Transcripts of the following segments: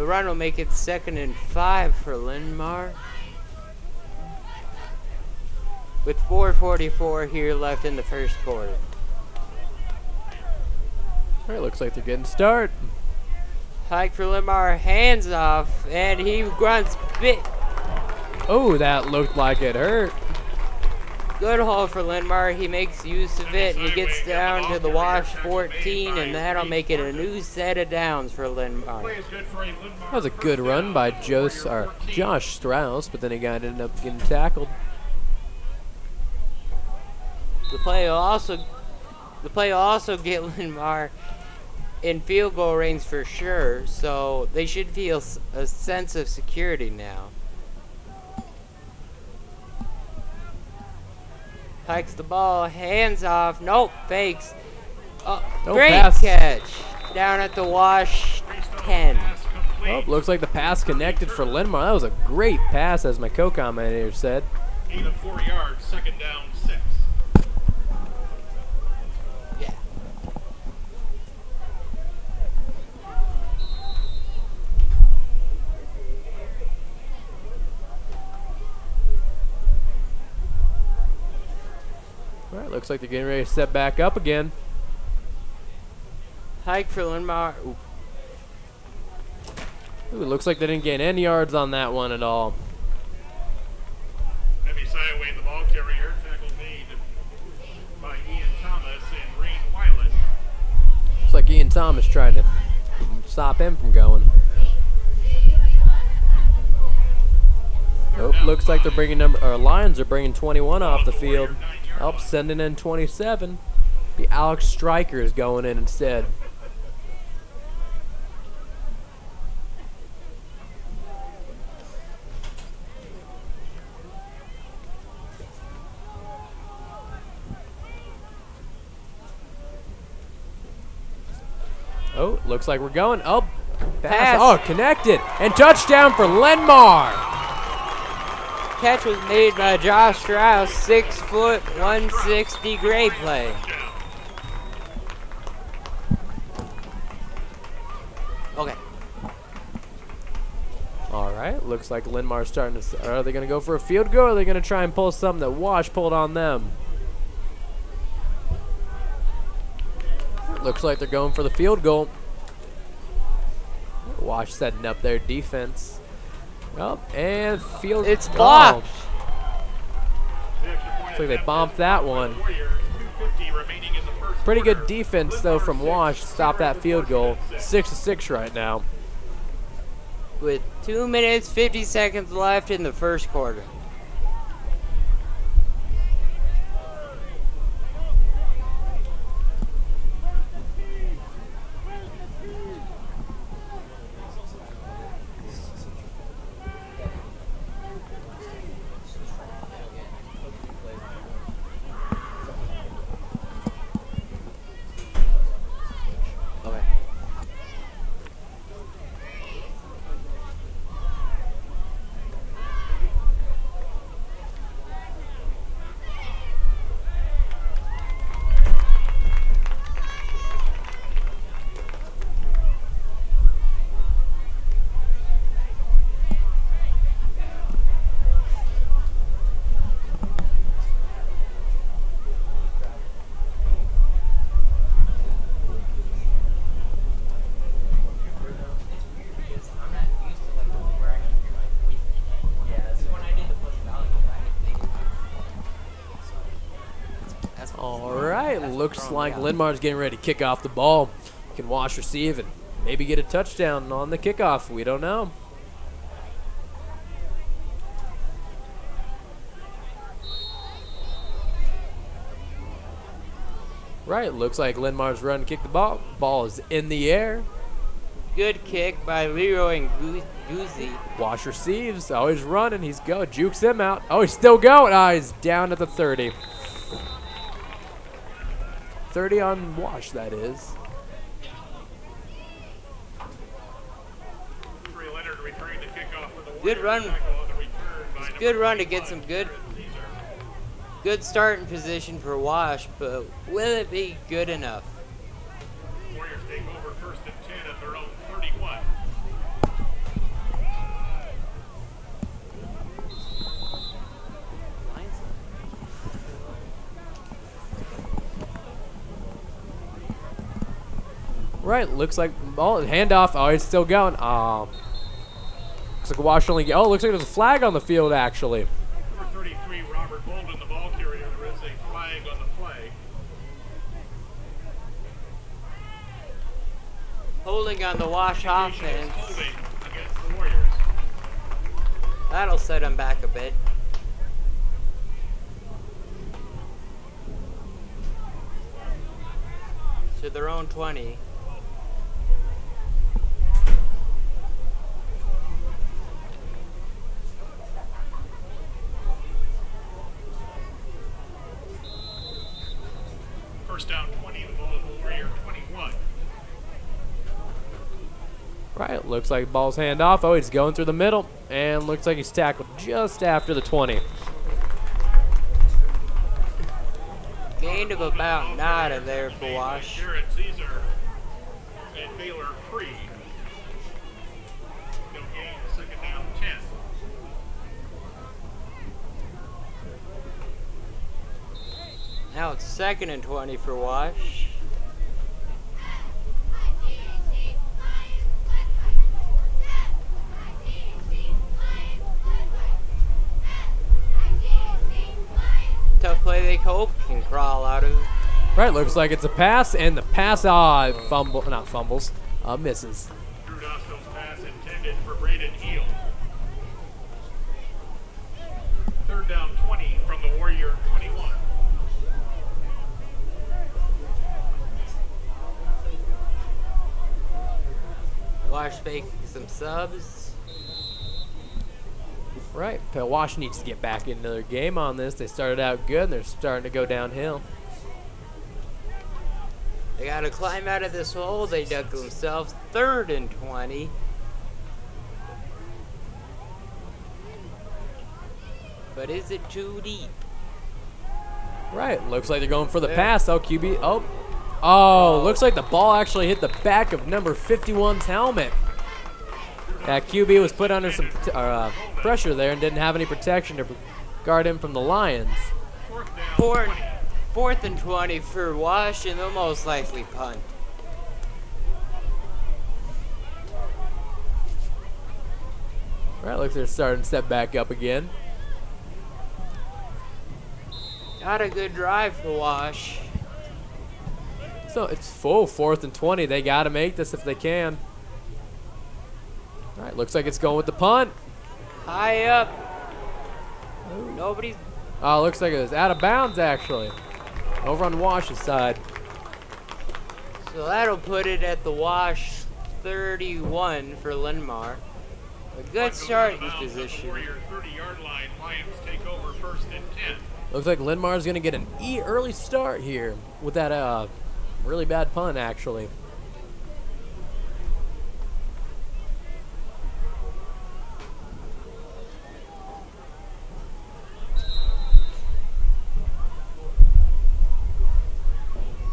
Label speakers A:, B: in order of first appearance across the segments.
A: The run will make it 2nd and 5 for Linn-Mar. With 4:44 here left in the first quarter.
B: All right, looks like they're getting start.
A: Hike for Linn-Mar, hands off, and he runs bit.
B: Oh, that looked like it hurt.
A: Good haul for Linn-Mar. He makes use of it, and he gets down to the Wash 14, and that'll make it a new set of downs for Linn-Mar.
B: That was a good run by Josh Strauss, but then he ended up getting tackled.
A: The play will also get Linn-Mar in field goal range for sure, so they should feel a sense of security now. Hikes the ball, hands off, nope, fakes. Great
B: pass.
A: catch down at the Wash 10.
B: Oh, looks like the pass connected for Linn-Mar. That was a great pass, as my co-commentator said.
C: Gain of 4 yards, 2nd down, 6.
A: Yeah.
B: All right, looks like they're getting ready to step back up again.
A: Hike for Linn-Mar.
B: Ooh, looks like they didn't gain any yards on that one at all.
C: Heavy sideway, the ball carrier. Tackle made by Ian Thomas and Rain Weiland.
B: Looks like Ian Thomas tried to stop him from going. Nope, looks like they're bringing Lions are bringing 21 off the field. Help sending in 27. The Alex Stryker is going in instead. Oh, looks like we're going. Oh, pass. Oh, connected. And touchdown for Linn-Mar.
A: Catch was made by Josh Strauss, 6 foot, 160, great play. Okay.
B: All right, looks like Linn-Mar's starting to. Are they going to go for a field goal, or are they going to try and pull something that Wash pulled on them? Looks like they're going for the field goal. Wash setting up their defense. Oh, and field.
A: It's blocked.
B: Looks like they bumped that one. Pretty good defense though from Wash to stop that field goal. 6-6 right now.
A: With 2 minutes, 50 seconds left in the first quarter.
B: Looks like Linn-Mar's getting ready to kick off the ball. Can Wash receive and maybe get a touchdown on the kickoff. We don't know. Right, looks like Linn-Mar's run kick the ball. Ball is in the air.
A: Good kick by Leroy and Guzzi.
B: Wash receives. Oh, he's running. He's going. Jukes him out. Oh, he's still going. Oh, he's down at the 30. 30 on Wash, that is.
A: Good run. It's a good run to get some good starting position for Wash, but will it be good enough?
C: Warriors take over 1st and 10 at their own 31.
B: Right, looks like ball handoff. Oh, it's still going. Looks like Wash only. Oh, looks like there's a flag on the field actually.
C: Number 33, Robert Bolden, the ball carrier. There is a flag on the play.
A: Holding on the Wash offense.
C: Holding against the Warriors.
A: That'll set them back a bit. To their own 20.
C: First down 20, the ball is Warrior 21.
B: Right, looks like ball's handoff. Oh, he's going through the middle, and looks like he's tackled just after the 20.
A: Gained of about 9 there for Wash.
C: Jared Cedar and Baylor free. No gain, second down 10.
A: Now it's 2nd and 20 for Wash. Tough play they hope can crawl out of.
B: Right, looks like it's a pass, and the pass, misses.
C: Drew Dostal's pass intended for Braden Eel. Third down 20 from the Warrior 21.
A: Wash making some subs.
B: Right, Wash needs to get back into their game on this. They started out good, and they're starting to go downhill.
A: They gotta climb out of this hole they dug themselves. 3rd and 20. But is it too deep?
B: Right, looks like they're going for the pass. Oh, QB, oh, looks like the ball actually hit the back of number 51's helmet. That QB was put under some pressure there and didn't have any protection to guard him from the Lions.
A: 4th and 20 for Wash, and they'll most likely punt.
B: Right, looks like they're starting to step back up again.
A: Not a good drive for Wash.
B: So it's full 4th and 20. They got to make this if they can. All right, looks like it's going with the punt.
A: High up. Nobody's.
B: Oh, looks like it was out of bounds actually. Over on Wash's side.
A: So that'll put it at the Wash 31 for Linn-Mar. A good starting position.
C: Warrior 30-yard line. Lions take over 1st and 10.
B: Looks like Linn-Mar's going to get an early start here with that really bad punt actually.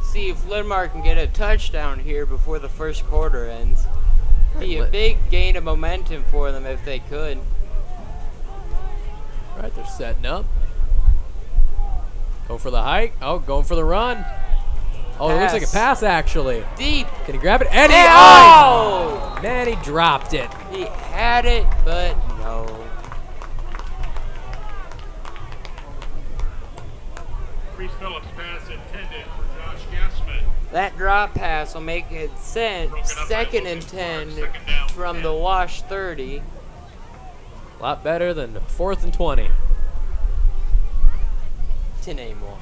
A: See if Linn-Mar can get a touchdown here before the first quarter ends. Be a big gain of momentum for them if they could.
B: All right, they're setting up. Going for the hike. Oh, going for the run. Oh, it looks like a pass actually.
A: Deep.
B: Can he grab it? And he, man, he dropped it.
A: He had it, but no.
C: Reese Phillips pass intended for Josh Gassman.
A: That drop pass will make it 2nd and 10 from the Wash 30.
B: A lot better than 4th and 20.
A: To name one.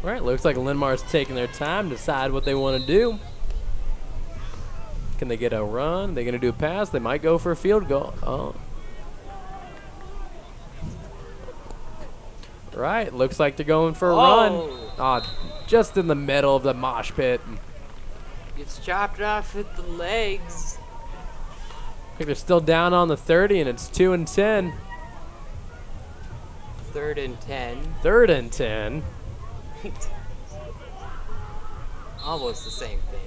B: All right, looks like Linn-Mar's taking their time to decide what they want to do. Can they get a run? They're going to do a pass. They might go for a field goal. Oh. Right, looks like they're going for a run. Oh, just in the middle of the mosh pit.
A: Gets chopped off at the legs.
B: I think they're still down on the 30, and it's 2 and 10.
A: 3rd and 10.
B: 3rd and 10.
A: Almost the same thing.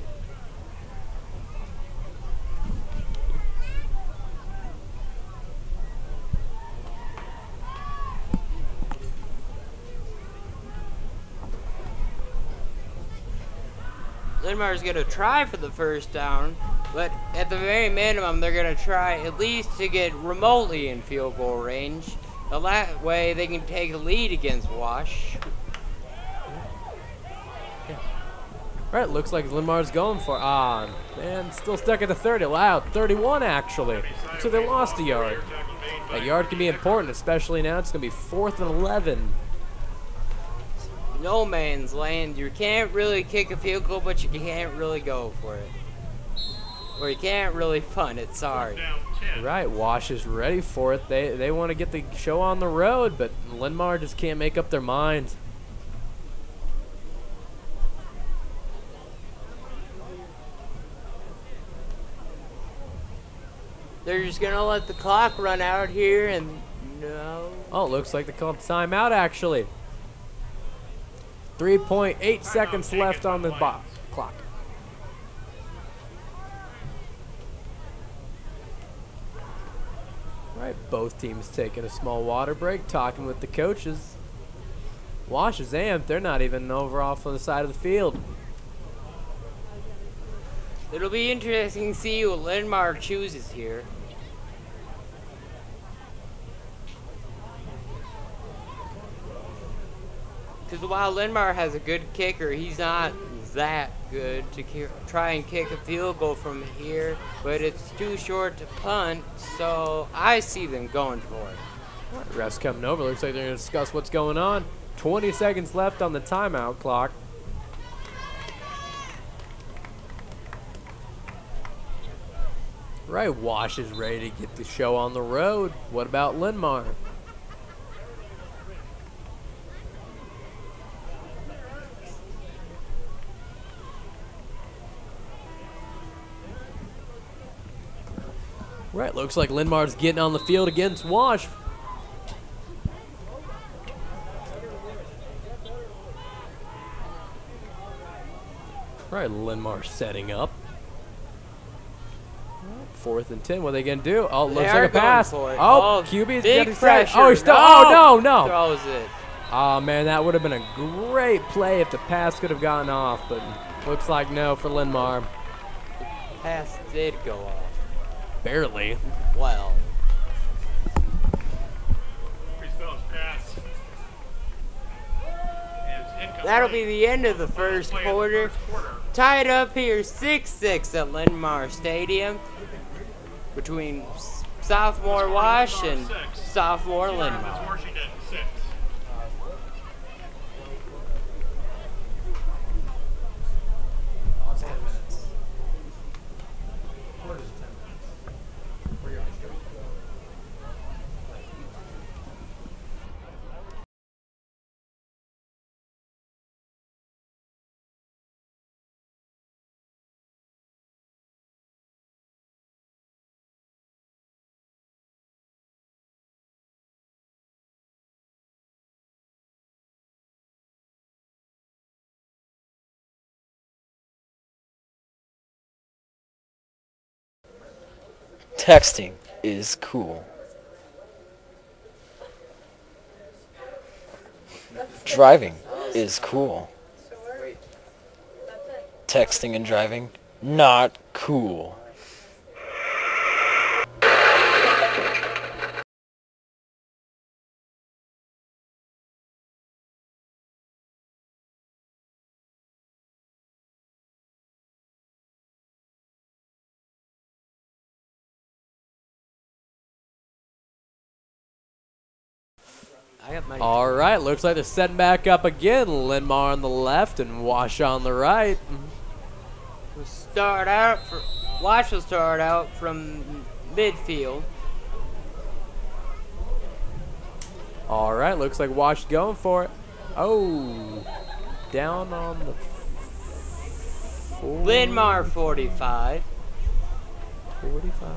A: Linn-Mar's going to try for the first down, but at the very minimum, they're going to try at least to get remotely in field goal range. That way, they can take a lead against Wash.
B: All right, looks like Linn-Mar's going for man, still stuck at the 30. Wow, 31 actually. So they lost a yard. That yard can be important, especially now. It's going to be 4th and 11.
A: No man's land. You can't really kick a field goal, but you can't really go for it. Or you can't really punt it, sorry.
B: Right, Wash is ready for it. They want to get the show on the road, but Linn-Mar just can't make up their minds.
A: They're just going to let the clock run out here, and no.
B: Oh, looks like they called timeout, actually. 3.8 seconds left on the clock. Right, both teams taking a small water break, talking with the coaches. Wash is amped. They're not even over off on the side of the field.
A: It'll be interesting to see what Linn-Mar chooses here. Because while Linn-Mar has a good kicker, he's not that good to try and kick a field goal from here, but it's too short to punt, so I see them going for it.
B: Right, refs coming over. Looks like they're going to discuss what's going on. 20 seconds left on the timeout clock. Right, Wash is ready to get the show on the road. What about Linn-Mar? Right, looks like Linn-Mar's getting on the field against Wash. Right, Linn-Mar setting up. 4th and 10. What are they going to do? Oh, looks like a pass. Oh, QB's
A: big
B: getting
A: pressure.
B: Oh, he's still. Oh, no.
A: Throws it.
B: Oh, man, that would have been a great play if the pass could have gotten off, but looks like no for Linn-Mar.
A: Pass did go off.
B: Barely.
A: Well. That'll be the end of the first quarter. Tied up here 6-6 at Linn-Mar Stadium between sophomore Wash and sophomore Linn-Mar.
C: Washington 6.
D: Texting is cool. Driving is cool. Texting and driving, not cool.
B: All right, looks like they're setting back up again. Linn-Mar on the left and Wash on the right.
A: Wash will start out from midfield.
B: All right, looks like Wash going for it. Oh, down on the
A: Linn-Mar 45.
B: 45.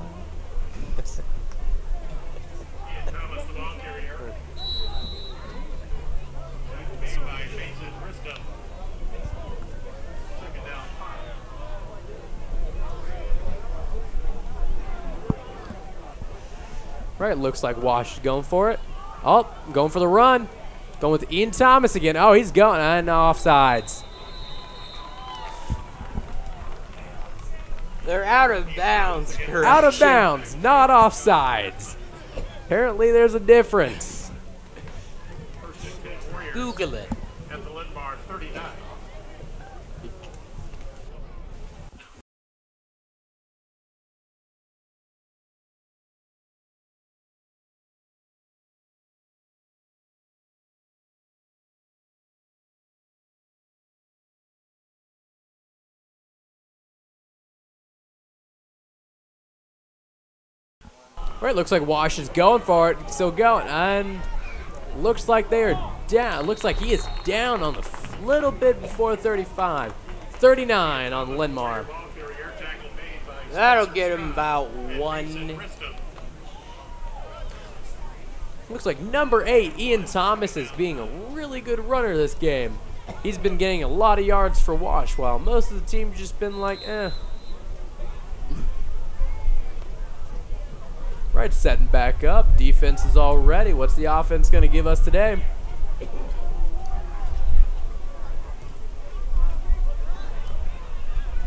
B: Right, looks like Wash is going for it. Oh, going for the run. Going with Ian Thomas again. Oh, he's going. And offsides.
A: They're out of bounds.
B: Out of bounds, not offsides. Apparently there's a difference.
C: First and 10 Warriors
A: Google it.
C: at the Linn-Mar 39.
B: All right, looks like Wash is going for it, still going, and looks like they are down. Looks like he is down on the little bit before 35. 39 on Linn-Mar.
C: Ball carrier tackle made by
A: That'll get him about one.
B: Looks like number 8, Ian Thomas, is being a really good runner this game. He's been getting a lot of yards for Wash, while most of the team's just been like, eh. Right, setting back up. Defense is all ready. What's the offense going to give us today?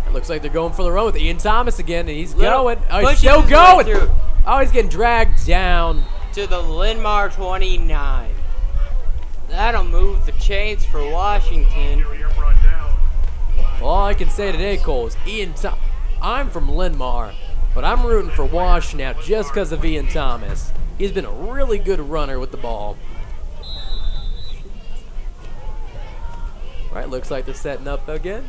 B: It looks like they're going for the run with Ian Thomas again, and he's going. Oh, he's still going. Oh, he's getting dragged down.
A: To the Linn-Mar 29. That'll move the chains for Washington.
C: Carrier brought down.
B: All I can say today, Cole, is Ian Thomas. I'm from Linn-Mar, but I'm rooting for Wash now just because of Ian Thomas. He's been a really good runner with the ball. All right, looks like they're setting up again.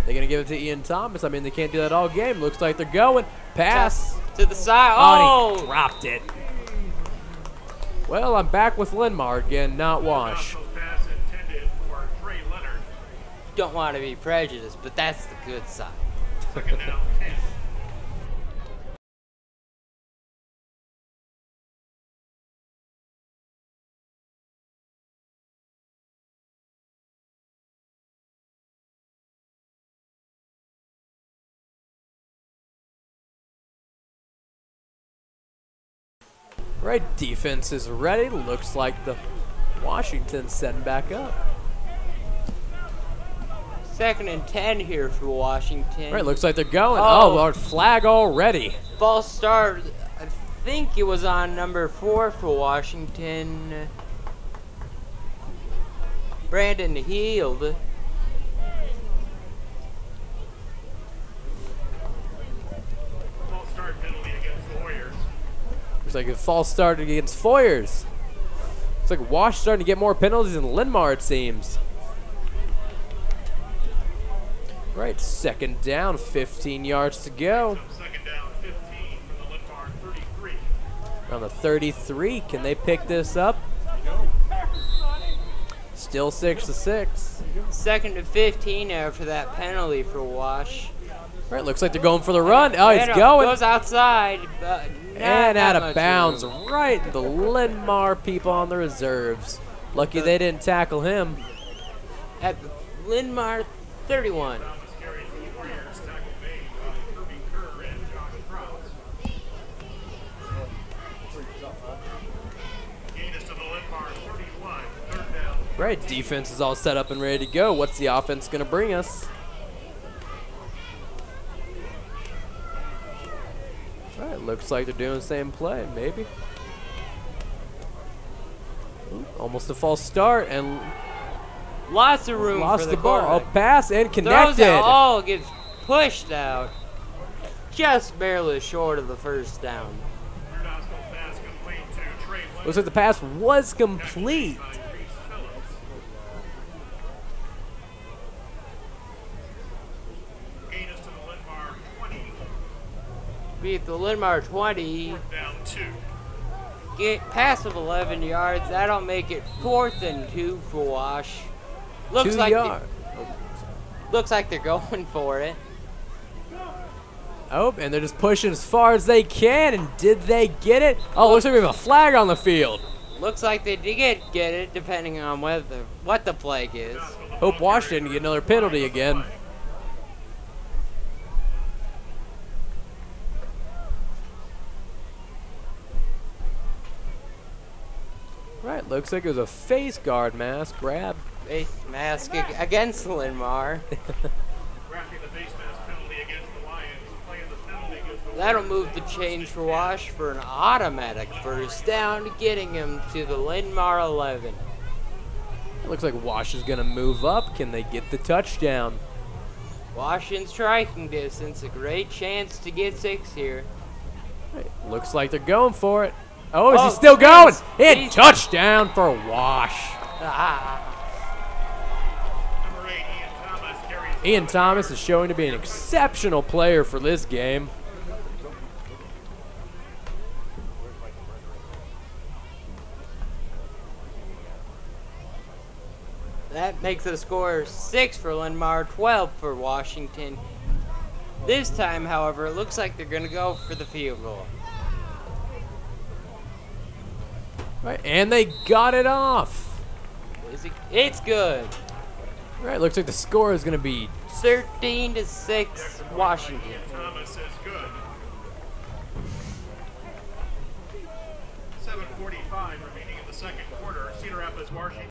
B: They're going to give it to Ian Thomas. I mean, they can't do that all game. Looks like they're going. Pass.
A: To the side.
B: Oh, and he
A: Oh!
B: dropped it. Well, I'm back with Linn-Mar again, not Wash.
C: Pass intended for Trey Leonard.
A: Don't want to be prejudiced, but that's the good side.
C: Second down 10.
B: Right, defense is ready. Looks like the Washington's setting back up.
A: Second and 10 here for Washington.
B: Right, looks like they're going.
A: Oh.
B: Oh, our flag already.
A: False start. I think it was on number 4 for Washington. Brandon Heald.
C: False start penalty against the Warriors.
B: Looks like a false start against Foyers. Looks like Wash starting to get more penalties than Linn-Mar, it seems. Right, second down, 15 yards to go.
C: Second down 15 from the Linn-Mar 33.
B: On the 33, can they pick this up? Still 6-6.
A: Second to 15 after that penalty for Wash.
B: Right, looks like they're going for the run. Oh, he's
A: And
B: going.
A: Goes outside, but not
B: And
A: that
B: out of
A: much
B: bounds.
A: room.
B: Right, the Linn-Mar people on the reserves. Lucky they didn't tackle him.
A: At the Linn-Mar 31.
C: Thomas carries for the Warriors. Tackle made by Kirby Kerr and Josh Krause. Gain is to the Linn-Mar 31. Third down.
B: Right, defense is all set up and ready to go. What's the offense going to bring us? All right, looks like they're doing the same play, maybe. Ooh, almost a false start and
A: Lots of room
B: lost
A: for
B: the
A: the
B: ball. Oh,
A: quarterback.
B: pass and
A: Throws
B: connected.
A: it all, gets pushed out. Just barely short of the first down.
C: Weird Oscar pass complete to Trey Leonard.
B: Looks like the pass was complete.
C: By Reese Phillips. Gain is to the Linn-Mar 20.
A: Beat the Linn-Mar 20.
C: Fourth down 2.
A: Get pass of 11 yards. That'll make it 4th and 2 for Wash. Looks
B: 2
A: like
B: yards.
A: looks like they're going for it.
B: Oh, and they're just pushing as far as they can. And did they get it? Oh, looks like we have a flag on the field.
A: Looks like they did get it, depending on what the flag is.
B: Hope Wash didn't get another penalty again. Right, looks like it was a face guard mask grab.
A: Face mask against Linn-Mar.
C: Graphic the face mask penalty against the Lions. Playing the penalty gives the
A: That'll move the chains for Wash for an automatic first down, getting him to the Linn-Mar 11.
B: It looks like Wash is going to move up. Can they get the touchdown?
A: Wash in striking distance, a great chance to get 6 here.
B: Right, looks like they're going for it. Oh, is he
A: Oh,
B: still going? And
A: he's-
B: touchdown for Wash.
A: Ah.
C: number 8, Ian Thomas, carries
B: Ian Thomas is showing to be an exceptional player for this game.
A: That makes the score 6 for Linn-Mar, 12 for Washington. This time, however, it looks like they're going to go for the field goal.
B: Right, and they got it off.
A: It's good.
B: Right, looks like the score is going to be
A: 13-6 Washington.
C: Ian Thomas is good. 7:45 remaining in the second quarter. Cedar Rapids, Washington.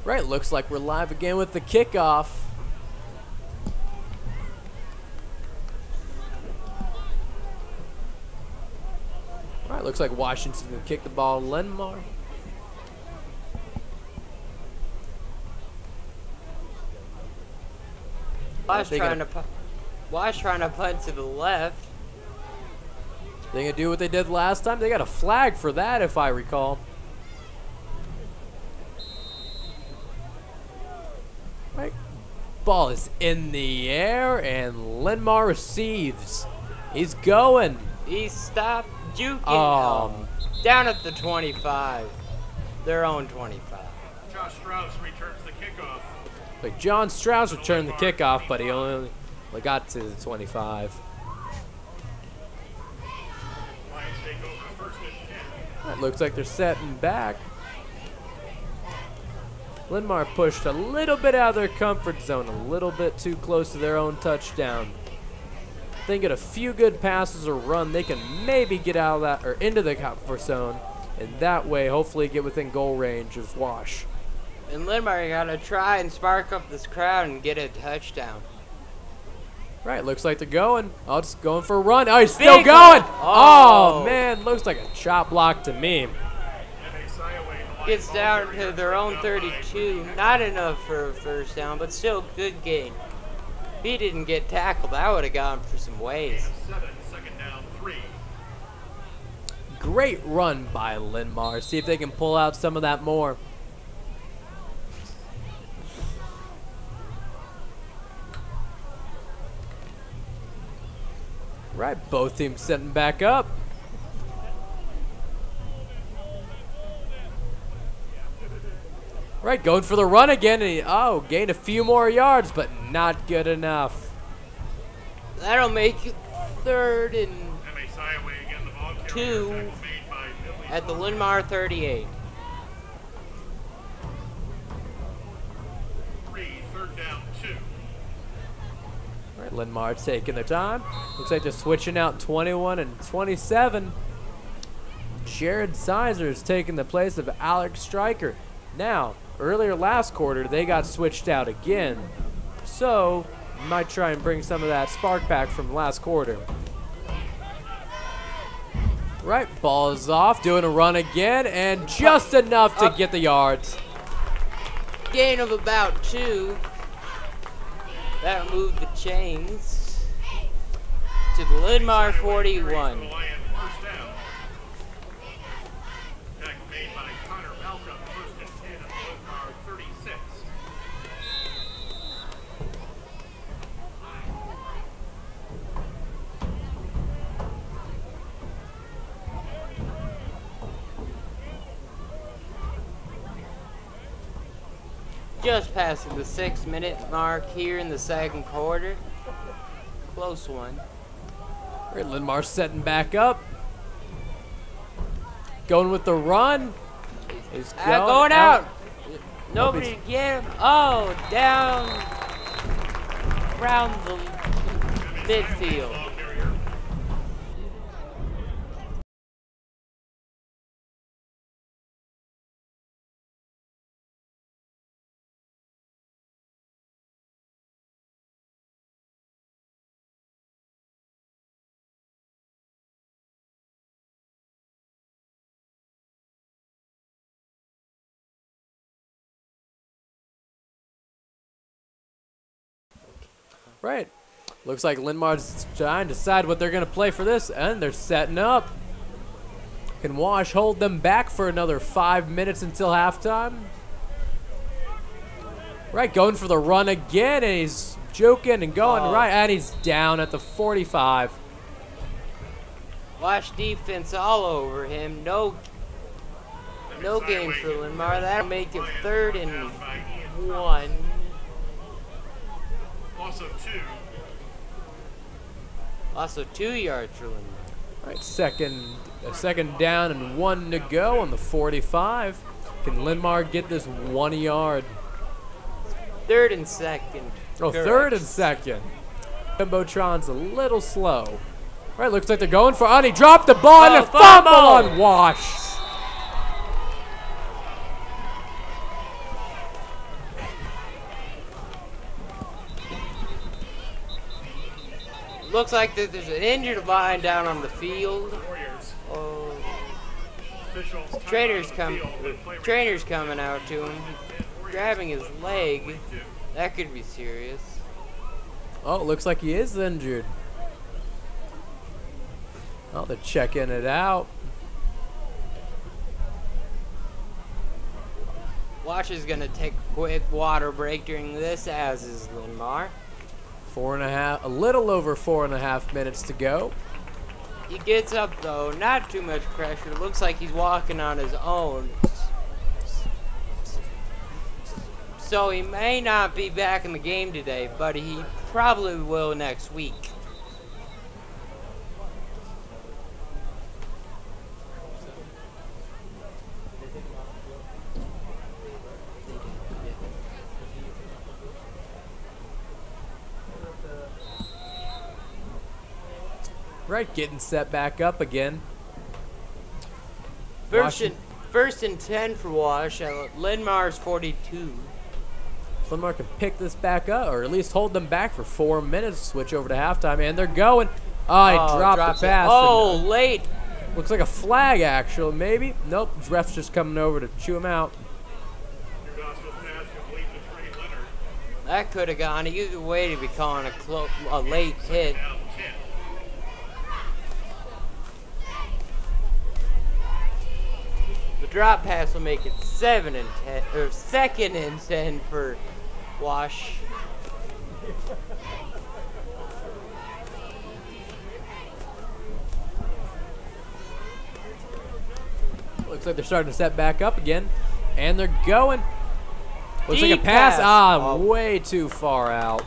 B: Right, looks like we're live again with the kickoff. Right, looks like Washington's going to kick the ball to Linn-Mar.
A: Wash
B: They
A: trying
B: gotta-
A: to punt to the left.
B: They going to do what they did last time? They got a flag for that, if I recall. Right. Ball is in the air, and Linn-Mar receives. He's going.
A: He stopped juking.
B: Um,
A: Down at the 25. Their own 25.
C: Josh Strauss returns the kickoff.
B: Like John Strauss returned the kickoff, but he only got to the 25.
C: Lions take over first and 10.
B: It looks like they're setting back. Linn-Mar pushed a little bit out of their comfort zone, a little bit too close to their own touchdown. If they get a few good passes or run, they can maybe get out of that or into the comfort zone, and that way hopefully get within goal range of Wash.
A: And Linn-Mar got to try and spark up this crowd and get a touchdown.
B: Right, looks like they're going. Oh, it's going for a run. Oh, he's still
A: Big
B: going.
A: one.
B: Oh,
A: Oh.
B: man, looks like a chop block to me.
A: Gets down to their own 32. Not enough for a first down, but still good gain. If he didn't get tackled, I would have gone for some ways.
C: 7, second down, 3.
B: Great run by Linn-Mar. See if they can pull out some of that more. Right, both teams setting back up. Right, going for the run again, and he, gained a few more yards, but not good enough.
A: That'll make it 3rd and
C: MSI away again, the ball carrier
A: 2
C: tackle made by Billy.
A: at the Linn-Mar 38.
C: 3, third down, 2.
B: Right, Linn-Mar taking their time. Looks like they're switching out 21 and 27. Jared Sizer is taking the place of Alex Stryker. Now, earlier last quarter, they got switched out again. So, might try and bring some of that spark back from last quarter. Right, ball is off, doing a run again, and just enough to get the yards.
A: Gain of about 2. That'll move the chains to the Linn-Mar 41.
C: The Lions first down. Tackle made by Connor Malcolm, first and 10 at the Linn-Mar 36.
A: just passing the 6-minute mark here in the second quarter. Close one.
B: All right, Linn-Mar setting back up. Going with the run. He's
A: Going out. Nobody get him. Oh, down around the midfield.
B: Right. Looks like Linn-Mar's trying to decide what they're going to play for this, and they're setting up. Can Wash hold them back for another 5 minutes until halftime? Right, going for the run again, and he's joking and going right, and he's down at the 45.
A: Wash defense all over him. No gain for Linn-Mar. That'll make it 3rd and 1. Also 2 yards for Linn-Mar.
B: Right, second down and 1 to go on the 45. Can Linn-Mar get this 1 yard?
A: 3rd and 2nd.
B: Oh,
A: Correct.
B: 3rd and 2nd. Jumbotron's a little slow. Right, looks like they're going for, and he dropped the ball and a fumble on Wash.
A: Looks like there's an injured line down on the field. Oh. Trainer's coming out to him, grabbing his leg. That could be serious.
B: Oh, it looks like he is injured. Oh, they're checking it out.
A: Wash is gonna take a quick water break during this, as is Linn-Mar.
B: 4.5, a little over 4.5 minutes to go.
A: He gets up though, not too much pressure. Looks like he's walking on his own. So he may not be back in the game today, but he probably will next week.
B: Right, getting set back up again.
A: First and 10 for Wash at Linn-Mar's 42.
B: Linn-Mar can pick this back up, or at least hold them back for 4 minutes, switch over to halftime, and they're going. Oh, he dropped the pass.
A: Oh, late.
B: Looks like a flag, actually, maybe. Nope, ref's just coming over to chew him out.
A: That could have gone either way to be calling a late hit. The drop pass will make it 2nd and 10 for Wash.
B: Looks like they're starting to set back up again, and they're going. Looks
A: Deep
B: like a pass.
A: pass.
B: Way too far out.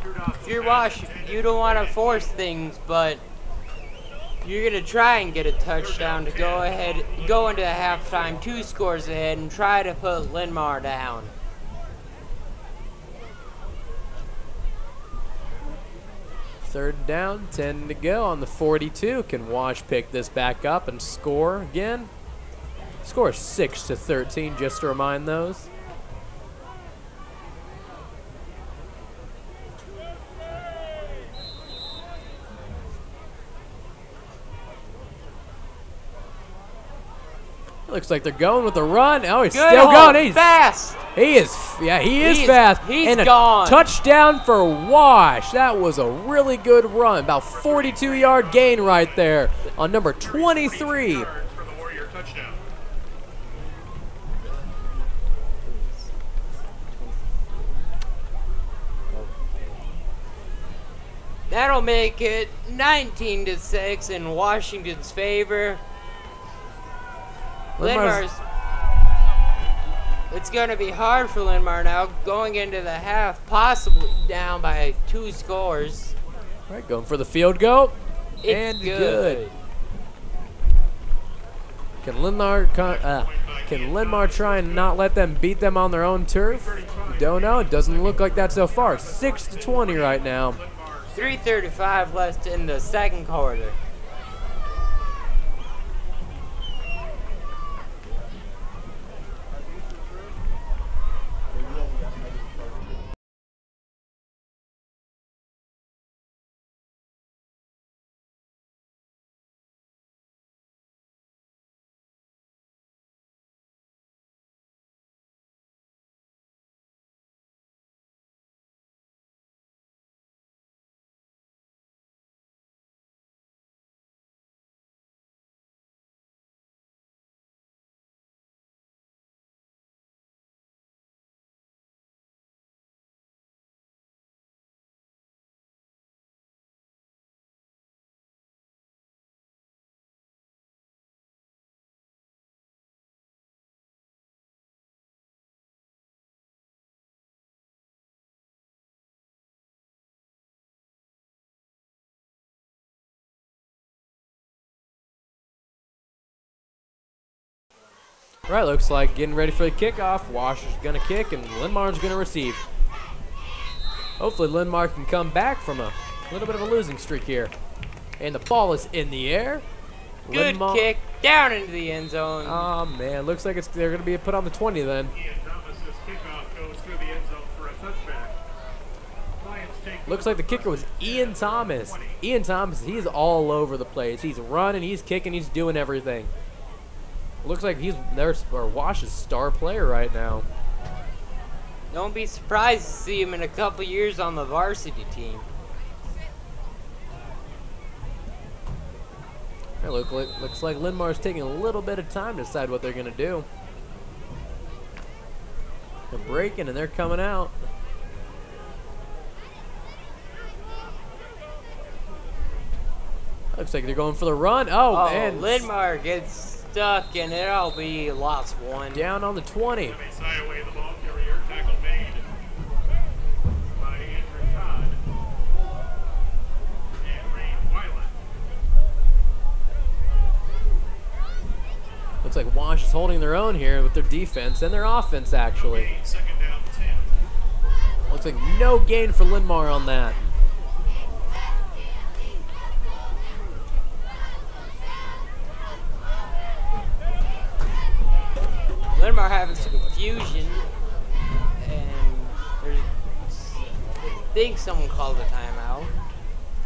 A: If you're Wash, you don't want to force things, but you're going to try and get a touchdown to go into halftime 2 scores ahead and try to put Linn-Mar down.
B: Third down, 10 to go on the 42. Can Wash pick this back up and score again? Score 6-13, just to remind those. Looks like they're going with the run. Oh, he's
A: Good
B: still
A: hold.
B: going. He's
A: Fast.
B: He is fast.
A: He's
B: and a
A: gone.
B: touchdown for Wash. That was a really good run. About 42-yard gain right there on number 23.
A: That'll make it 19-6 in Washington's favor. Linn-Mar's It's going to be hard for Linn-Mar now, going into the half, possibly down by 2 scores.
B: All right, going for the field goal.
A: It's
B: and
A: good.
B: Can Linn-Mar try and not let them beat them on their own turf? Don't know. It doesn't look like that so far. 6-20 right now.
A: 3:35 left in the second quarter.
B: Right, looks like getting ready for the kickoff. Washer's going to kick, and Linn-Mar's going to receive. Hopefully Linn-Mar can come back from a little bit of a losing streak here. And the ball is in the air.
A: Good kick down into the end zone.
B: Oh, man. Looks like they're going to be put on the 20 then.
C: Ian Thomas's kickoff goes through the end zone for a touchback. Lions take
B: Looks like the kicker was Ian Thomas. Ian Thomas, he's all over the place. He's running, he's kicking, he's doing everything. Looks like he's Wash's star player right now.
A: Don't be surprised to see him in a couple years on the varsity team.
B: It looks like Linn-Mar's taking a little bit of time to decide what they're going to do. They're breaking and they're coming out. Looks like they're going for the run. Oh, man.
A: Linn-Mar gets stuck, and it'll be lost 1.
B: Down on the 20.
C: Sigh away the ball carrier. Tackle made by Andrew Todd and Ray Weiland.
B: Looks like Wash is holding their own here with their defense and their offense, actually.
C: Second down 10.
B: Looks like no gain for Linn-Mar on that.
A: Linn-Mar having some confusion, and I think someone called a timeout.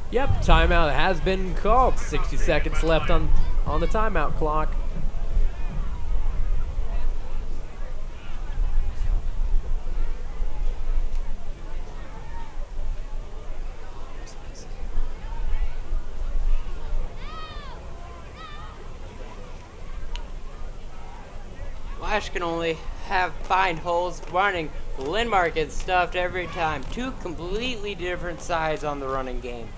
B: Yep, timeout has been called. 60 seconds left on the timeout clock.
A: Wash can only find holes running. Linn-Mar gets stuffed every time. 2 completely different sides on the running game.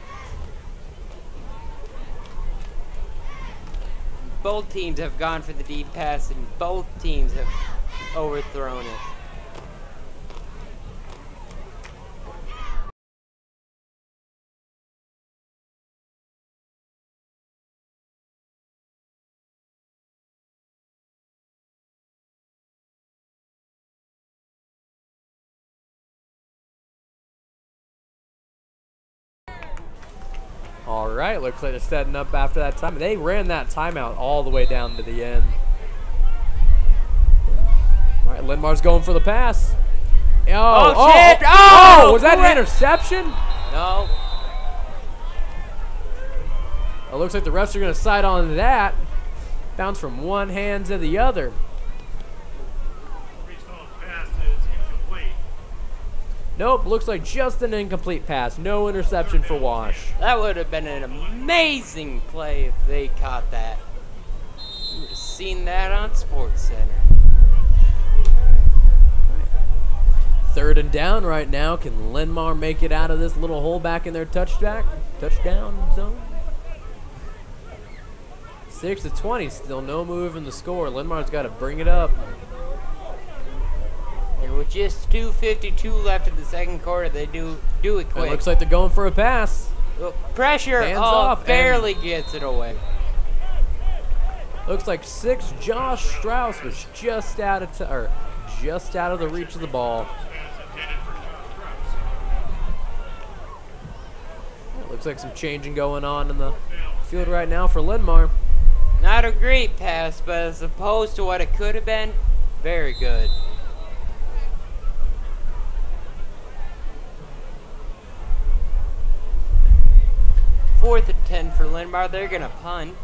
A: Both teams have gone for the deep pass, and both teams have overthrown it.
B: All right, looks like they're setting up after that time. They ran that timeout all the way down to the end. All right, Linn-Mar's going for the pass.
A: Oh shit! Oh,
B: was that an interception?
A: No.
B: It looks like the refs are going to side on that. Bounce from one hand to the other.
C: Pass is incomplete.
B: Nope, looks like just an incomplete pass. No interception for Wash.
A: That would have been an amazing play if they caught that. You would have seen that on Sports Center.
B: 3rd and down right now. Can Linn-Mar make it out of this little hole back in their touchdown zone? 6-20, still no move in the score. Linn-Mar's got to bring it up.
A: And with just 2:52 left in the second quarter, they do it quick.
B: It looks like they're going for a pass.
A: Oh, pressure.
B: Hands
A: oh,
B: off,
A: barely gets it away.
B: Looks like 6 Josh Strauss was just out of the reach of the ball. Looks like some changing going on in the field right now for Linn-Mar.
A: Not a great pass, but as opposed to what it could have been, very good. Fourth and 10 for Linn-Mar. They're going to punt.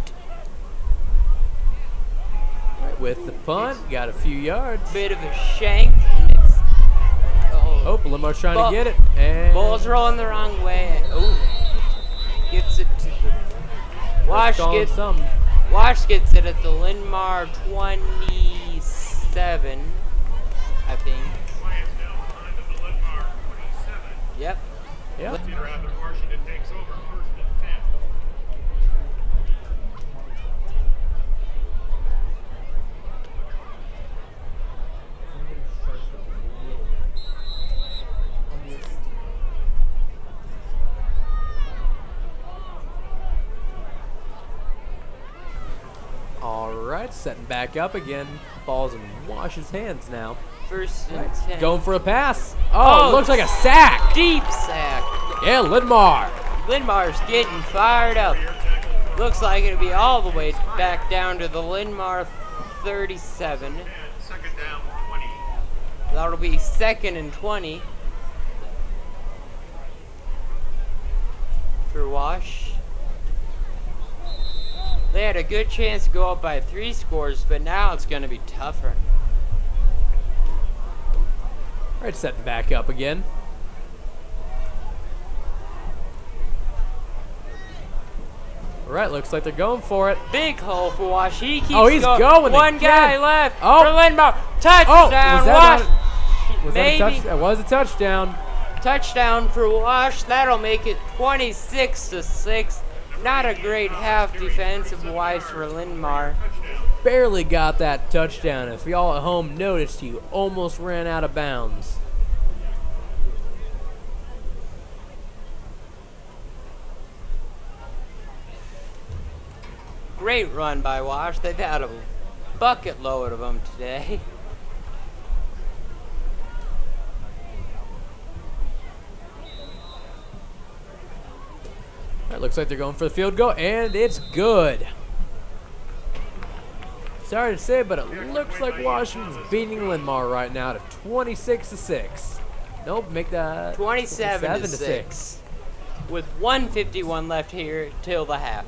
B: Right, with the punt, got a few yards.
A: Bit of a shank. And it's,
B: oh, Linn-Mar's trying to get it. And
A: ball's rolling the wrong way. Oh, gets it to the Wash gets it at the Linn-Mar 27, I think. Yep.
B: Yeah.
C: Cedar Rapids Washington takes over first and 10.
B: All right, setting back up again. Ball's in Wash's hands now.
A: First and 10.
B: Going for a pass. Oh, looks like a sack.
A: Deep sack.
B: Yeah, Linn-Mar.
A: Linn-Mar's getting fired up. Looks like it'll be all the way back down to the Linn-Mar 37.
C: Second down, 20.
A: That'll be 2nd and 20 for Wash. They had a good chance to go up by 3 scores, but now it's going to be tougher.
B: All right, setting back up again. All right, looks like they're going for it.
A: Big hole for Wash. He keeps
B: he's going
A: One
B: again.
A: guy left
B: Oh.
A: for Linn-Mar. Touchdown, Wash.
B: That was a touchdown.
A: Touchdown for Wash. That'll make it 26-6. Not a great half defensive-wise for Linn-Mar.
B: Barely got that touchdown. If y'all at home noticed, he almost ran out of bounds.
A: Great run by Wash. They've had a bucket load of them today.
B: All right, looks like they're going for the field goal, and it's good. Sorry to say, but it looks like Washington's beating Linn-Mar right now to 26-6. Nope, make that
A: 27-6. With 1:51 left here till the half.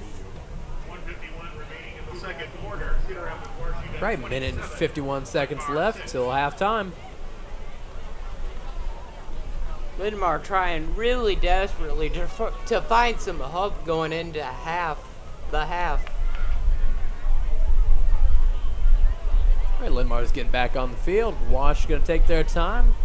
C: 1:51 remaining in the second quarter. Cedar Rapids Washington.
B: Right, minute and 51 seconds left till halftime.
A: Linn-Mar trying really desperately to find some hope going into the half.
B: All right, Linn-Mar's getting back on the field. Wash going to take their time.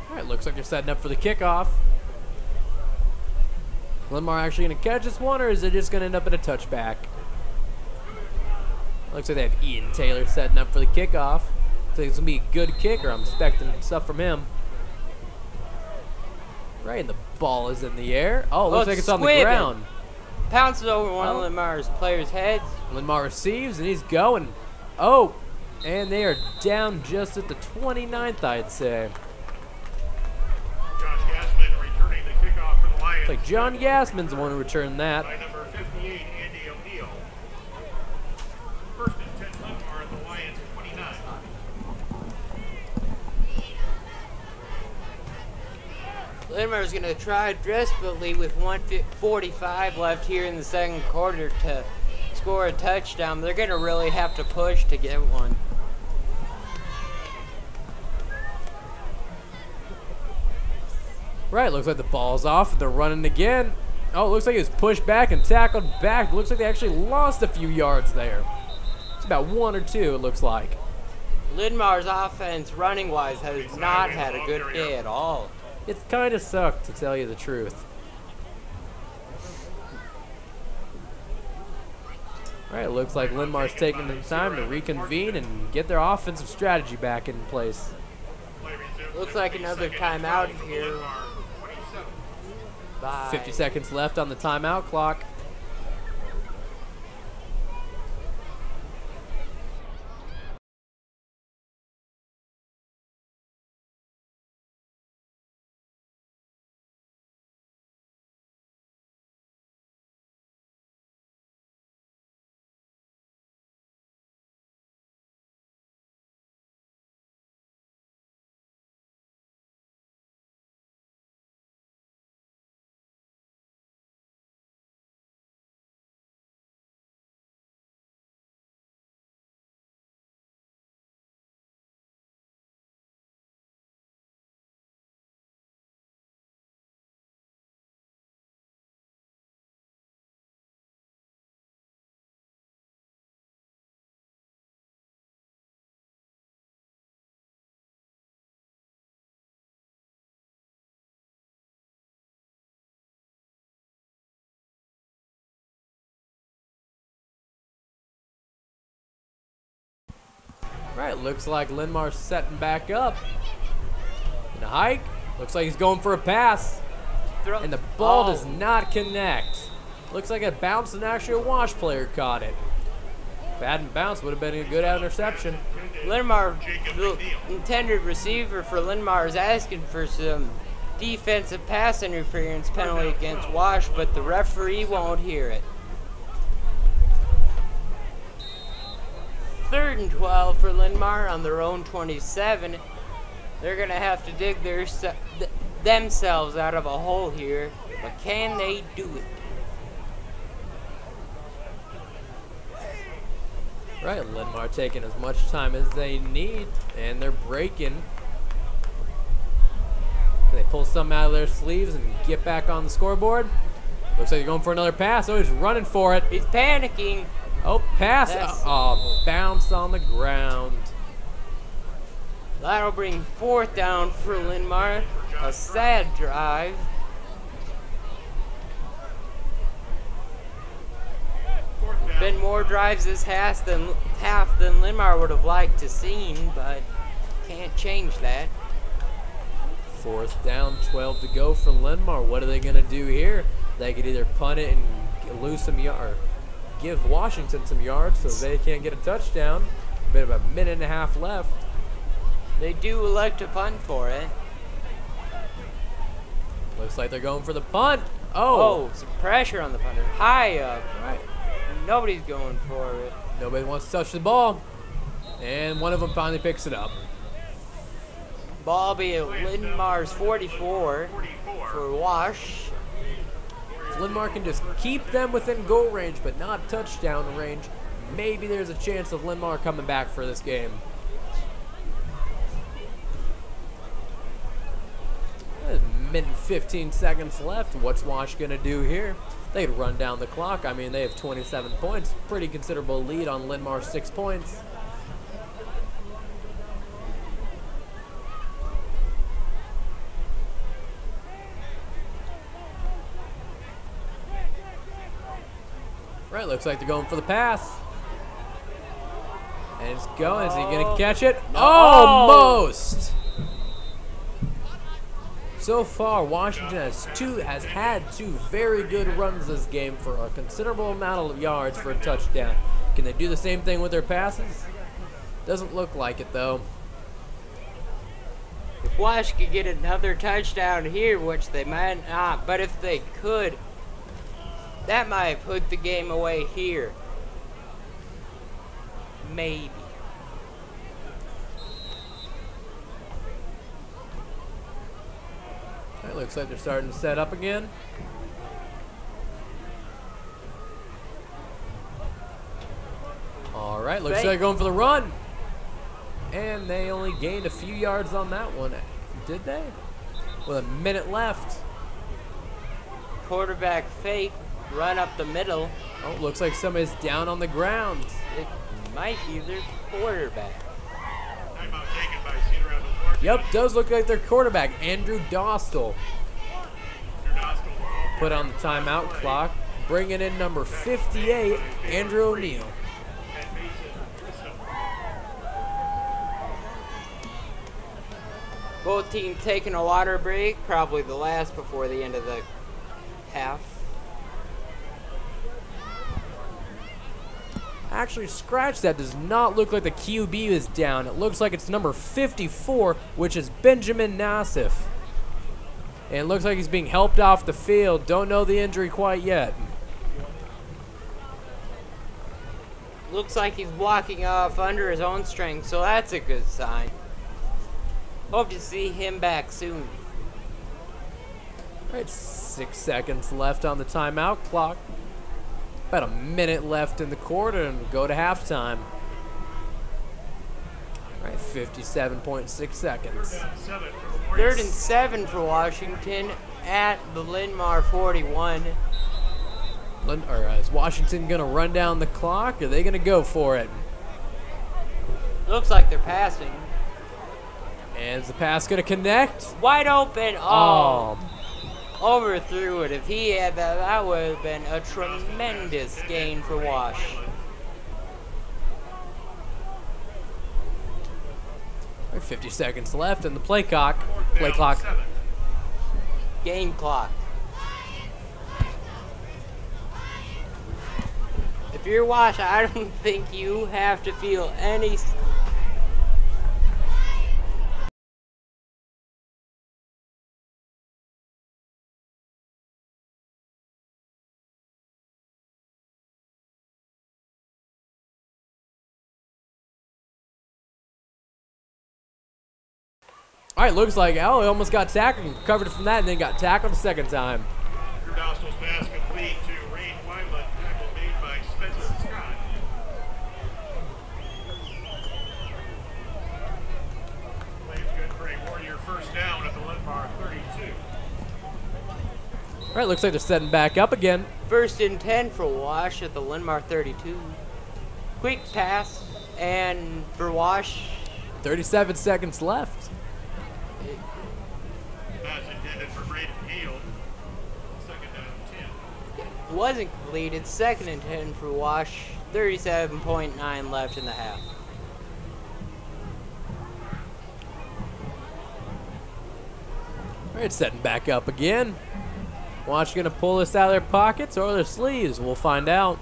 B: All right, looks like they're setting up for the kickoff. Linn-Mar actually going to catch this one, or is it just going to end up in a touchback? Looks like they have Ian Taylor setting up for the kickoff. So it's going to be a good kicker. I'm expecting stuff from him. Right, and the ball is in the air. Oh, looks like it's on the ground.
A: Pounces over one of Linn-Mar's players' heads.
B: Linn-Mar receives, and he's going. Oh, and they are down just at the 29th, I'd say.
C: Josh Gassman returning the kickoff for the Lions.
B: It's like John Gassman's the one who returned that.
C: By number 58, Andy O'Neill. First and 10 Linn-Mar at the Lions 29.
A: Linn-Mar's going to try desperately with 1:45 left here in the second quarter to score a touchdown. They're going to really have to push to get one.
B: Right, looks like the ball's off. They're running again. Oh, it looks like he was pushed back and tackled back. Looks like they actually lost a few yards there. It's about 1 or 2, it looks like.
A: Linn-Mar's offense, running-wise, has not had a good day at all.
B: It's kind of sucked, to tell you the truth. All right, it looks like Linn-Mar's taking the time to reconvene and get their offensive strategy back in place.
A: Looks like another timeout here.
B: 50 seconds left on the timeout clock. All right, looks like Linn-Mar's setting back up. In a hike, looks like he's going for a pass. And the ball does not connect. Looks like it bounced and actually a Wash player caught it. If it hadn't bounced, would have been a good interception.
A: Linn-Mar, the intended receiver for Linn-Mar, is asking for some defensive pass interference penalty against Wash, but the referee won't hear it. 3rd and 12 for Linn-Mar on their own 27. They're going to have to dig themselves out of a hole here, but can they do it?
B: Right, Linn-Mar taking as much time as they need, and they're breaking. They pull something out of their sleeves and get back on the scoreboard. Looks like they're going for another pass. Oh, he's running for it.
A: He's panicking.
B: Oh, pass. Oh, bounce on the ground.
A: That'll bring 4th down for Linn-Mar. A sad drive. Been more drives this half than Linn-Mar would have liked to seen, but can't change that.
B: 4th down, 12 to go for Linn-Mar. What are they going to do here? They could either punt it and lose some yards, give Washington some yards so they can't get a touchdown. A bit of a minute and a half left.
A: They do elect to punt for it.
B: Looks like they're going for the punt. Oh,
A: some pressure on the punter. High up.
B: Right.
A: Nobody's going for it.
B: Nobody wants to touch the ball. And one of them finally picks it up.
A: Ball be at Linn-Mar's 44 for Wash.
B: If Linn-Mar can just keep them within goal range but not touchdown range, maybe there's a chance of Linn-Mar coming back for this game. There's a minute and 15 seconds left. What's Wash going to do here? They could run down the clock. I mean, they have 27 points. Pretty considerable lead on Linn-Mar, 6 points. Right, looks like they're going for the pass. And it's going. Is he going to catch it?
A: No.
B: Almost! So far, Washington has had 2 very good runs this game for a considerable amount of yards for a touchdown. Can they do the same thing with their passes? Doesn't look like it, though.
A: If Wash could get another touchdown here, which they might not, but if they could, that might put the game away here. Maybe.
B: It looks like they're starting to set up again. All right, looks like they're going for the run. And they only gained a few yards on that one. Did they? with a minute left.
A: Quarterback fake, run up the middle.
B: Oh, looks like somebody's down on the ground.
A: It might be their quarterback.
C: Timeout taken by Cedar Rapids Washington.
B: Yep, does look like their quarterback, Andrew Dostal. Put on the timeout clock, bringing in number 58, Andrew O'Neill.
A: Both teams taking a water break, probably the last before the end of the half.
B: Actually, scratch that. Does not look like the QB is down. It looks like it's number 54, which is Benjamin Nassif. And it looks like he's being helped off the field. Don't know the injury quite yet.
A: Looks like he's walking off under his own strength, so that's a good sign. Hope to see him back soon.
B: All right, 6 seconds left on the timeout clock. About a minute left in the quarter and go to halftime. All right, 57.6 seconds.
A: 3rd and 7 for Washington at the Linn-Mar 41.
B: Is Washington going to run down the clock? Or are they going to go for it?
A: Looks like they're passing.
B: And is the pass going to connect?
A: Wide open.
B: Oh.
A: Overthrew it. If he had that, that would have been a tremendous gain for Wash.
B: All right, 50 seconds left in the play clock. Play clock.
A: Game clock. If you're Wash, I don't think you have to feel any.
B: All right, looks like he almost got tackled and recovered from that and then got tackled a second time.
C: Drew Dostal's pass complete to Rain Wyland. Tackle made by Spencer Scott. Plays good for a Warrior first down at the Linn-Mar 32.
B: All right, looks like they're setting back up again.
A: 1st and 10 for Wash at the Linn-Mar 32. Quick pass, and for Wash,
B: 37 seconds left.
C: Pass intended for Braden Hale. 2nd down 10.
A: wasn't completed. 2nd and 10 for Wash. 37.9 left in the half.
B: All right, setting back up again. Wash going to pull this out of their pockets or their sleeves. We'll find out.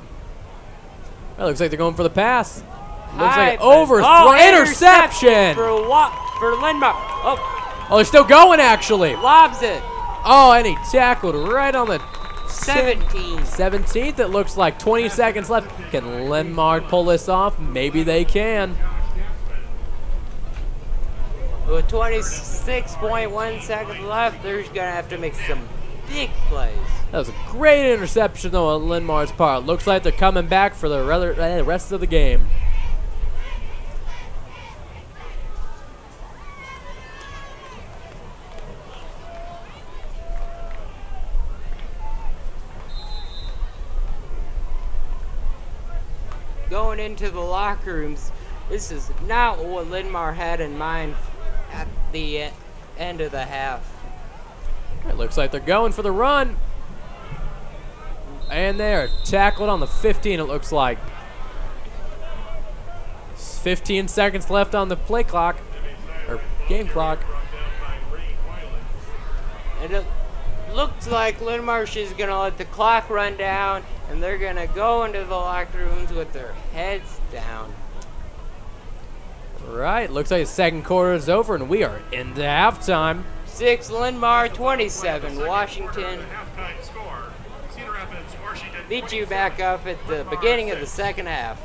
B: Well, looks like they're going for the pass. Looks like overthrow. Interception!
A: For Linn-Mar.
B: Oh, they're still going, actually.
A: Lobs it.
B: Oh, and he tackled right on the
A: 17th.
B: It looks like 20 seconds left. Can Linn-Mar pull this off? Maybe they can.
A: With 26.1 seconds left, they're going to have to make some big plays.
B: That was a great interception, though, on Linn-Mar's part. Looks like they're coming back for the rest of the game.
A: Going into the locker rooms, this is not what Linn-Mar had in mind at the end of the half.
B: It looks like they're going for the run. And they're tackled on the 15, it looks like. 15 seconds left on the play clock, or game clock.
A: And it looks like Linn-Mar is going to let the clock run down, and they're going to go into the locker rooms with their heads down.
B: Right, looks like the second quarter is over, and we are into halftime.
A: 6 Linn-Mar, 27 Washington.
C: Halftime score. Cedar Rapids, Washington.
A: Meet you back up at the beginning of the second half.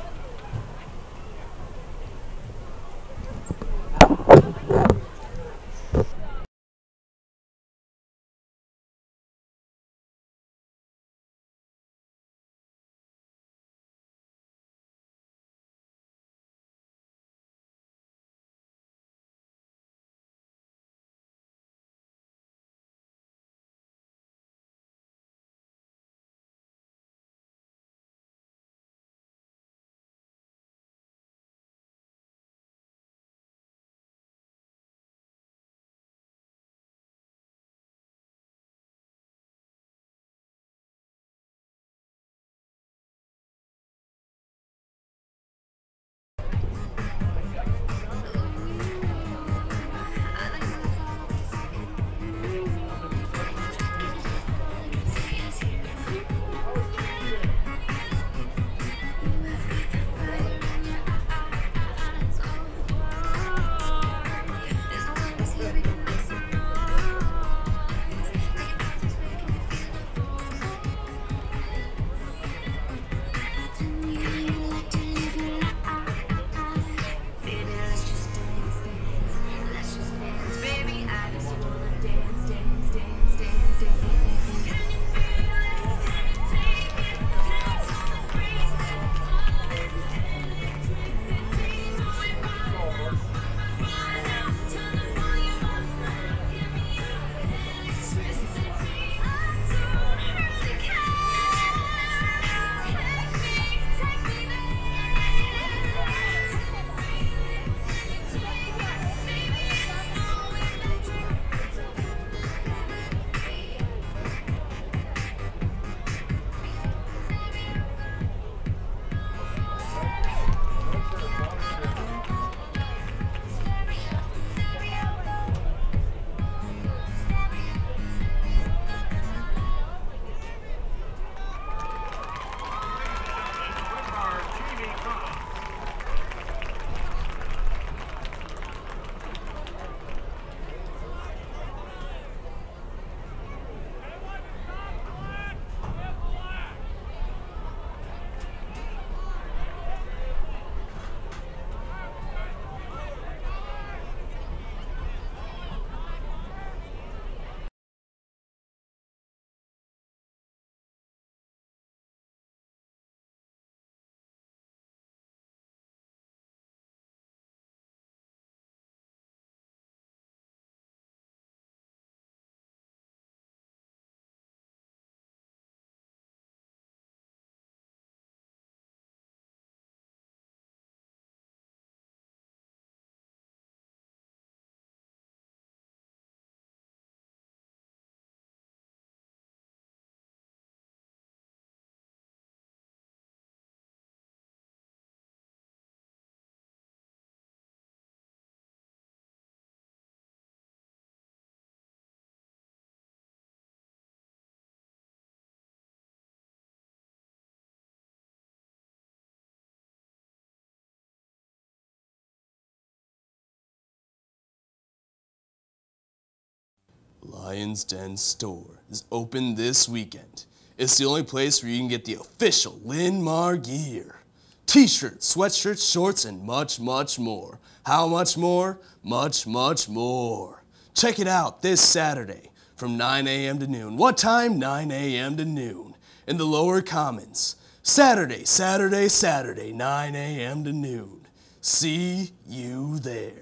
E: Lion's Den store is open this weekend. It's the only place where you can get the official Linn-Mar gear. T-shirts, sweatshirts, shorts, and much, much more. How much more? Much, much more. Check it out this Saturday from 9 a.m. to noon. What time? 9 a.m. to noon. In the Lower Commons. Saturday, 9 a.m. to noon. See you there.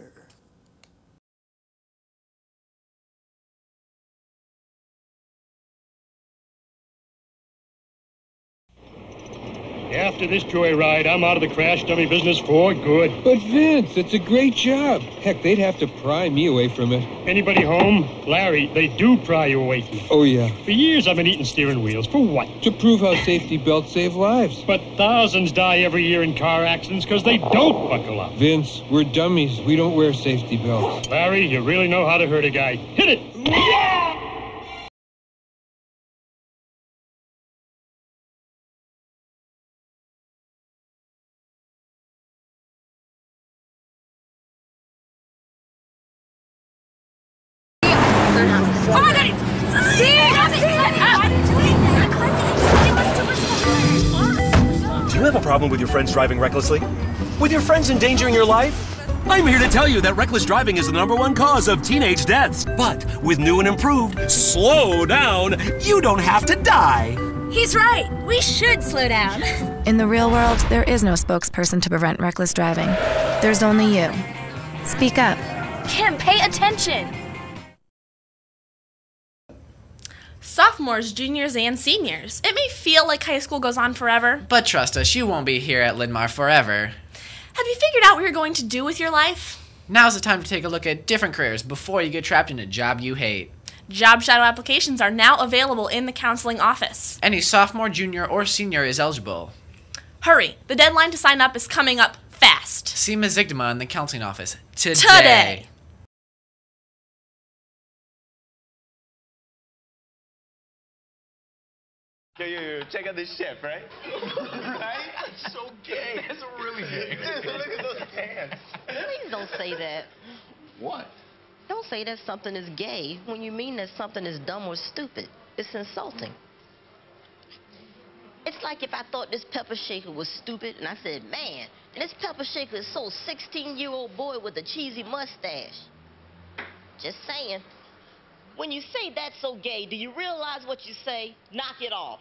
F: After this joyride, I'm out of the crash dummy business for good.
G: But Vince, it's a great job. Heck, they'd have to pry me away from it.
F: Anybody home? Larry, they do pry you away from it.
G: Oh, yeah.
F: For years, I've been eating steering wheels. For what?
G: To prove how safety belts save lives.
F: But thousands die every year in car accidents because they don't buckle up.
G: Vince, we're dummies. We don't wear safety belts.
F: Larry, you really know how to hurt a guy. Hit it!
H: Oh my God!
I: Do you have a problem with your friends driving recklessly? With your friends endangering your life? I'm here to tell you that reckless driving is the #1 cause of teenage deaths. But with new and improved Slow Down, you don't have to die.
H: He's right. We should slow down.
J: In the real world, there is no spokesperson to prevent reckless driving. There's only you. Speak up.
H: Kim, pay attention.
K: Sophomores, juniors, and seniors. It may feel like high school goes on forever.
L: But trust us, you won't be here at Linn-Mar forever.
K: Have you figured out what you're going to do with your life?
L: Now's the time to take a look at different careers before you get trapped in a job you hate.
K: Job shadow applications are now available in the counseling office.
L: Any sophomore, junior, or senior is eligible.
K: Hurry, the deadline to sign up is coming up fast.
L: See Ms. Zigdema in the counseling office today.
K: Today.
M: Yo, check out this chef, right? Right? It's so gay. It's really gay. Look at those pants.
N: Please don't say that.
M: What?
N: Don't say that something is gay when you mean that something is dumb or stupid. It's insulting. It's like if I thought this pepper shaker was stupid and I said, man, this pepper shaker is so 16-year-old boy with a cheesy mustache. Just saying. When you say that's so gay, do you realize what you say? Knock it off.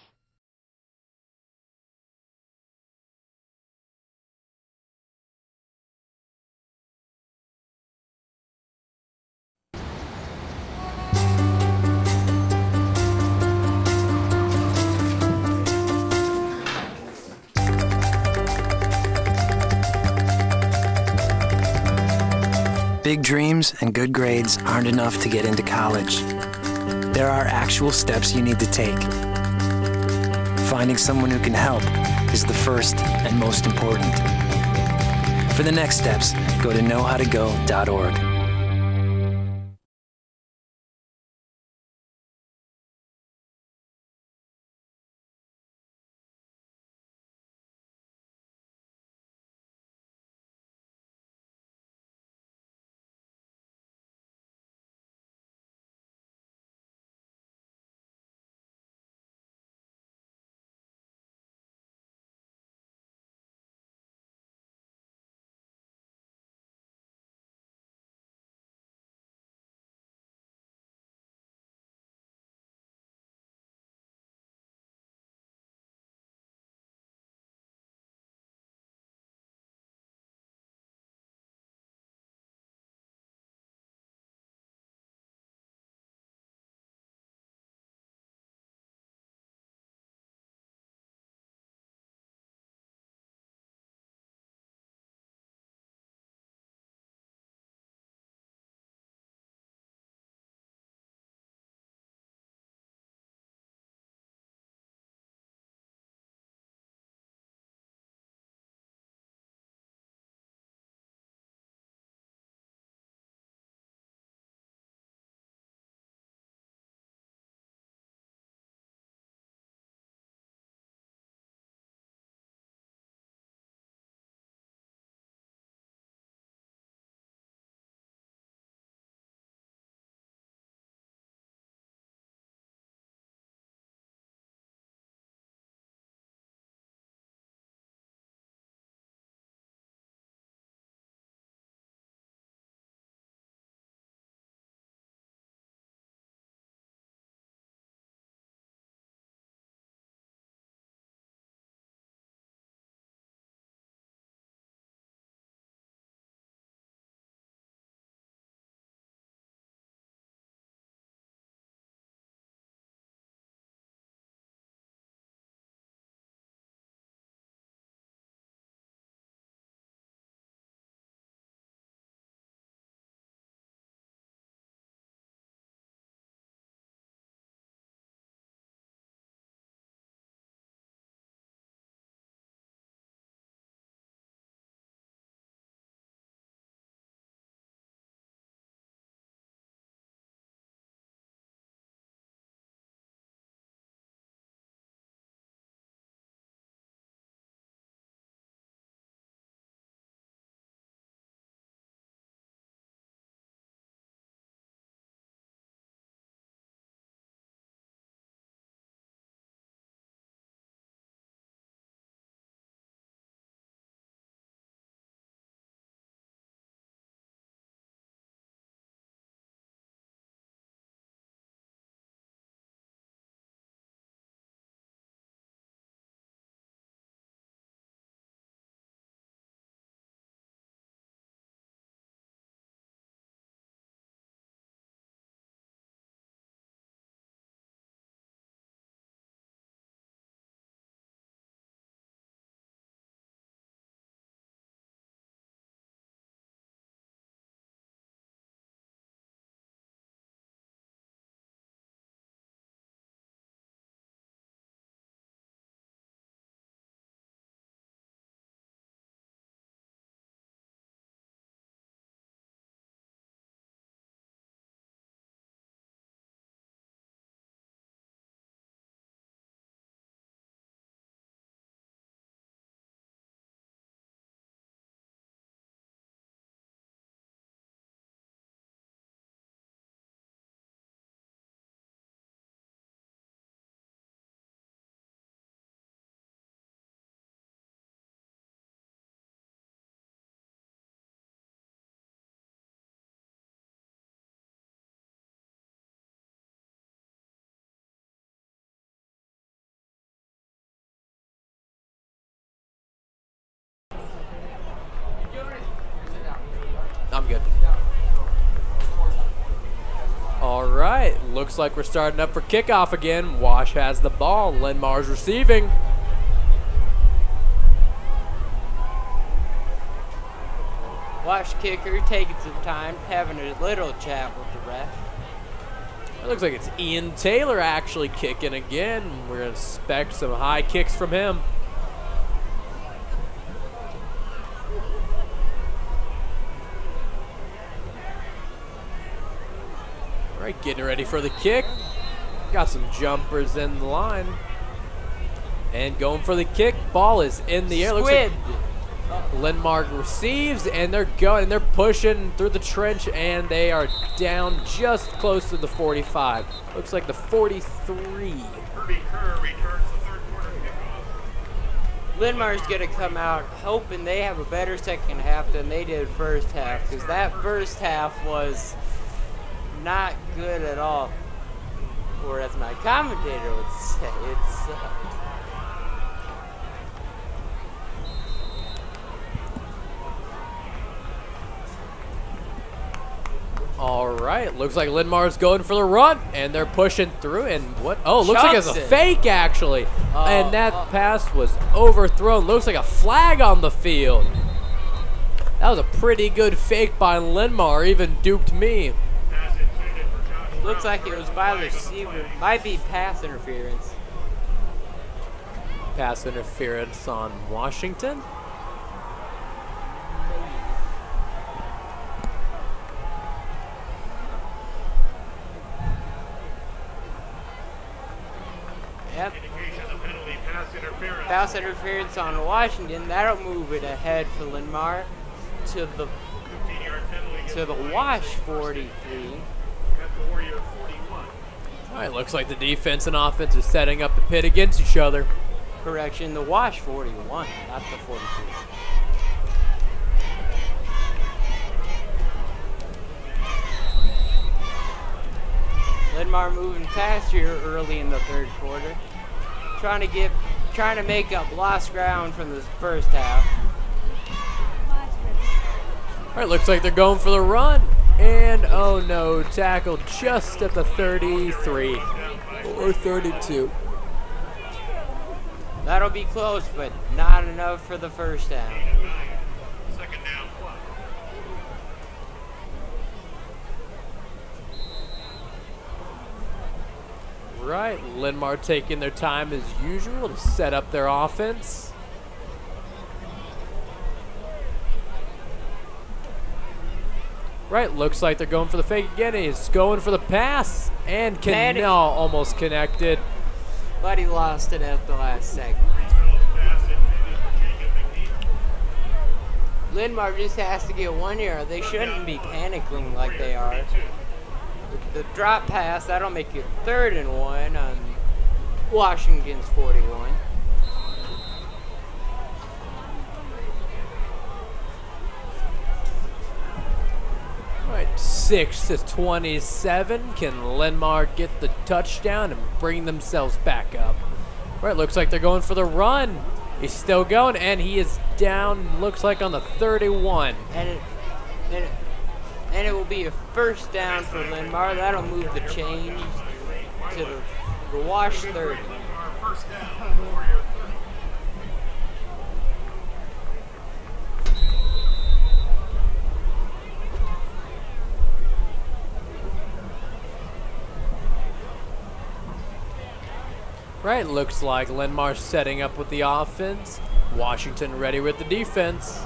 O: Big dreams and good grades aren't enough to get into college. There are actual steps you need to take. Finding someone who can help is the first and most important. For the next steps, go to knowhowtogo.org.
B: I'm good. All right, looks like we're starting up for kickoff again. Wash has the ball. Linn-Mar's receiving.
A: Wash kicker taking some time, having a little chat with the ref.
B: It looks like it's Ian Taylor actually kicking again. We're going to expect some high kicks from him. All right, getting ready for the kick. Got some jumpers in the line. And going for the kick. Ball is in the air.
A: Squid.
B: Linn-Mar receives, and they're going, and they're pushing through the trench, and they are down just close to the 45. Looks like the 43.
C: Kirby Kerr returns the third quarter kickoff.
A: Linn-Mar's going to come out hoping they have a better second half than they did first half, because that first half was not good at all. Or as my commentator would say, it's
B: All right, looks like Linn-Mar's going for the run, and they're pushing through, and what? Oh, looks like it's a fake, actually. And that pass was overthrown. Looks like a flag on the field. That was a pretty good fake by Linn-Mar, even duped me.
A: looks like it was by the receiver. Might be pass interference.
B: Pass interference on Washington.
A: Yep. Pass interference on Washington. That'll move it ahead for Linn-Mar to the Wash 43.
B: All right, looks like the defense and offense is setting up the pit against each other.
A: Correction, the Wash 41, not the 43. Linn-Mar moving fast here early in the third quarter, trying to make up lost ground from the first half.
B: All right, looks like they're going for the run, and oh no, tackle just at the 33 or 32.
A: That'll be close, but not enough for the first down.
B: Right, Linn-Mar taking their time as usual to set up their offense. Right, looks like they're going for the fake again. He's going for the pass, and Cannell almost connected.
A: But he lost it at the last second. Linn-Mar just has to get 1 yard. They shouldn't be panicking like they are. The drop pass, that'll make it 3rd and 1 on Washington's 41.
B: All right, 6-27. Can Linn-Mar get the touchdown and bring themselves back up? All right, looks like they're going for the run. He's still going, and he is down, looks like on the 31.
A: And it will be a first down for Linn-Mar. That'll move the chains to the Wash 30.
B: Right, looks like Linn-Mar setting up with the offense. Washington ready with the defense.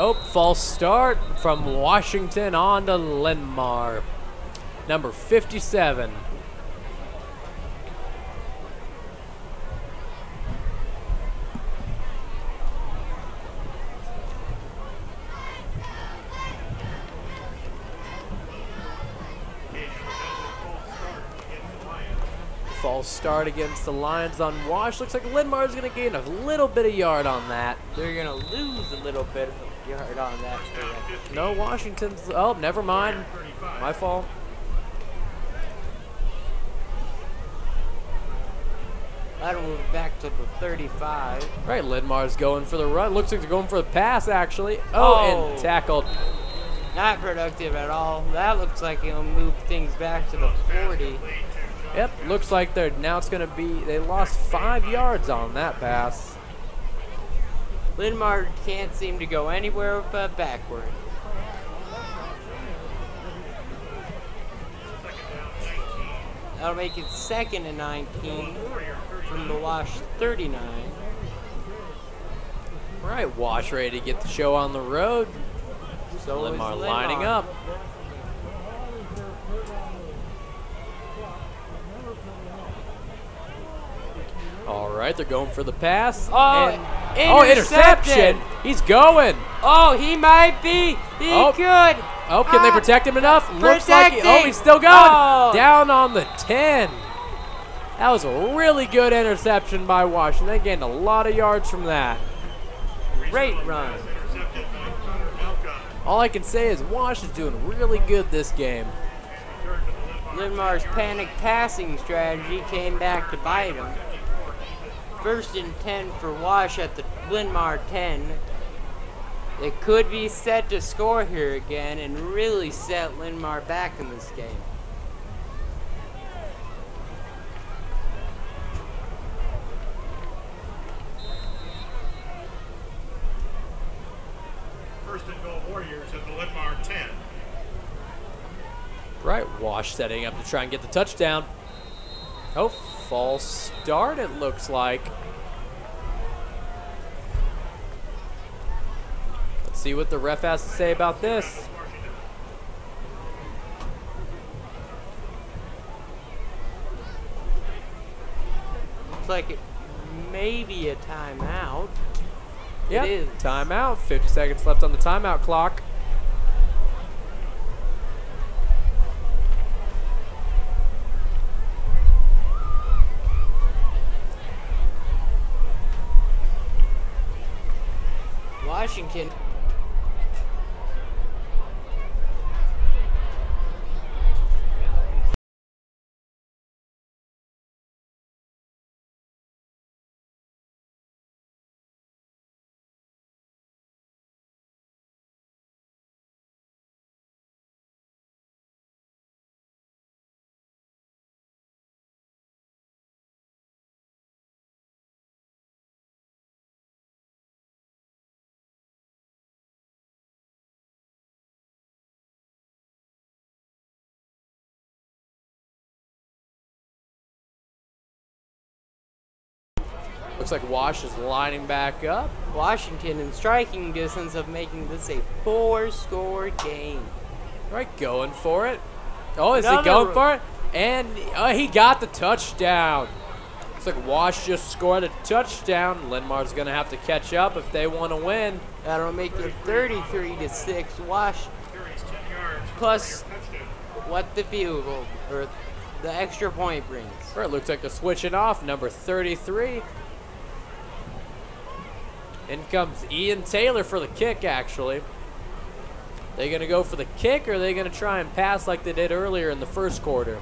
B: Oh, false start from Washington on to Linn-Mar. Number 57. False start against the Lions on Wash. Looks like Linn-Mar is going to gain a little bit of yard on that.
A: They're going to lose a little bit of yard on that.
B: No, Washington's. Oh, never mind. My fault.
A: That'll move back to the 35.
B: Right, Linn-Mar's going for the run. Looks like they're going for the pass, actually. Oh, and tackled.
A: Not productive at all. That looks like it'll move things back to the 40.
B: Yep, looks like they're now it's going to be, they lost 5 yards on that pass.
A: Linn-Mar can't seem to go anywhere but backward. That'll make it 2nd and 19 from the Wash 39.
B: All right, Wash ready to get the show on the road.
A: So
B: Linn-Mar lining up. All right, they're going for the pass.
A: Oh,
B: and, interception. He's going.
A: Oh, he might be. He could.
B: Oh, can they protect him enough? Looks like he's still going.
A: Oh.
B: Down on the 10. That was a really good interception by Washington. They gained a lot of yards from that.
A: Great run.
B: All I can say is Wash is doing really good this game.
A: Linn-Mar's panic passing strategy came back to bite him. 1st and 10 for Wash at the Linn-Mar 10. They could be set to score here again and really set Linn-Mar back in this game.
C: First and goal Warriors at the Linn-Mar 10.
B: Right, Wash setting up to try and get the touchdown. Oh, false start it looks like. Let's see what the ref has to say about this.
A: Looks like it may be a timeout.
B: Yep,
A: it is.
B: Timeout. 50 seconds left on the timeout clock.
A: Washington.
B: Looks like Wash is lining back up.
A: Washington in striking distance of making this a 4-score game.
B: Right, going for it. Oh, is he going for it? And he got the touchdown. Looks like Wash just scored a touchdown. Linn-Mar's going to have to catch up if they want to win.
A: That'll make it 33-6. Wash plus what the field goal or the extra point brings.
B: Right, looks like they're switching off. Number 33. In comes Ian Taylor for the kick, actually. They going to go for the kick, or are they going to try and pass like they did earlier in the first quarter?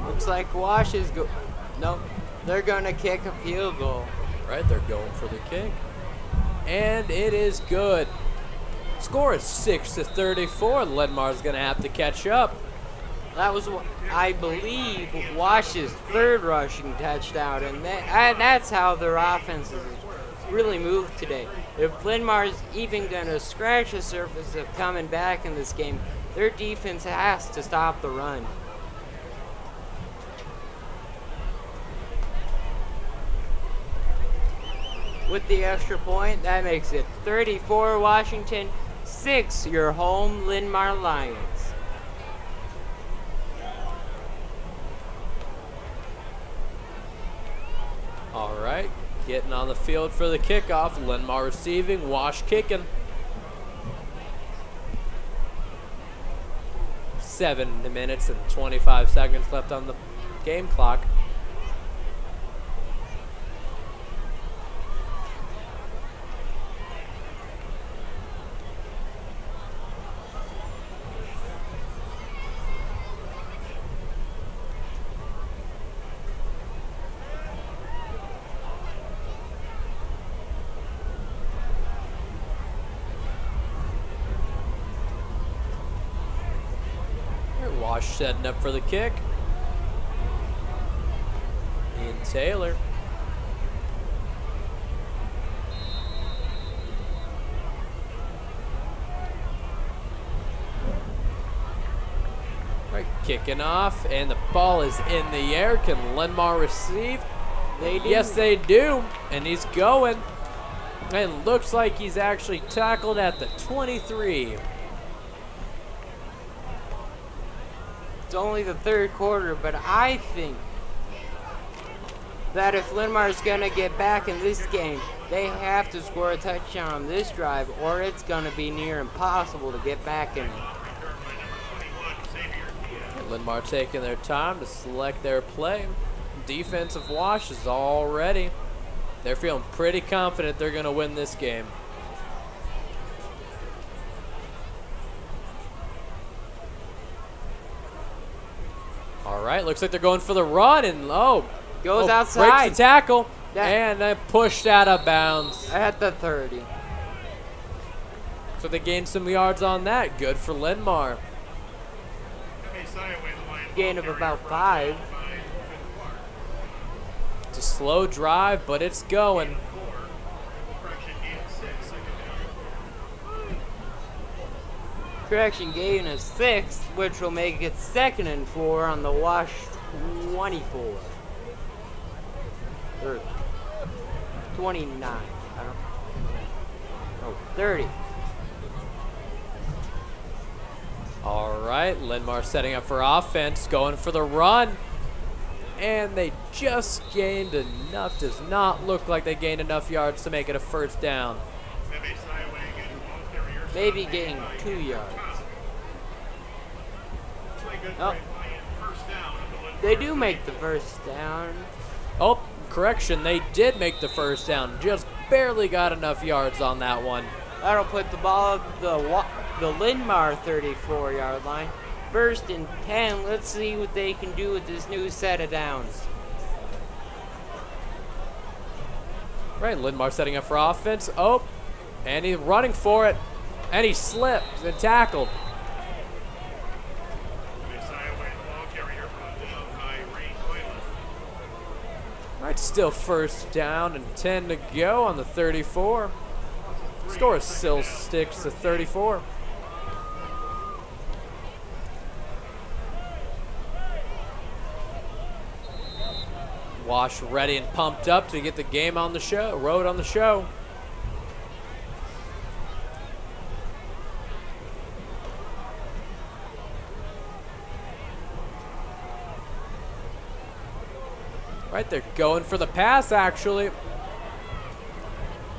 A: Looks like Wash is nope, they're going to kick a field goal.
B: Right, they're going for the kick. And it is good. Score is 6-34. Linn-Mar's going to have to catch up.
A: That was, I believe, Wash's 3rd rushing touchdown, and that's how their offense has really moved today. If Linn-Mar's even going to scratch the surface of coming back in this game, their defense has to stop the run. With the extra point, that makes it 34 Washington, 6 your home Linn-Mar Lions.
B: All right, getting on the field for the kickoff. Linn-Mar receiving, Wash kicking. 7 minutes and 25 seconds left on the game clock. setting up for the kick. Ian Taylor. Right, kicking off, and the ball is in the air. Can Linn-Mar receive?
A: They do.
B: Yes, they do. And he's going. And looks like he's actually tackled at the 23.
A: It's only the third quarter, but I think that if Linn-Mar is going to get back in this game, they have to score a touchdown on this drive, or it's going to be near impossible to get back in it.
B: Linn-Mar taking their time to select their play. Defensive wash is all ready. They're feeling pretty confident they're going to win this game. All right, looks like they're going for the run, and
A: goes outside.
B: Breaks the tackle, and then pushed out of bounds.
A: At the 30.
B: So they gained some yards on that. Good for Linn-Mar.
A: Gain of about 5.
B: It's a slow drive, but it's going.
A: Correction, gain is 6, which will make it 2nd and 4 on the Wash 24. Or 29. I don't. Oh, 30.
B: All right, Linn-Mar setting up for offense, going for the run. And they just gained enough. Does not look like they gained enough yards to make it a first down.
A: Maybe gain 2 yards. Oh. They do make the first down.
B: Oh, correction, they did make the first down. Just barely got enough yards on that one.
A: That'll put the ball at the Linn-Mar 34-yard line. 1st and 10. Let's see what they can do with this new set of downs.
B: Right, Linn-Mar setting up for offense. Oh, and he's running for it. And he slipped and tackled. Right, still first down and 10 to go on the 34. Score still sticks to 34. Wash ready and pumped up to get the game on the show, road on the show. Right, they're going for the pass, actually.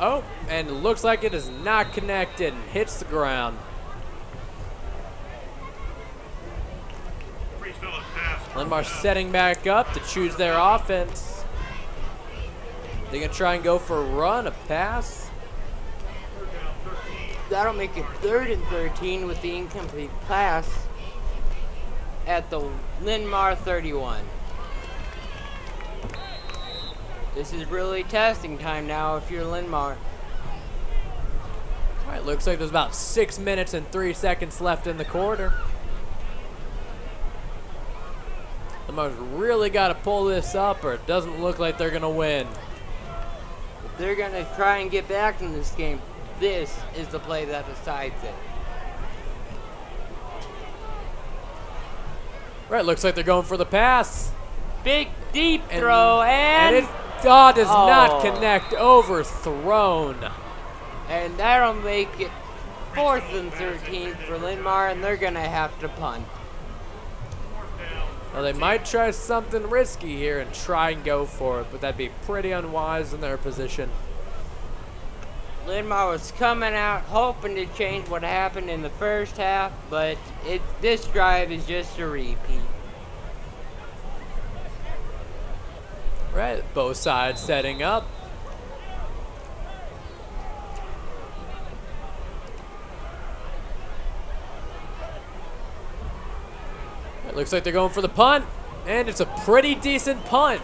B: Oh, and it looks like it is not connected and hits the ground. Linn-Mar setting back up to choose their offense. They're going to try and go for a run, a pass.
A: That'll make it 3rd and 13 with the incomplete pass at the Linn-Mar 31. This is really testing time now if you're Linn-Mar.
B: All right, looks like there's about 6 minutes and 3 seconds left in the quarter. Linn-Mar's really got to pull this up, or it doesn't look like they're going to win.
A: If they're going to try and get back in this game, this is the play that decides it.
B: Right, looks like they're going for the pass.
A: Big, deep throw, and
B: it does not connect, overthrown.
A: And that'll make it 4th and 13 for Linn-Mar, and they're going to have to punt.
B: Well, they might try something risky here and try and go for it, but that'd be pretty unwise in their position.
A: Linn-Mar was coming out hoping to change what happened in the first half, but this drive is just a repeat.
B: Right, both sides setting up. It looks like they're going for the punt, and it's a pretty decent punt.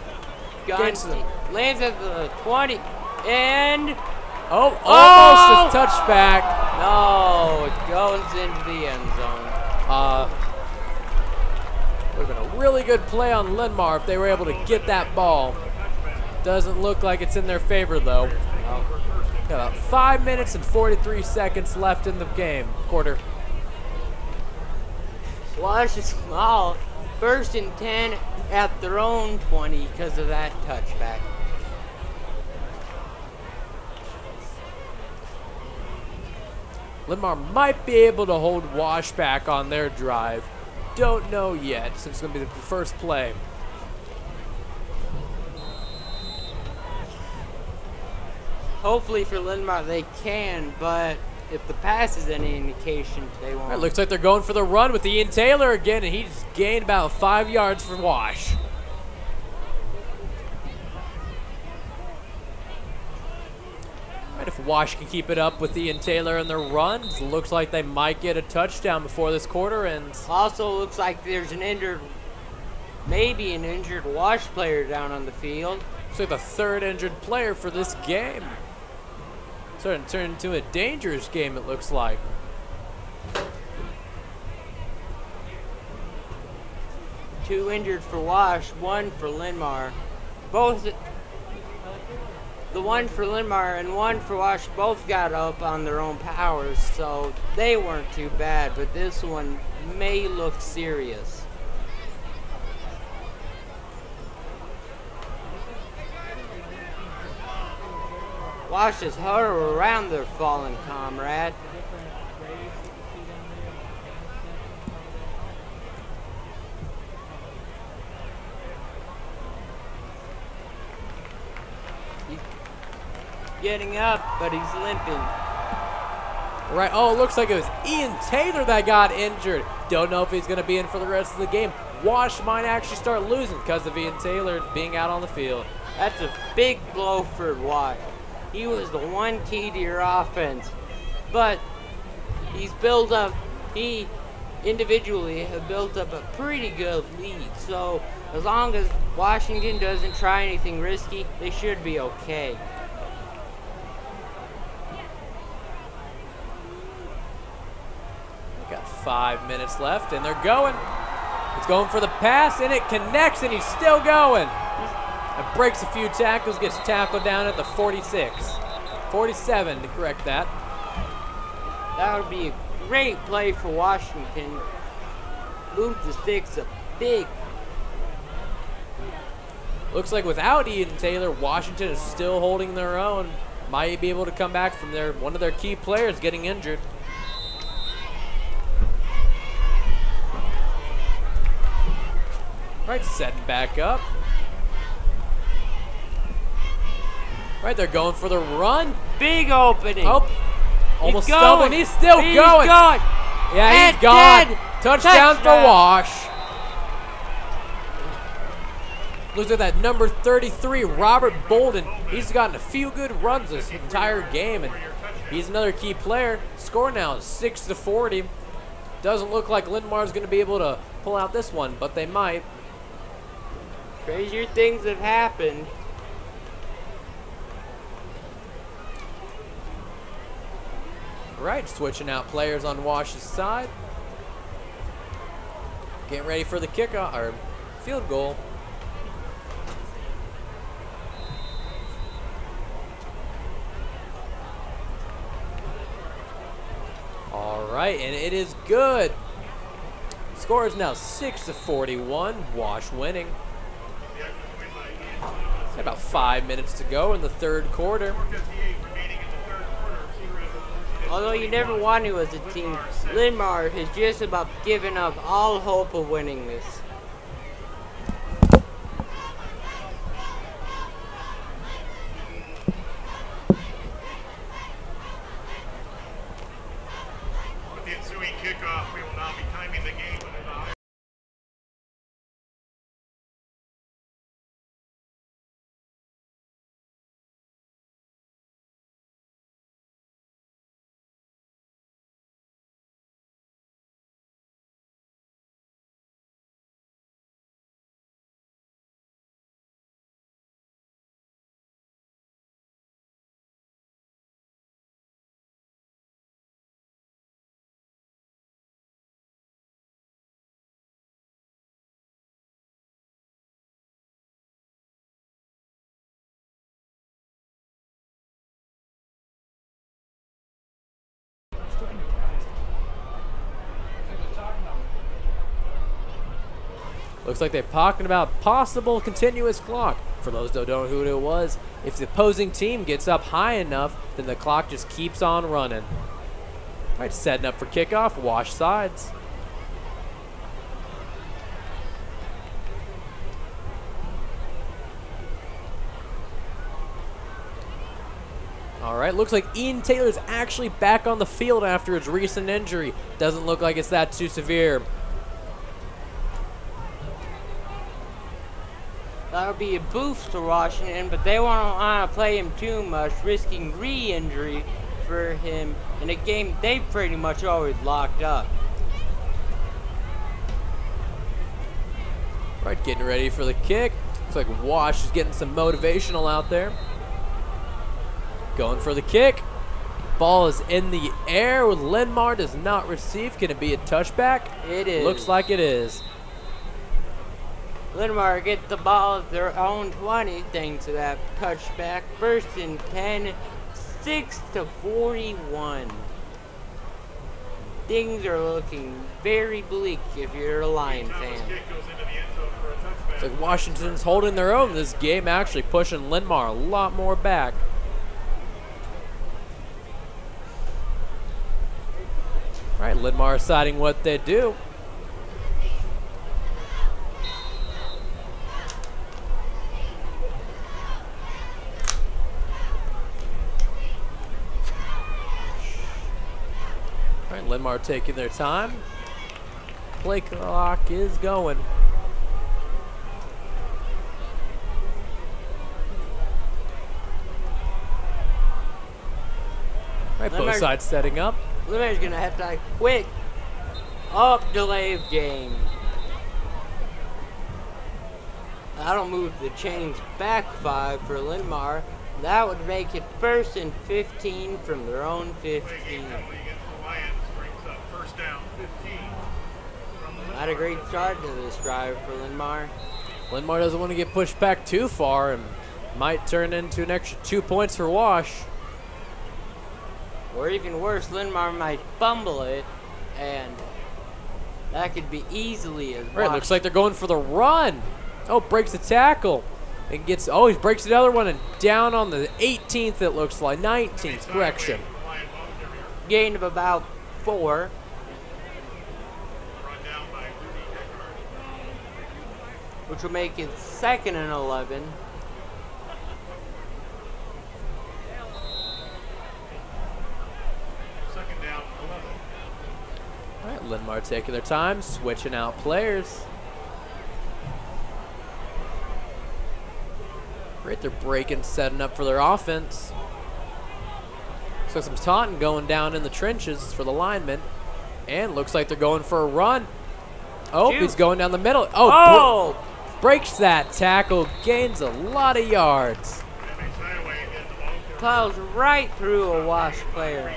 A: Lands at the 20, and
B: almost a touchback.
A: No, it goes into the end zone.
B: really good play on Linn-Mar if they were able to get that ball. Doesn't look like it's in their favor, though. Got about 5 minutes and 43 seconds left in the game, quarter.
A: Wash is small. 1st and 10 at their own 20 because of that touchback.
B: Linn-Mar might be able to hold Wash back on their drive. Don't know yet, since it's going to be the first play.
A: Hopefully for Linn-Mar they can, but if the pass is any indication, they won't.
B: It looks like they're going for the run with Ian Taylor again, and he's gained about 5 yards for Wash. Right, if Wash can keep it up with Ian Taylor and their runs, looks like they might get a touchdown before this quarter ends.
A: Also looks like there's maybe an injured Wash player down on the field.
B: Looks like the 3rd injured player for this game. Starting to turn into a dangerous game, it looks like.
A: Two injured for Wash, 1 for Linn-Mar. Both, the 1 for Linn-Mar and 1 for Wash both got up on their own powers, so they weren't too bad, but this one may look serious. Wash just huddle around their fallen comrade. He's getting up, but he's limping.
B: Right, oh, it looks like it was Ian Taylor that got injured. Don't know if he's going to be in for the rest of the game. Wash might actually start losing because of Ian Taylor being out on the field.
A: That's a big blow for Wash. He was the one key to your offense, but he individually have built up a pretty good lead. So as long as Washington doesn't try anything risky, they should be okay.
B: We got 5 minutes left, and they're going. It's going for the pass, and it connects, and he's still going. And breaks a few tackles, gets tackled down at the 46. 47 to correct that.
A: That would be a great play for Washington. Move the sticks up big.
B: Looks like without Ian Taylor, Washington is still holding their own. Might be able to come back from one of their key players getting injured. Right, setting back up. Right, they're going for the run.
A: Big opening.
B: Oh, almost stumbled. He's still going. Yeah, he's gone. Touchdown for Wash. Looks at that number 33, Robert Bolden. He's gotten a few good runs this entire game, and he's another key player. Score now is 6-40. Doesn't look like Linn-Mar's going to be able to pull out this one, but they might.
A: Crazier things have happened.
B: Right, switching out players on Wash's side. Getting ready for the kickoff or field goal. All right, and it is good. Score is now 6-41. Wash winning. About 5 minutes to go in the 3rd quarter.
A: Although you never want to as a team, Linn-Mar has just about given up all hope of winning this.
C: With the ensuing kickoff, we will now be timing the game.
B: Looks like they're talking about possible continuous clock. For those that don't know who it was, if the opposing team gets up high enough, then the clock just keeps on running. All right, setting up for kickoff, Wash sides. All right, looks like Ian Taylor's actually back on the field after his recent injury. Doesn't look like it's that too severe.
A: That would be a boost to Washington, but they won't want to play him too much, risking re-injury for him in a game they pretty much always locked up.
B: All right, getting ready for the kick. Looks like Wash is getting some motivational out there. Going for the kick. Ball is in the air. Linn-Mar does not receive. Can it be a touchback?
A: It is.
B: Looks like it is.
A: Linn-Mar get the ball at their own 20 thanks to that touchback. First and 10, 6-41. Things are looking very bleak if you're a Lion fan.
B: It's like Washington's holding their own this game, actually pushing Linn-Mar a lot more back. All right, Linn-Mar deciding what they do. All right, Linn-Mar taking their time. Play clock is going. All right, both sides setting up.
A: Linn-Mar's gonna have to quick up delay of game. That'll move the chains back 5 for Linn-Mar. That would make it 1st and 15 from their own 15. Not a great start to this drive for Linn-Mar.
B: Linn-Mar doesn't want to get pushed back too far and might turn into an extra 2 points for Wash.
A: Or even worse, Linn-Mar might fumble it, and that could be easily as
B: Right, looks like they're going for the run. Oh, breaks the tackle. And gets, oh, he breaks another one and down on the 18th, it looks like. 19th, correction.
A: Gain of about 4. Which will make it 2nd and 11.
B: All right, Linn-Mar taking their time, switching out players. Right, they're breaking, setting up for their offense. So some taunting going down in the trenches for the linemen. And looks like they're going for a run. Oh, he's going down the middle. Oh, breaks that tackle, gains a lot of yards.
A: Plows right through a Wash player.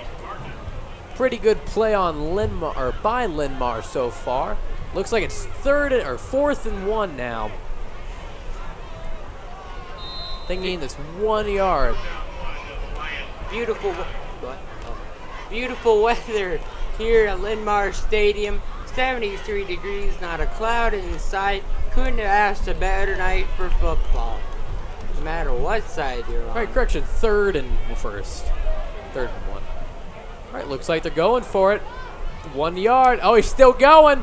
B: Pretty good play on Linn-Mar, or by Linn-Mar so far. Looks like it's 4th and 1 now. They gain this 1 yard.
A: Beautiful weather here at Linn-Mar Stadium. 73 degrees, not a cloud in sight. Couldn't have asked a better night for football. No matter what side you're on.
B: All right, correction, 3rd and 1st. 3rd and 1. All right, looks like they're going for it. 1 yard. Oh, he's still going.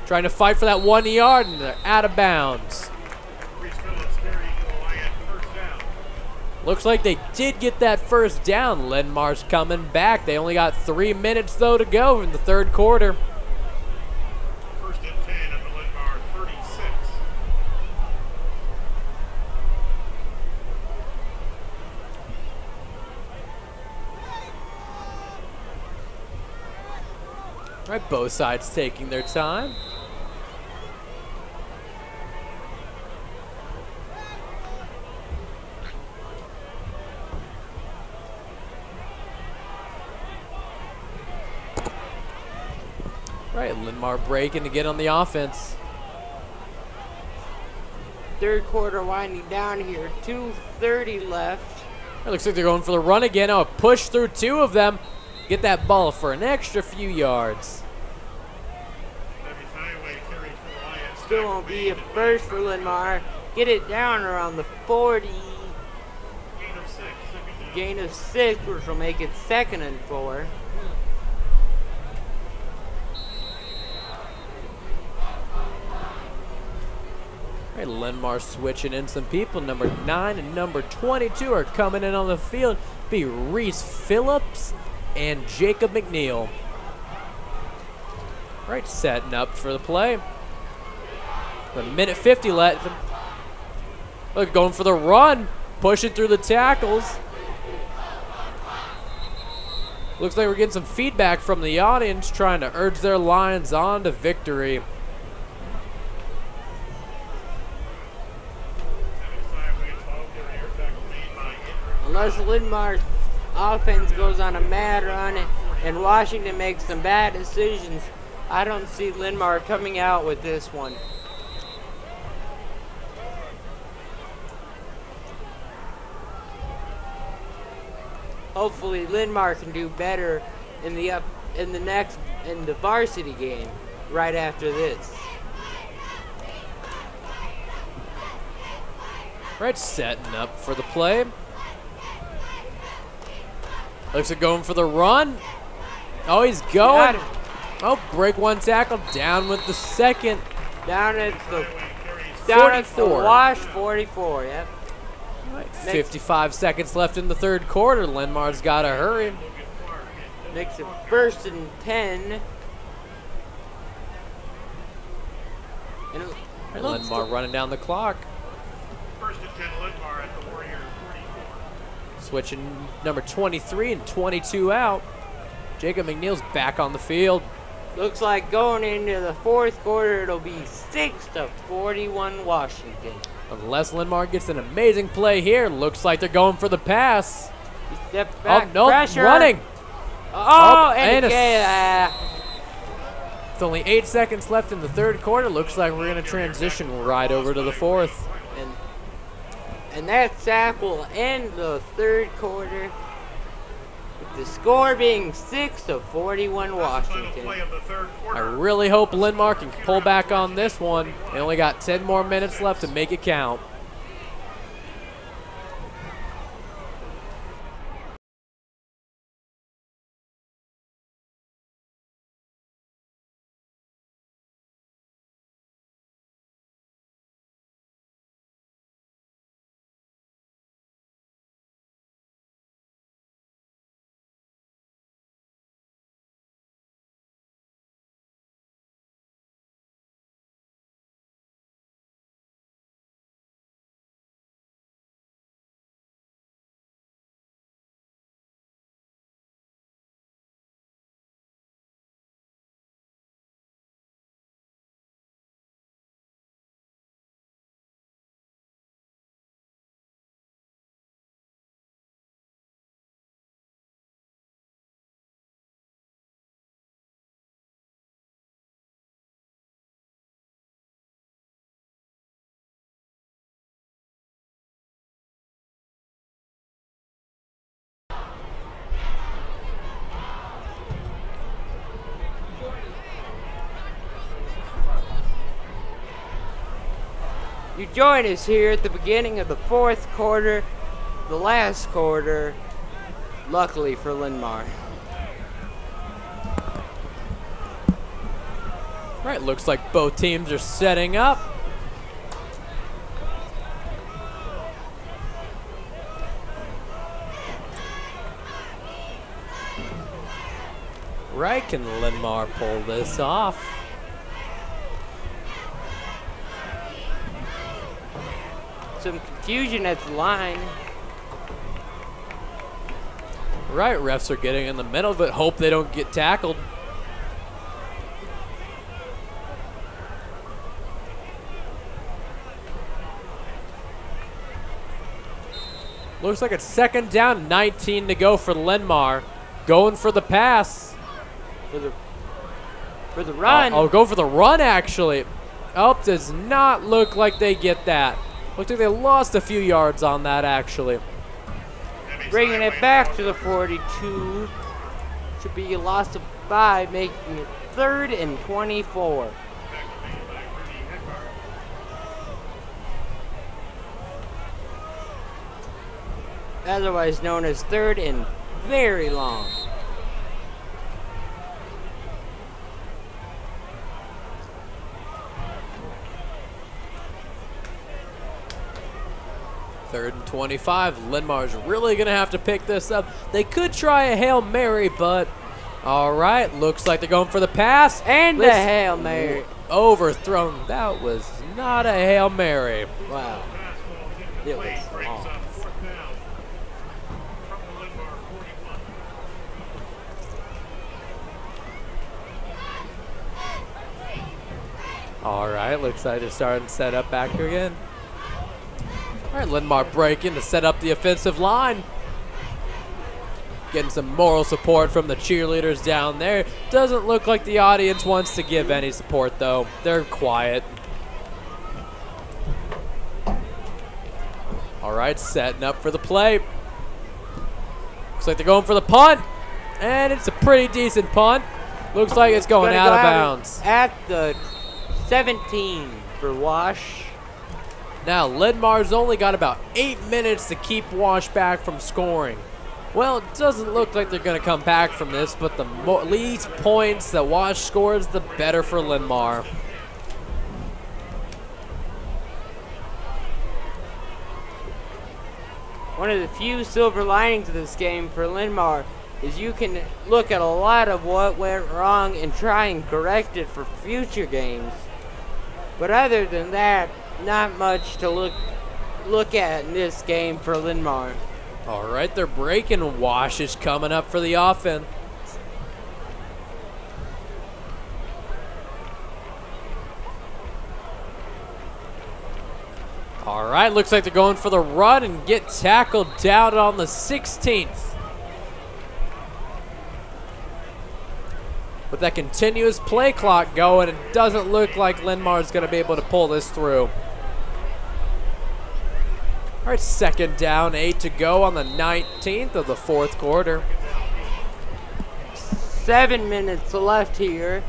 B: Trying to fight for that 1 yard, and they're out of bounds. Looks like they did get that first down. Linn-Mar's coming back. They only got 3 minutes, though, to go in the 3rd quarter.
C: 1st and 10 at the Linn-Mar 36.
B: All right, both sides taking their time. Right, Linn-Mar breaking to get on the offense.
A: 3rd quarter winding down here. 2:30 left.
B: It looks like they're going for the run again. Oh, push through 2 of them. Get that ball for an extra few yards.
A: still won't be a first for Linn-Mar. Get it down around the 40. Gain of 6, which will make it 2nd and 4.
B: All right, Linn-Mar switching in some people. Number 9 and number 22 are coming in on the field. Be Reese Phillips and Jacob McNeil. All right, setting up for the play. A minute 50 left. Look, going for the run, pushing through the tackles. Looks like we're getting some feedback from the audience trying to urge their Lions on to victory.
A: Unless Linn-Mar's offense goes on a mad run and Washington makes some bad decisions, I don't see Linn-Mar coming out with this one. Hopefully Linn-Mar can do better in the varsity game right after this.
B: Right, setting up for the play. Looks like going for the run. Oh, he's going. Oh, break one tackle, down with the second.
A: Down at the
B: 44.
A: Wash 44, yep.
B: Right, 55 seconds left in the 3rd quarter. Linn-Mar's got to hurry.
A: Makes it 1st and 10. And
B: Linn-Mar running down the clock.
C: 1st and 10 Linn-Mar at the Warrior 44.
B: Switching number 23 and 22 out. Jacob McNeil's back on the field.
A: Looks like going into the 4th quarter, it'll be 6-41 Washington.
B: Unless Linn-Mar gets an amazing play here, looks like they're going for the pass.
A: He steps back,
B: oh, no,
A: pressure.
B: Running.
A: Oh,
B: and
A: it's
B: only 8 seconds left in the 3rd quarter. Looks like we're going to transition right over to the 4th.
A: And that sack will end the 3rd quarter, with the score being 6-41 Washington.
B: I really hope Linn-Mar can pull back on this one. They only got 10 more minutes left to make it count.
A: You join us here at the beginning of the 4th quarter, the last quarter, luckily for Linn-Mar.
B: Right, looks like both teams are setting up. Right, can Linn-Mar pull this off?
A: Some confusion at the line.
B: Right, refs are getting in the middle, but hope they don't get tackled. Looks like it's 2nd down, 19 to go for Linn-Mar. Going for the pass.
A: For the run.
B: Oh, go for the run, actually. Oh, does not look like they get that. Looks like they lost a few yards on that, actually.
A: Bringing it back to the 42. Should be a loss of 5, making it 3rd and 24. otherwise known as 3rd and very long.
B: Third and 25. Linn-Mar's really going to have to pick this up. They could try a Hail Mary, but all right. Looks like they're going for the pass.
A: And the Hail Mary.
B: Overthrown. That was not a Hail Mary.
A: Wow. It was long.
B: All right. Looks like they're starting to set up back again. All right, Linn-Mar breaking to set up the offensive line. Getting some moral support from the cheerleaders down there. Doesn't look like the audience wants to give any support, though. They're quiet. All right, setting up for the play. Looks like they're going for the punt. And it's a pretty decent punt. Looks like it's going out of bounds.
A: At the 17 for Wash.
B: Now, Linn-Mar's only got about 8 minutes to keep Wash back from scoring. Well, it doesn't look like they're going to come back from this, but the least points that Wash scores, the better for Linn-Mar.
A: One of the few silver linings of this game for Linn-Mar is you can look at a lot of what went wrong and try and correct it for future games. But other than that, not much to look at in this game for Linn-Mar.
B: All right, they're breaking. Wash is coming up for the offense. All right, looks like they're going for the run and get tackled down on the 16th. With that continuous play clock going, it doesn't look like Linn-Mar is going to be able to pull this through. All right, 2nd down, 8 to go on the 19th of the 4th quarter.
A: 7 minutes left here.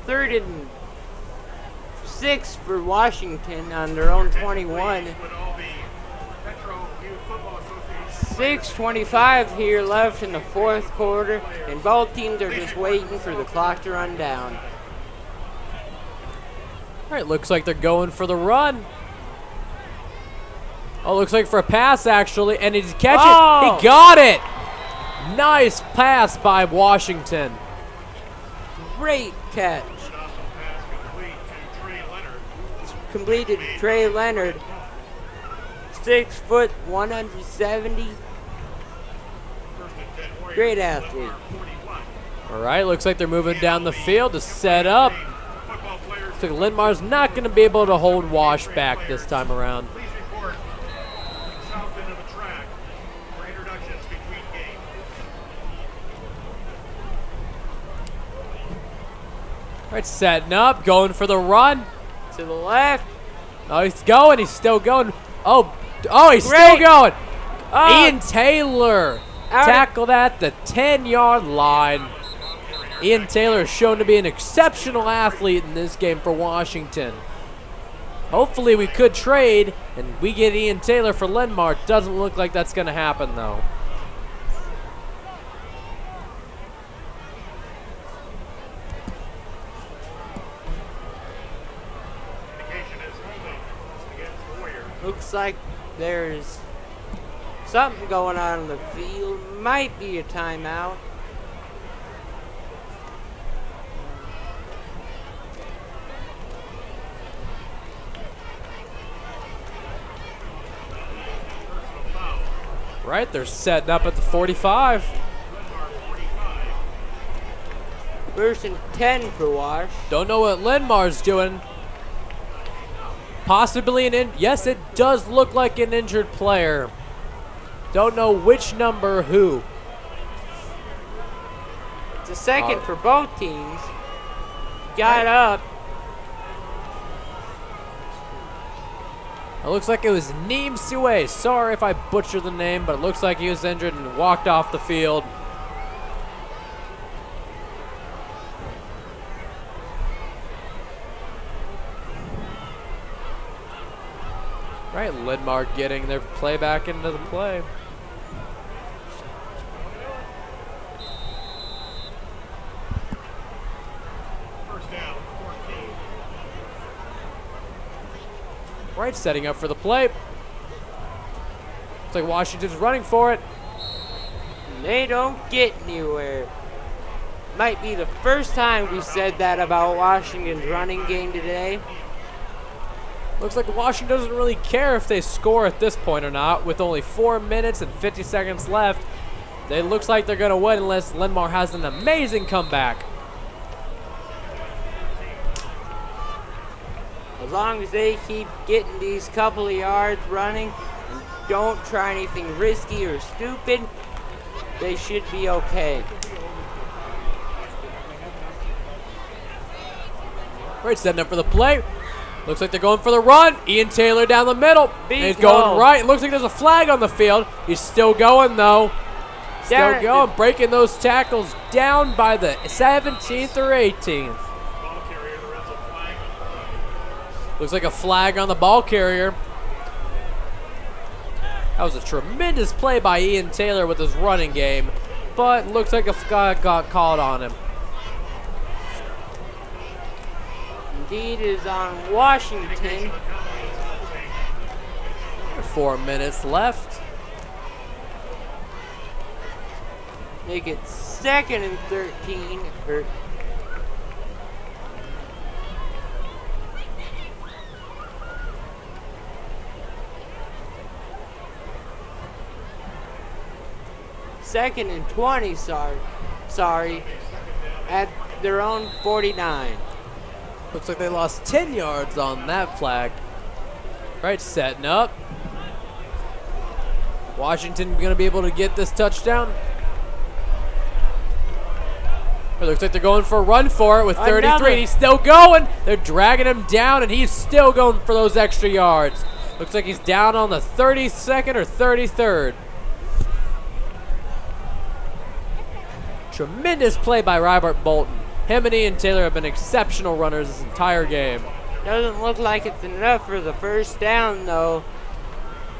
A: Third and 6 for Washington on their own 21. 6:25 here left in the 4th quarter, and both teams are just waiting for the clock to run down.
B: All right, looks like they're going for the run. Oh, looks like for a pass, actually, and he's catching.
A: Oh!
B: He got it. Nice pass by Washington.
A: Great catch. Completed to Trey Leonard. 6 foot, 170. Great athlete.
B: All right, looks like they're moving down the field to set up. Looks like Linn-Mar's not going to be able to hold Wash back this time around. All right, setting up, going for the run.
A: To the left.
B: Oh, he's going. He's still going. Oh, he's
A: Great.
B: still going.
A: Oh.
B: Ian Taylor tackled at the 10-yard line. Ian Taylor is shown to be an exceptional athlete in this game for Washington. Hopefully we could trade and we get Ian Taylor for Linn-Mar. Doesn't look like that's going to happen, though.
A: Looks like there's something going on in the field. Might be a timeout.
B: Right, they're setting up at the 45.
A: First and 10 for Wash.
B: Don't know what Linn-Mar's doing. Possibly yes, it does look like an injured player. Don't know which number who.
A: It's a second for both teams. Got up.
B: It looks like it was Neem Sue. Sorry if I butchered the name, but it looks like he was injured and walked off the field. Right, Linn-Mar getting their play back into the play.
C: First down, 14.
B: Right, setting up for the play. Looks like Washington's running for it.
A: They don't get anywhere. Might be the first time we said that about Washington's running game today.
B: Looks like Washington doesn't really care if they score at this point or not. With only 4 minutes and 50 seconds left, it looks like they're going to win unless Linn-Mar has an amazing comeback.
A: As long as they keep getting these couple of yards running and don't try anything risky or stupid, they should be okay.
B: Right, setting up for the play. Looks like they're going for the run. Ian Taylor down the middle. He's going
A: hole.
B: right. Looks like there's a flag on the field. He's still going, though. Still going, breaking those tackles down by the 17th or 18th. Looks like a flag on the ball carrier. That was a tremendous play by Ian Taylor with his running game, but looks like a flag got called on him.
A: Indeed is on Washington.
B: 4 minutes left.
A: Make it 2nd and 13. Second and 20, sorry, at their own 49.
B: Looks like they lost 10 yards on that flag. Right, setting up. Washington going to be able to get this touchdown. It looks like they're going for a run for it with 33. He's still going. They're dragging him down, and he's still going for those extra yards. Looks like he's down on the 32nd or 33rd. Tremendous play by Robert Bolton. Him and Ian Taylor have been exceptional runners this entire game.
A: Doesn't look like it's enough for the first down, though.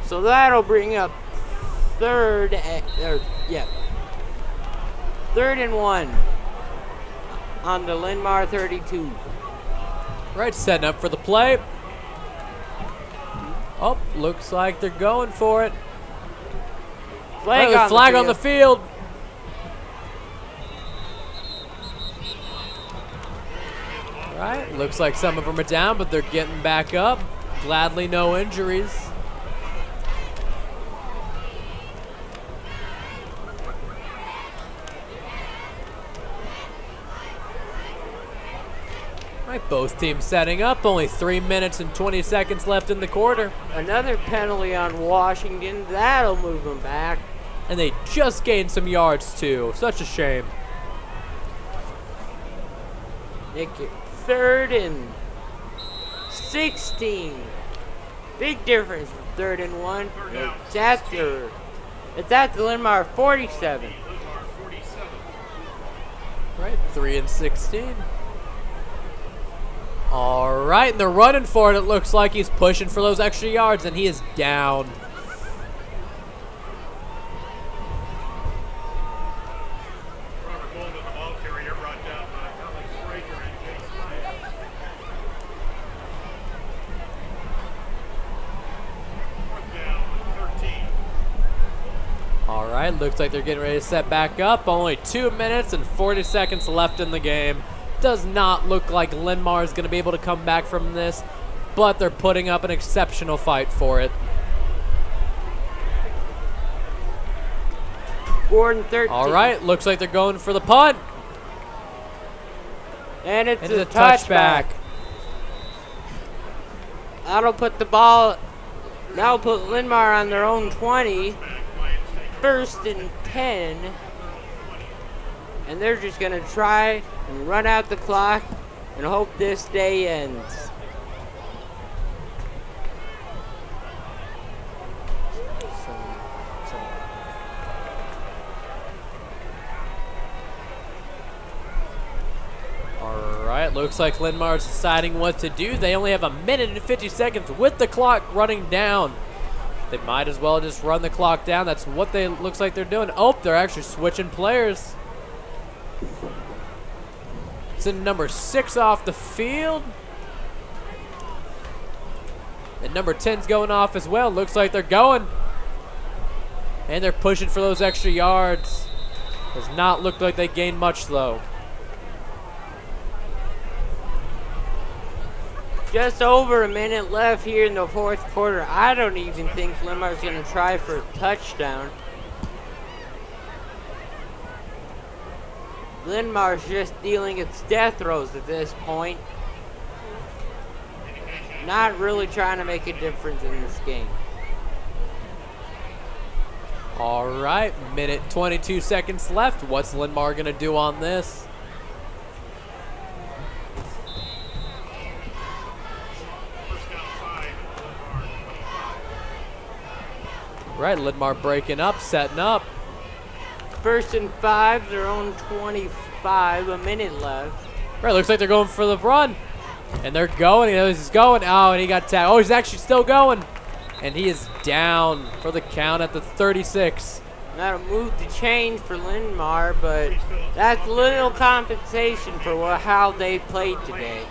A: So that'll bring up 3rd and 1 on the Linn-Mar 32.
B: Right, setting up for the play. Oh, looks like they're going for it. Flag on the field. Right, looks like some of them are down, but they're getting back up. Gladly no injuries. Right, both teams setting up. Only 3 minutes and 20 seconds left in the quarter.
A: Another penalty on Washington. That'll move them back.
B: And they just gained some yards, too. Such a shame.
A: Make it 3rd and 16. Big difference from 3rd and 1. It's at the Linn-Mar 47.
B: Right, 3 and 16. All right, and they're running for it. It looks like he's pushing for those extra yards, and he is down. All right, looks like they're getting ready to set back up. Only 2 minutes and 40 seconds left in the game. Does not look like Linn-Mar is going to be able to come back from this, but they're putting up an exceptional fight for it.
A: 4th and 13.
B: All right, looks like they're going for the punt.
A: And it's a
B: touchback.
A: That'll put the ball. That'll put Linn-Mar on their own 20. First and 10. And they're just gonna try and run out the clock and hope this day ends.
B: Alright, looks like Linn-Mar's deciding what to do. They only have a minute and 50 seconds with the clock running down. They might as well just run the clock down. That's what they looks like they're doing. Oh, they're actually switching players. Sending number 6 off the field. And number 10's going off as well. Looks like they're going. And they're pushing for those extra yards. Does not look like they gained much though.
A: Just over a minute left here in the fourth quarter. I don't even think Linn-Mar's going to try for a touchdown. Linn-Mar's just dealing its death throws at this point. Not really trying to make a difference in this game.
B: All right, minute 22 seconds left. What's Linn-Mar going to do on this? Right, Linn-Mar breaking up, setting up.
A: First and 5, their own 25, a minute left.
B: Right, looks like they're going for the run. And they're going, he's going. Oh, and he got tagged. Oh, he's actually still going. And he is down for the count at the 36.
A: That'll move the chains for Linn-Mar, but that's little compensation for how they played today.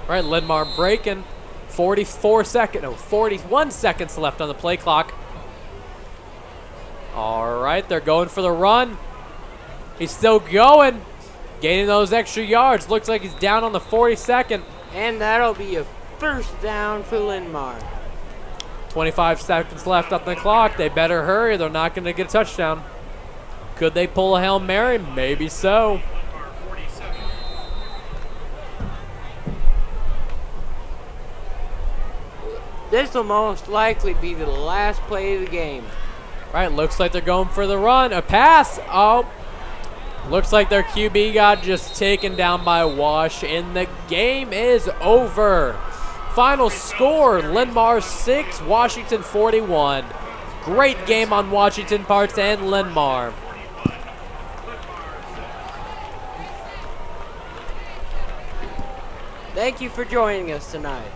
B: Right, Linn-Mar breaking. 41 seconds left on the play clock. All right, they're going for the run. He's still going. Gaining those extra yards. Looks like he's down on the 42nd.
A: And that'll be a first down for Linn-Mar.
B: 25 seconds left on the clock. They better hurry. They're not going to get a touchdown. Could they pull a Hail Mary? Maybe so.
A: This will most likely be the last play of the game.
B: Right, looks like they're going for the run. A pass. Oh, looks like their QB got just taken down by Wash, and the game is over. Final score, Linn-Mar 6, Washington 41. Great game on Washington parts and Linn-Mar.
A: Thank you for joining us tonight.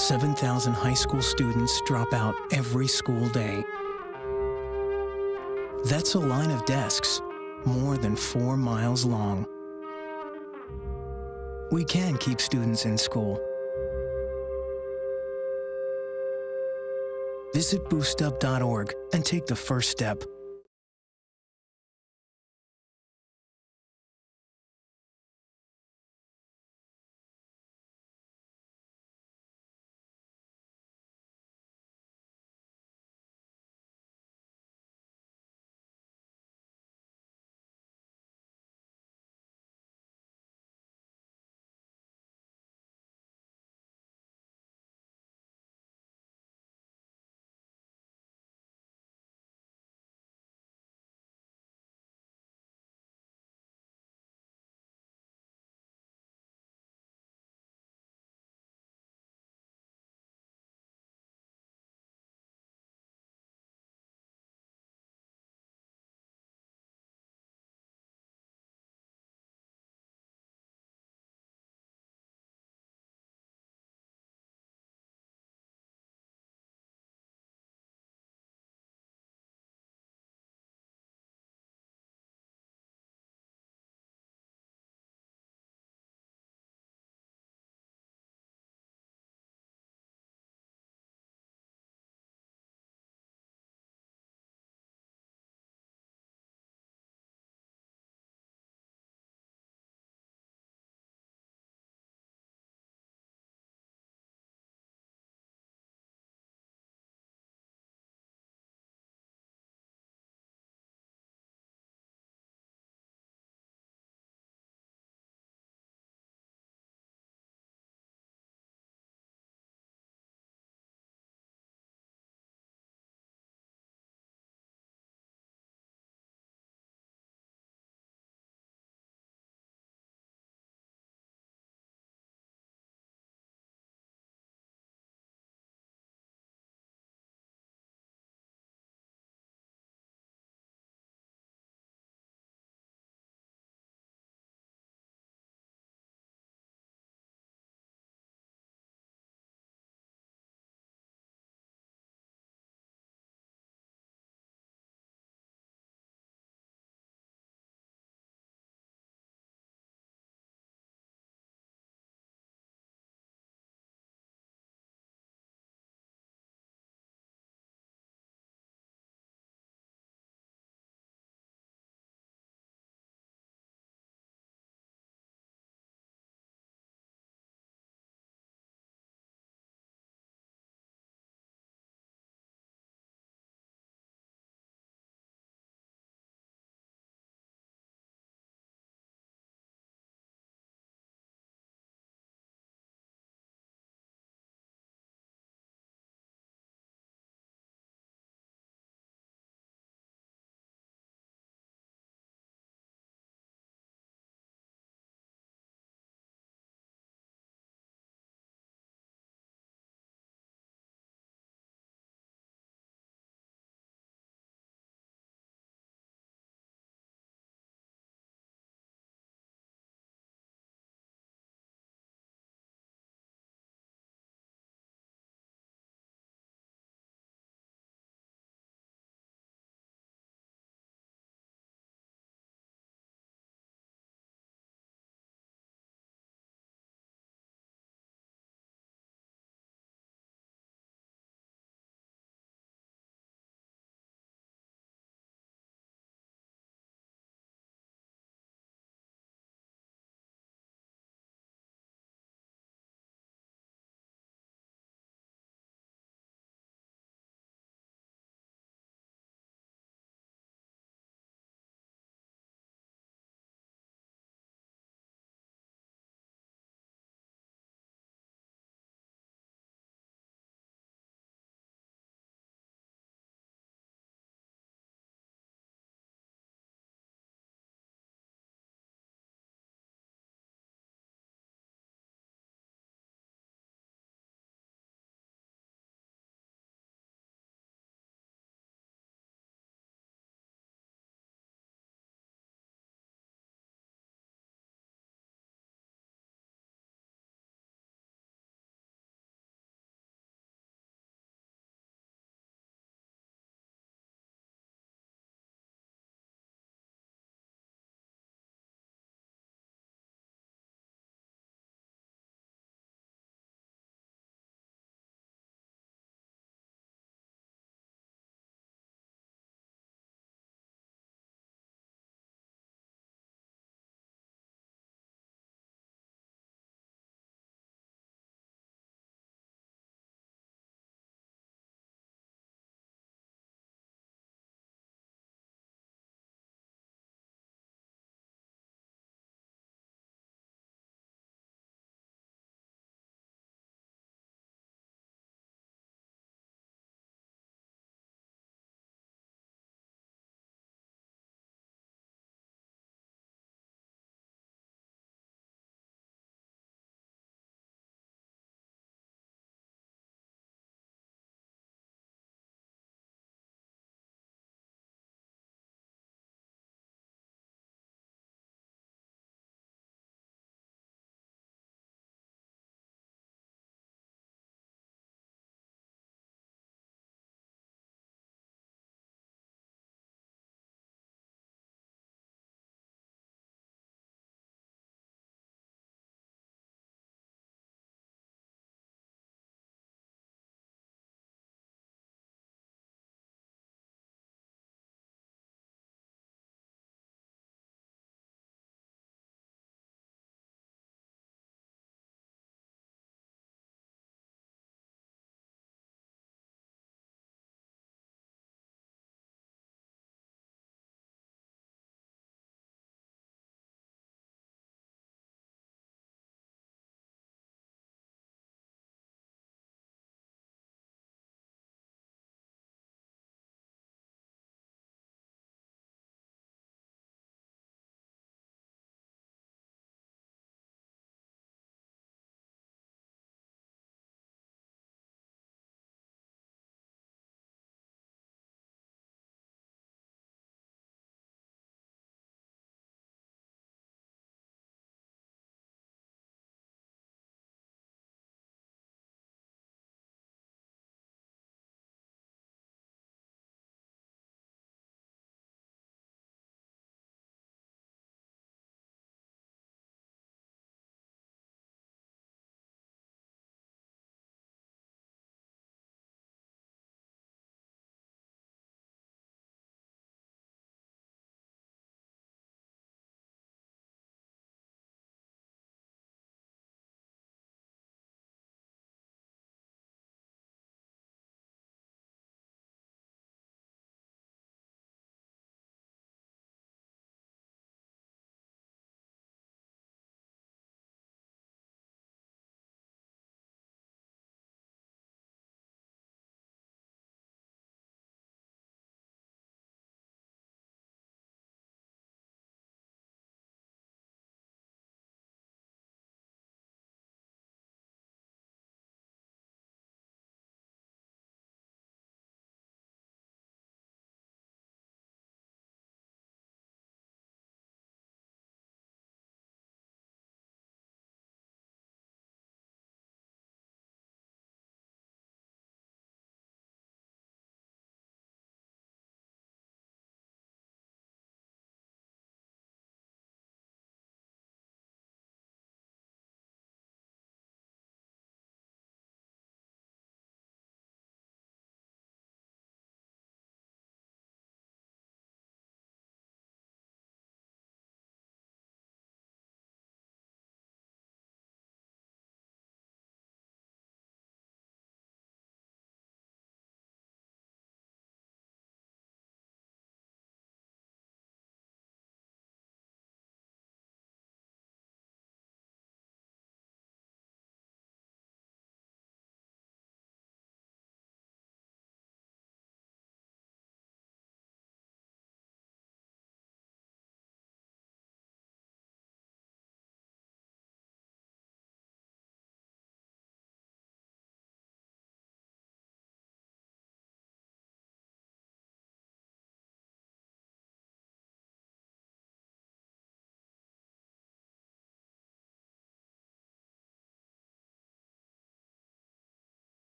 O: Seven 7,000 high school students drop out every school day. That's a line of desks more than 4 miles long. We can keep students in school. Visit boostup.org and take the first step.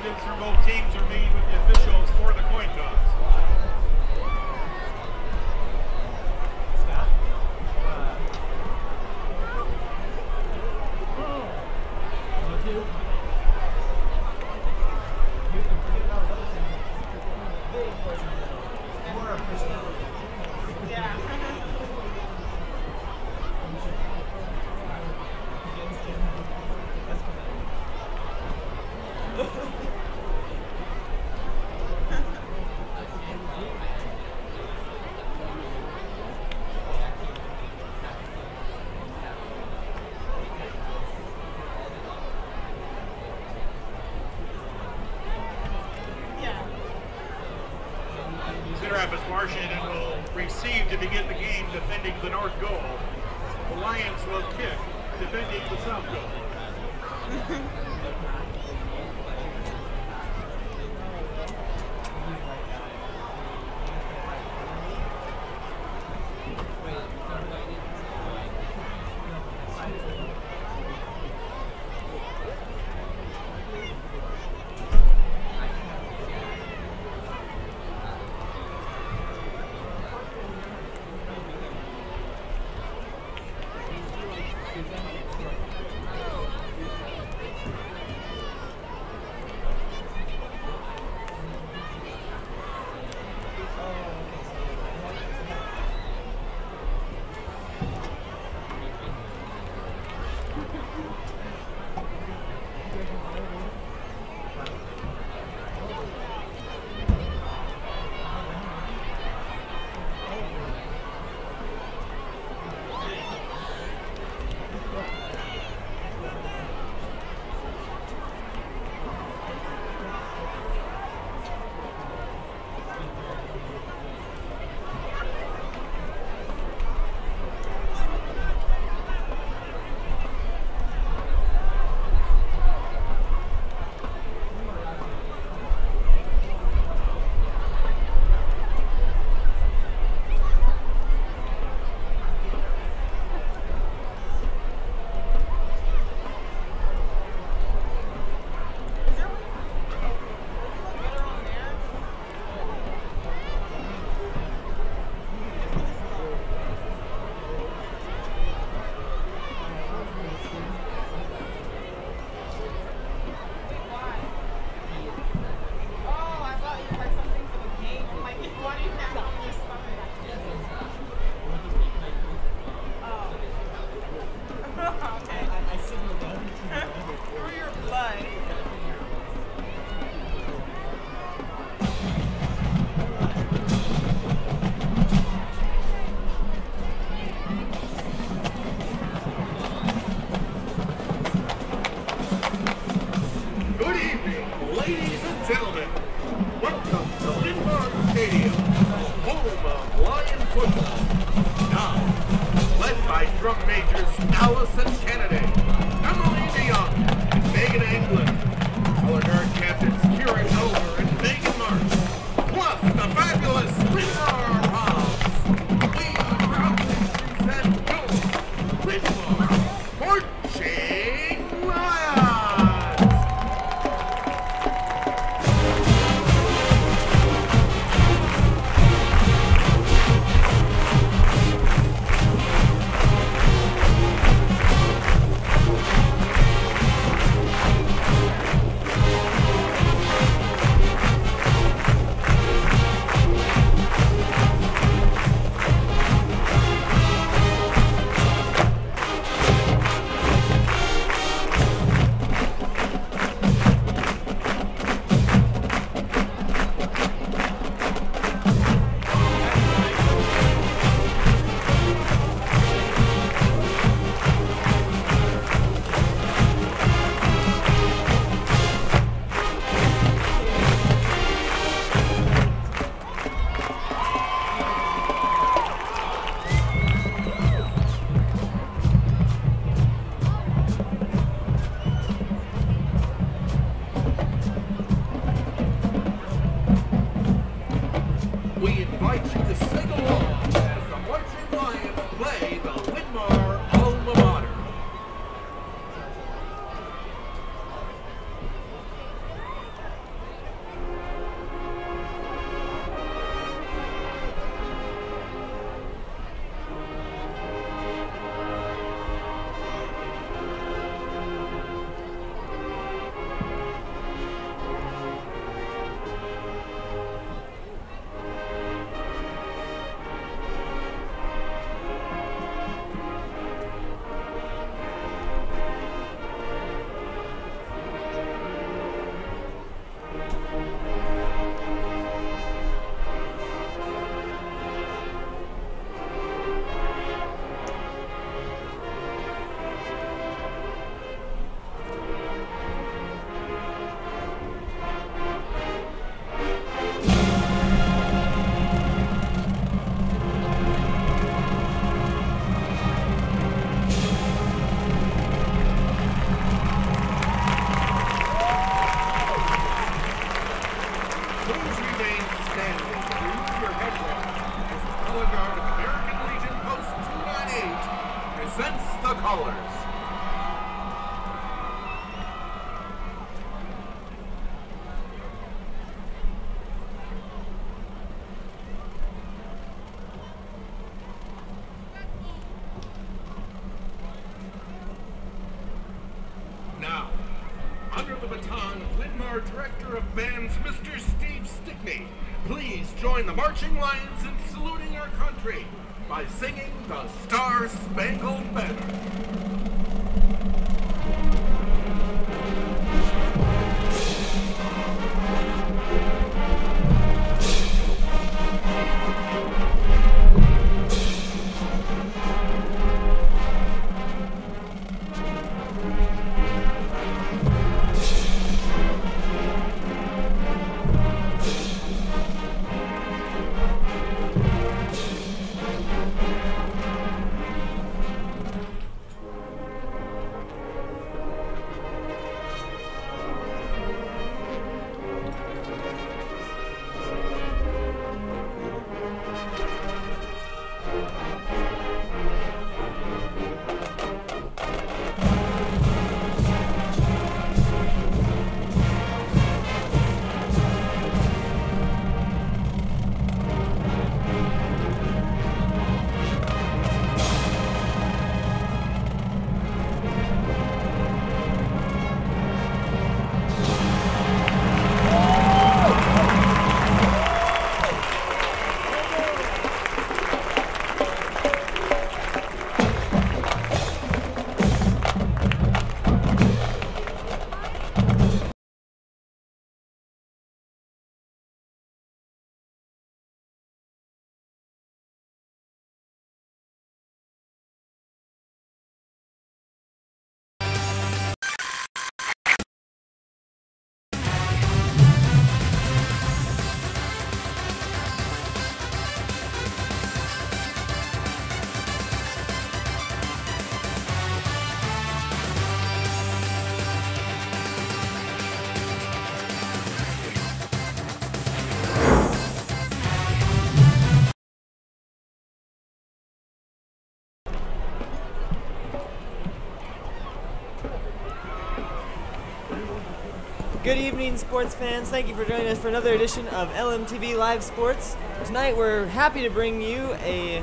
C: Representatives from both teams are meeting with the officials for the coin toss. Cedar Rapids Washington will receive to begin the game, defending the north goal. The Lions will kick, defending the south goal. Ladies and gentlemen, welcome to Linn-Mar Stadium, home of Lion football. Now, led by drum majors Allison Kennedy, Emily DeYoung, Megan England, color guard captains Kieran Elmer and Megan Martin, plus the fabulous Linn-Mar Hobbs. We proudly present you, Linn-Mar Marching Lions. baton of Linn-Mar Director of Bands, Mr. Steve Stickney. Please join the marching lions in saluting our country by singing the Star-Spangled Banner.
P: Good evening, sports fans. Thank you for joining us for another edition of LMTV Live Sports. Tonight we're happy to bring you a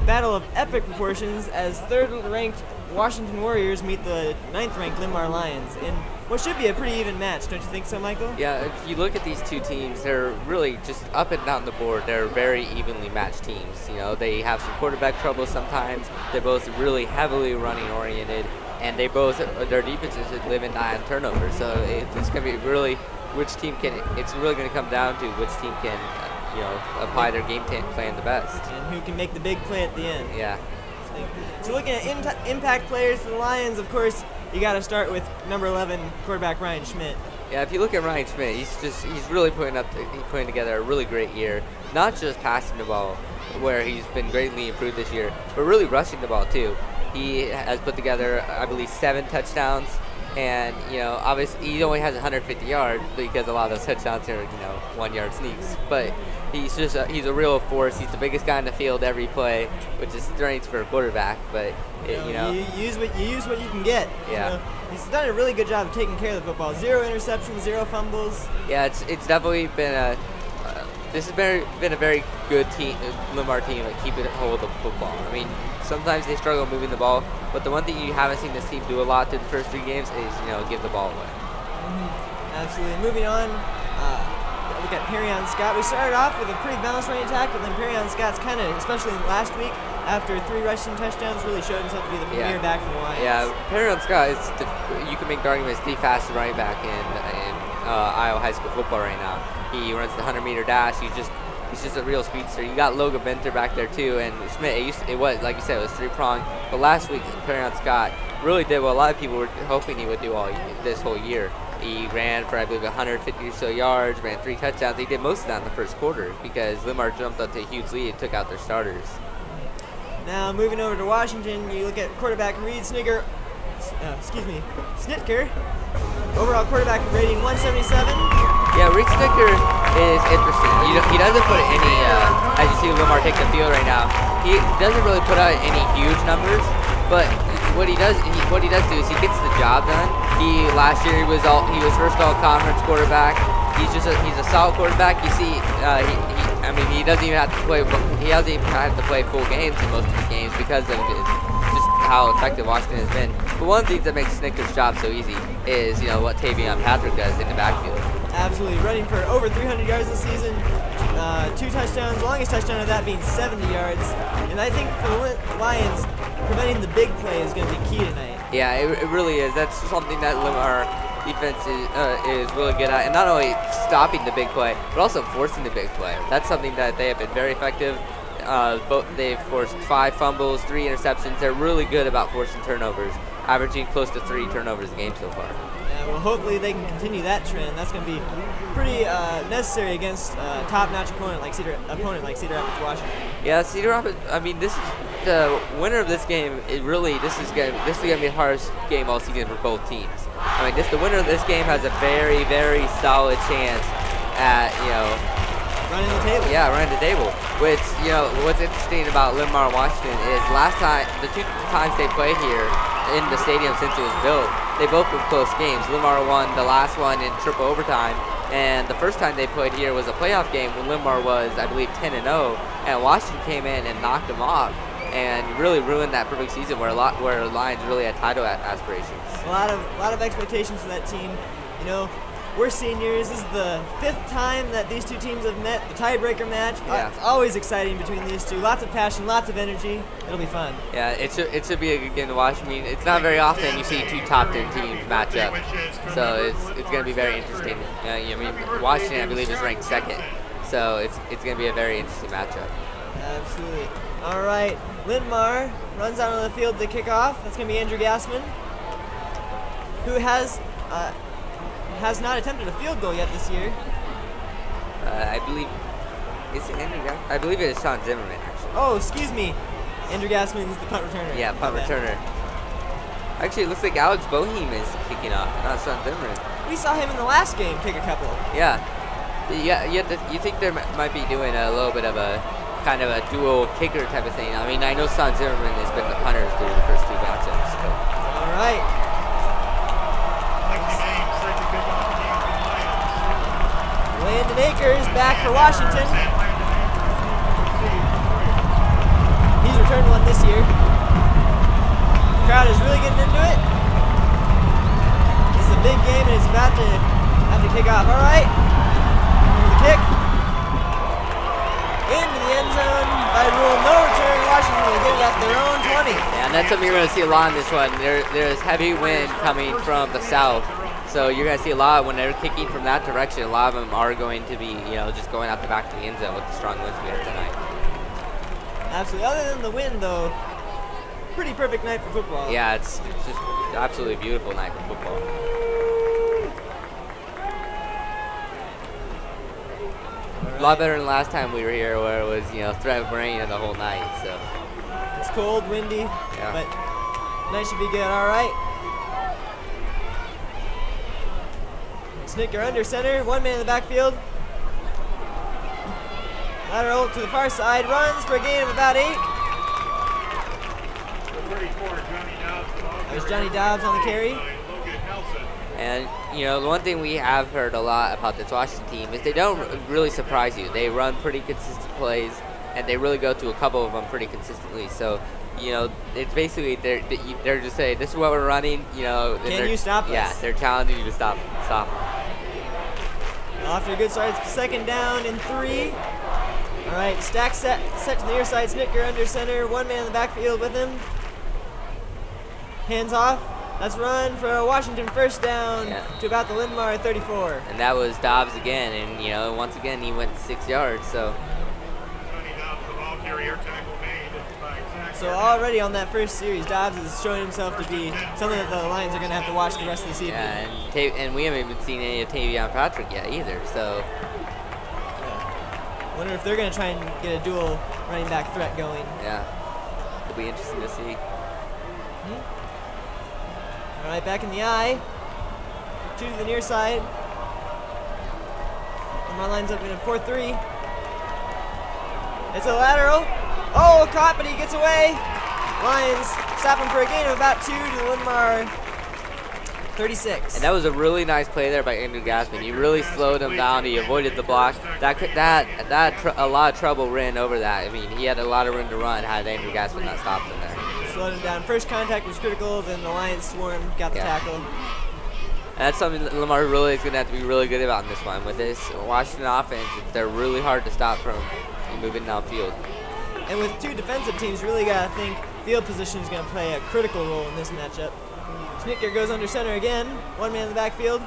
P: battle of epic proportions as third-ranked Washington Warriors meet the ninth-ranked Linn-Mar Lions in what should be a pretty even match, don't you think so, Michael?
Q: Yeah, if you look at these two teams, they're really just up and down the board. They're very evenly matched teams. You know, they have some quarterback trouble sometimes. They're both really heavily running-oriented. And they both, their defenses live and die on turnovers. So it's going to be really, it's really going to come down to which team can, apply their game plan the best.
P: And who can make the big play at the end.
Q: Yeah.
P: So looking at impact players for the Lions, of course, you got to start with number 11 quarterback Ryan Schmidt.
Q: Yeah, if you look at Ryan Schmidt, he's really putting together a really great year. Not just passing the ball, where he's been greatly improved this year, but really rushing the ball too. He has put together, I believe, 7 touchdowns, and obviously he only has 150 yards because a lot of those touchdowns are 1-yard sneaks. But he's a real force. He's the biggest guy in the field every play, which is strength for a quarterback. But
P: you use what you can get.
Q: Yeah.
P: He's done a really good job of taking care of the football. 0 interceptions, 0 fumbles.
Q: Yeah, it's definitely been this has been a very good team, Linn-Mar team at keeping hold of the football. I mean, sometimes they struggle moving the ball, but the one thing you haven't seen this team do a lot through the first 3 games is, give the ball away.
P: Absolutely. Moving on, look at Perrion Scott. We started off with a pretty balanced running attack, but then Perrion Scott's kind of, especially last week, after 3 rushing touchdowns, really showed himself to be the premier back for the Lions.
Q: Yeah, Perrion Scott you can make the argument as the fastest running back in Iowa high school football right now. He runs the 100-meter dash. He's just a real speedster. You got Logan Benter back there too, and Schmidt. It was, like you said, it was 3-pronged. But last week, Perrion Scott really did what a lot of people were hoping he would do this whole year. He ran for, I believe, 150 or so yards, ran 3 touchdowns. He did most of that in the first quarter because Linn-Mar jumped up to a huge lead and took out their starters.
P: Now moving over to Washington, you look at quarterback Reed Snitker. Overall quarterback rating 177.
Q: Yeah, Reed Snitker is interesting. He doesn't put any, as you see Linn-Mar take the field right now, he doesn't really put out any huge numbers, but what he does do is he gets the job done. Last year he was first all-conference quarterback. He's a solid quarterback. You see, he doesn't even have to play. He doesn't even have to play full games in most of his games because of just how effective Washington has been. But one of the things that makes Snicker's job so easy is, you know, what Tavion Patrick does in the backfield.
P: Absolutely, running for over 300 yards this season, 2 touchdowns, longest touchdown of that being 70 yards. And I think for the Lions, preventing the big play is going to be key tonight.
Q: Yeah, it really is. That's something that Linn-Mar defense is really good at, and not only stopping the big play, but also forcing the big play. That's something that they have been very effective. They've forced 5 fumbles, 3 interceptions. They're really good about forcing turnovers, averaging close to 3 turnovers a game so far.
P: Yeah, well, hopefully they can continue that trend. That's going to be pretty necessary against a top-notch opponent like Cedar Rapids Washington.
Q: Yeah, Cedar Rapids. I mean, this is the winner of this game. This is going to be the hardest game all season for both teams. I mean, the winner of this game has a very, very solid chance at, you know,
P: running the table.
Q: Yeah, running the table. Which, you know, what's interesting about Linn-Mar Washington is the 2 times they played here in the stadium since it was built, they both were close games. Linn-Mar won the last one in triple overtime, and the first time they played here was a playoff game when Linn-Mar was, I believe, 10-0, and Washington came in and knocked them off and really ruined that perfect season where Lions really had title aspirations.
P: A lot of expectations for that team. You know, we're seniors. This is the 5th time that these 2 teams have met. The tiebreaker match. Yeah. It's always exciting between these 2. Lots of passion, lots of energy. It'll be fun.
Q: Yeah, it should be a good game to watch. I mean, it's not very often you see 2 top 10 teams match up, so it's going to be very interesting. I mean, Washington, I believe, is ranked 2nd, so it's going to be a very interesting matchup.
P: Absolutely. All right, Linn-Mar runs out on the field to kick off. That's going to be Andrew Gassman, who has not attempted a field goal yet this year.
Q: I believe it's Andrew Gassman. I believe it is Sean Zimmerman, actually.
P: Oh, excuse me. Andrew Gassman is the punt returner.
Q: Yeah, punt returner. Actually, it looks like Alex Boehm is kicking off, not Sean Zimmerman.
P: We saw him in the last game kick a couple.
Q: Yeah. You think they might be doing a little bit of a kind of a dual kicker type of thing. I mean, I know Sean Zimmerman has been the punter through the first 2 matchups. So.
P: All right. Landon Akers back for Washington. He's returned one this year. The crowd is really getting into it. This is a big game and it's about to have to kick off. All right. Here's the kick. Into the end zone by rule no return. Washington will get it at their own 20.
Q: Yeah, and that's something you're going to see a lot in this one. There's heavy wind coming from the south. So you're going to see a lot when they're kicking from that direction. A lot of them are going to be, you know, just going out the back to the end zone with the strong winds we have tonight.
P: Absolutely. Other than the wind, though, pretty perfect night for football.
Q: Yeah, it's just absolutely beautiful night for football. A lot better than last time we were here, where it was, you know, threat of rain the whole night. So
P: it's cold, windy, but night should be good. All right. Snicker under center, 1 man in the backfield. Lateral to the far side, runs for a gain of about 8. That was Johnny Dobbs on the carry.
Q: And, you know, the one thing we have heard a lot about this Washington team is they don't really surprise you. They run pretty consistent plays, and they really go to a couple of them pretty consistently. So, you know, it's basically they're just saying, this is what we're running, you know.
P: Can you stop us?
Q: Yeah, they're challenging you to stop.
P: After a good start, it's 2nd down and 3. All right, stack set to the near side. Snicker under center, 1 man in the backfield with him. Hands off. Let's run for a Washington 1st down to about the Linn-Mar 34.
Q: And that was Dobbs again, and, you know, once again he went 6 yards. So
P: already on that first series, Dobbs is showing himself to be something that the Lions are going to have to watch the rest of the season.
Q: Yeah, and we haven't even seen any of Tavion Patrick yet either. So
P: I wonder if they're going to try and get a dual running back threat going.
Q: Yeah, it'll be interesting to see.
P: All right, back in the eye. 2 to the near side. Linn-Mar lines up in a 4-3. It's a lateral. Oh, caught, but he gets away. Lions stop him for a gain of about 2 to the Linn-Mar 36.
Q: And that was a really nice play there by Andrew Gassman. He really slowed him down. He avoided the block. A lot of trouble ran over that. I mean, he had a lot of room to run had Andrew Gassman not stopped him there.
P: slowed him down. First contact was critical, then the Lions swarmed, got the tackle.
Q: And that's something that Linn-Mar really is going to have to be really good about in this one. With this Washington offense, they're really hard to stop from moving downfield.
P: And with two defensive teams, really got to think field position is going to play a critical role in this matchup. Schnittger goes under center again. One man in the backfield.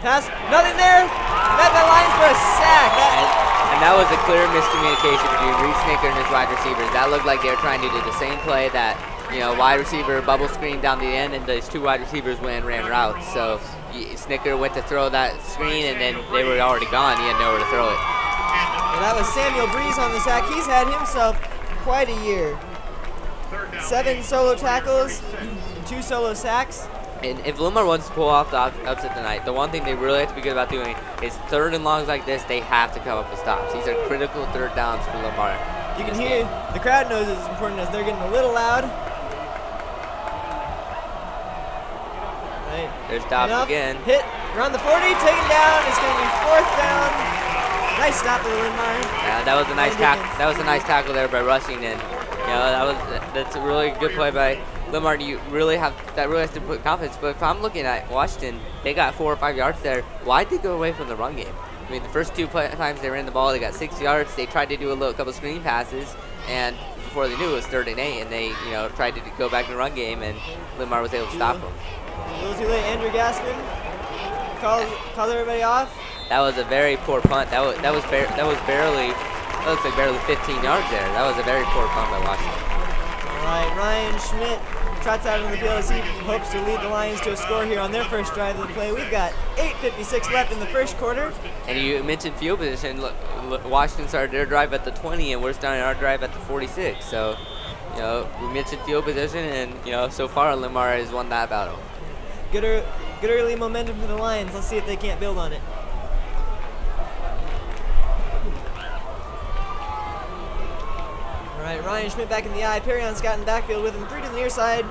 P: Pass, nothing there. Met by Lions for a sack.
Q: And that was a clear miscommunication between Reed Schnittger and his wide receivers. That looked like they were trying to do the same play that, you know, wide receiver bubble screen down the end, and those two wide receivers went and ran routes. So Schnittger went to throw that screen, and then they were already gone. He had nowhere to throw it.
P: Well, that was Samuel Breeze on the sack. He's had himself quite a year. 7 solo tackles, 2 solo sacks.
Q: And if Linn-Mar wants to pull off the upset tonight, the one thing they really have to be good about doing is 3rd and longs like this, they have to come up with stops. These are critical 3rd downs for Linn-Mar.
P: You can hear, the crowd knows it's important as they're getting a little loud. Right.
Q: There's Dobbs again.
P: Hit, around the 40, taken down. It's going to be 4th down. Nice stop for Linn-Mar.
Q: Yeah, that was a nice tackle. That was a nice tackle there by Rushing, and you know that's a really good play by Linn-Mar. You really have to put confidence. But if I'm looking at Washington, they got 4 or 5 yards there. Why'd they go away from the run game? I mean, the first 2 times they ran the ball, they got 6 yards. They tried to do a couple screen passes, and before they knew it was 3rd and 8, and they tried to go back to the run game, and Linn-Mar was able to stop them.
P: A little too late. Andrew Gassman called everybody off.
Q: That was a very poor punt. That looks like barely 15 yards there. That was a very poor punt by Washington.
P: All right, Ryan Schmidt trots out on the field as he hopes to lead the Lions to a score here on their first drive of the play. We've got 8:56 left in the first quarter.
Q: And you mentioned field position. Look, Washington started their drive at the 20, and we're starting our drive at the 46. So, we mentioned field position, and so far Linn-Mar has won that battle.
P: Good early momentum for the Lions. Let's see if they can't build on it. All right, Ryan Schmidt back in the eye. Perrion Scott in the backfield with him. 3 to the near side.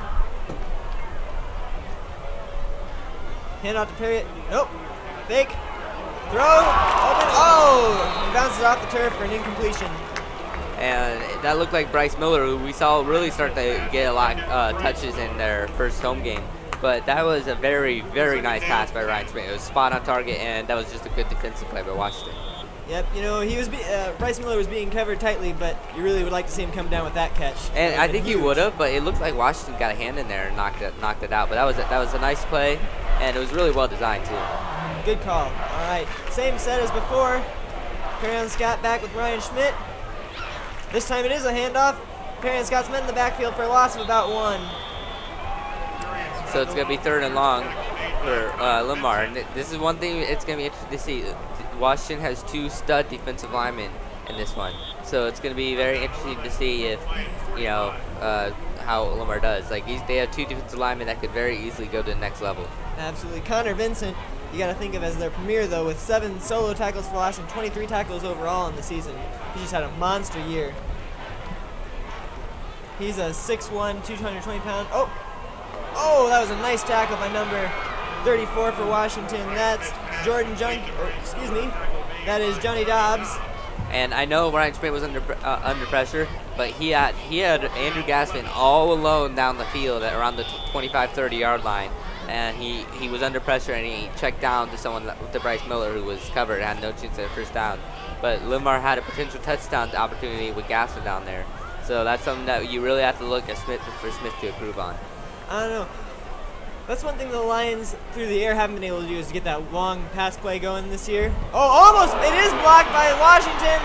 P: Hand off to Perry. Nope. Fake. Throw. Open. Oh! He bounces off the turf for an incompletion.
Q: And that looked like Bryce Miller, who we saw really start to get a lot of touches in their first home game. But that was a very, very nice pass by Ryan Schmidt. It was spot on target, and that was just a good defensive play by Washington.
P: Yep, he was Bryce Miller was being covered tightly, but you really would like to see him come down with that catch.
Q: And I think he would have, but it looked like Washington got a hand in there and knocked it out. But that was a nice play, and it was really well designed too.
P: Good call. All right, same set as before. Perrion Scott back with Ryan Schmidt. This time it is a handoff. Perrion Scott's met in the backfield for a loss of about 1.
Q: So it's going to be 3rd and long for Linn-Mar. And this is one thing it's going to be interesting to see. Washington has 2 stud defensive linemen in this one. So it's going to be very interesting to see if, how Linn-Mar does. Like, they have 2 defensive linemen that could very easily go to the next level.
P: Absolutely. Connor Vincent, you got to think of as their premier, though, with 7 solo tackles for loss and 23 tackles overall in the season. He just had a monster year. He's a 6'1", 220 pound. Oh, that was a nice tackle by number 34 for Washington. That's that is Johnny Dobbs.
Q: And I know Ryan Schmidt was under pressure, but he had Andrew Gassman all alone down the field at around the 25-30 yard line, and he was under pressure, and he checked down to someone to Bryce Miller, who was covered and had no chance at a first down. But Linn-Mar had a potential touchdown opportunity with Gassman down there, so that's something that you really have to look at for Smith to improve on.
P: I don't know. That's one thing the Lions through the air haven't been able to do, is to get that long pass play going this year. Oh, almost! It is blocked by Washington.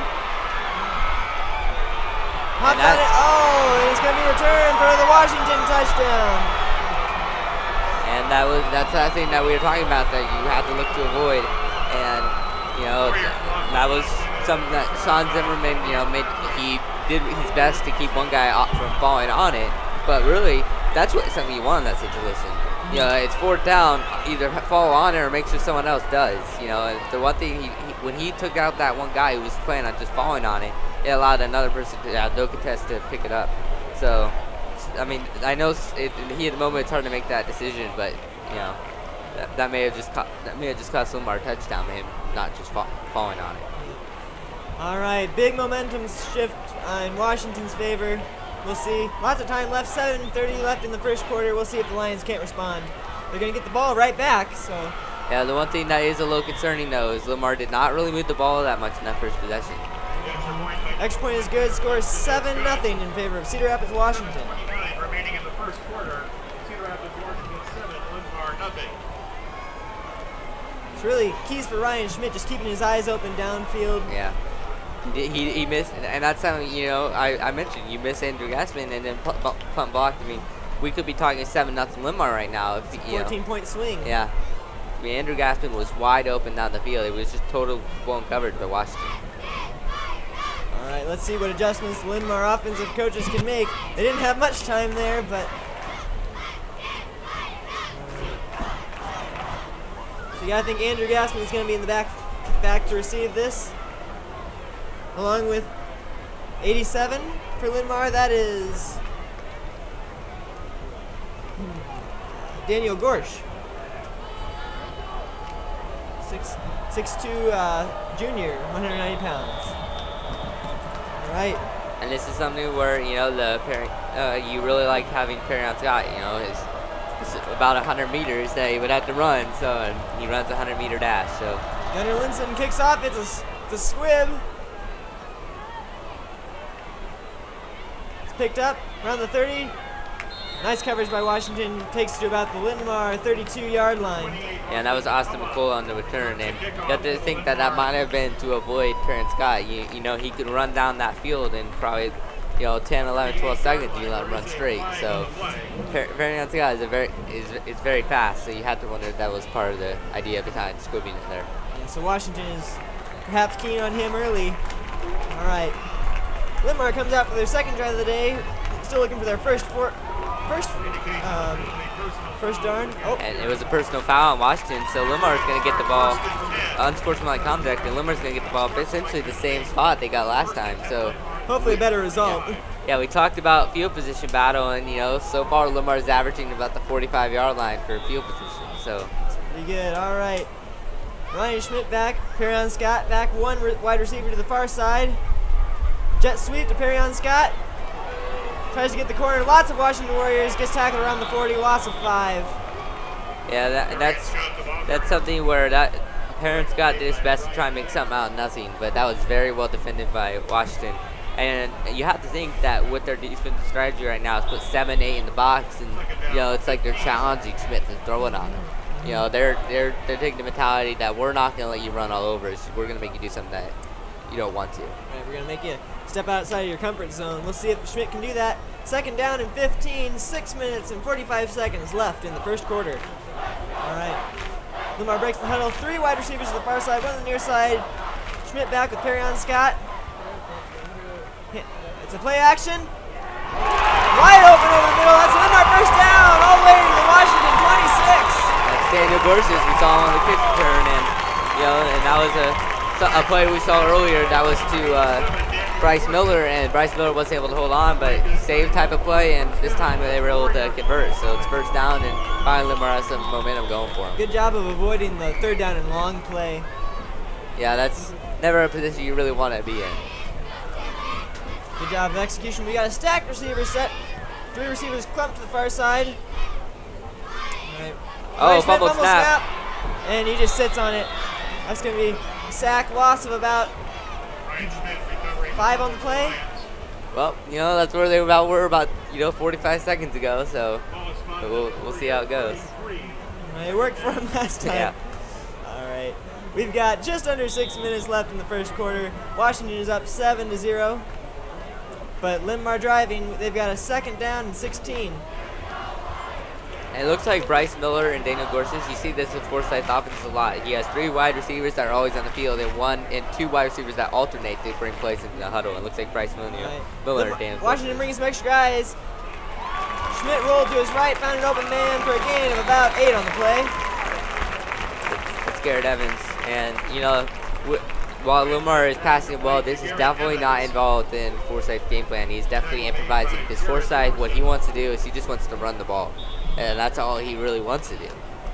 P: It's going to be returned for the Washington touchdown.
Q: And that's that thing that we were talking about that you had to look to avoid. And that was something that Sean Zimmerman, he did his best to keep one guy from falling on it. But really, that's something you want in that situation. It's 4th down, either fall on it or make sure someone else does. The one thing, when he took out that one guy who was planning on just falling on it, it allowed another person to have no contest to pick it up. So, I mean, I know in the heat of the moment it's hard to make that decision, but that may have just cost Linn-Mar a touchdown, by him not just falling on it.
P: All right, big momentum shift in Washington's favor. We'll see. Lots of time left, 7:30 left in the first quarter. We'll see if the Lions can't respond. They're going to get the ball right back, so.
Q: Yeah, the one thing that is a little concerning, though, is Linn-Mar did not really move the ball that much in that first possession.
P: Extra point is good. Score is 7-0 in favor of Cedar Rapids, Washington.
C: Remaining in the first quarter. Cedar Rapids, Washington 7, Linn-Mar nothing.
P: It's really keys for Ryan Schmidt, just keeping his eyes open downfield.
Q: Yeah. He missed, and that's something, you know, I mentioned. You miss Andrew Gassman and then punt blocked. I mean, we could be talking 7-0 Linn-Mar right now. If,
P: 14-point swing.
Q: Yeah. I mean, Andrew Gassman was wide open down the field. It was just total blown coverage by Washington.
P: All right, let's see what adjustments the Linn-Mar offensive coaches can make. They didn't have much time there, but. So yeah, I think Andrew Gassman is going to be in the back to receive this. Along with 87 for Linn-Mar, that is Daniel Gorsh. 6'2", junior, 190 pounds. All right.
Q: And this is something where, you know, the you really like having Perry Scott. You know, it's about 100 meters that he would have to run, so and he runs a 100-meter dash. So
P: Gunnar Linson kicks off. It's a squib. It's picked up around the 30. Nice coverage by Washington. Takes to about the Linn-Mar 32-yard line.
Q: Yeah, and that was Austin McCullough on the return. And you have to think that might have been to avoid Terrence Scott. You know, he could run down that field in probably, you know, 10, 11, 12 seconds. You let him run straight. So Terrence Scott is very fast. So you have to wonder if that was part of the idea behind squibbing it there.
P: Yeah, so Washington is perhaps keen on him early. All right. Linn-Mar comes out for their second drive of the day. Still looking for their first down. Oh.
Q: And it was a personal foul on Washington, so Linn-Mar is going to get the ball, unsportsmanlike conduct, and Linn-Mar is going to get the ball essentially the same spot they got last time. So
P: hopefully a better result.
Q: Yeah, we talked about field position battle, and you know, so far Linn-Mar is averaging about the 45-yard line for field position. So
P: pretty good. All right, Ryan Schmidt back, Perry Scott back, one wide receiver to the far side. Jet sweep to Perry Scott. Tries to get the corner. Lots of Washington Warriors. Gets tackled around the 40. Loss of 5.
Q: Yeah, that's something where Perry Scott did his best to try and make something out of nothing, but that was very well defended by Washington. And you have to think that with their defensive strategy right now is put 7, 8 in the box, and you know it's like they're challenging Smith and throwing on him. You know they're taking the mentality that we're not going to let you run all over us. We're going to make you do something that you don't want to.
P: Right, we're going to make you step outside of your comfort zone. We'll see if Schmidt can do that. Second down and 15, 6 minutes and 45 seconds left in the first quarter. All right. Linn-Mar breaks the huddle. 3 wide receivers to the far side, 1 on the near side. Schmidt back with Perry Scott. It's a play action. Wide open over the middle. That's Linn-Mar first down all the way to the Washington 26.
Q: That's Daniel Gorsuch. We saw him on the kick return, and you know, and that was a play we saw earlier. That was to Bryce Miller, and Bryce Miller wasn't able to hold on, but same type of play, and this time they were able to convert. So it's first down, and finally Linn-Mar has some momentum going for him.
P: Good job of avoiding the third down and long play.
Q: Yeah, that's never a position you really want to be in.
P: Good job of execution. We got a stacked receiver set. 3 receivers clumped to the far side. All right.
Q: Oh, fumble snap.
P: And he just sits on it. That's going to be a sack, loss of about 5 on the play.
Q: Well, you know, that's where they were about, you know, 45 seconds ago, so we'll see how it goes.
P: It worked for him last time.
Q: Yeah.
P: All right. We've got just under 6 minutes left in the first quarter. Washington is up 7-0. But Linn-Mar driving, they've got a second down and 16.
Q: And it looks like Bryce Miller and Daniel Gorsuch, you see this with Forsyth's offense a lot. He has 3 wide receivers that are always on the field and 2 wide receivers that alternate to bring plays into the huddle. It looks like Bryce Miller, and Daniel
P: Washington brings some extra guys. Schmidt rolled to his right, found an open man for a gain of about 8 on the play.
Q: It's Garrett Evans. And, you know, while Linn-Mar is passing well, this is definitely not involved in Forsyth's game plan. He's definitely improvising, because Forsyth, what he wants to do is he just wants to run the ball. And that's all he really wants to do.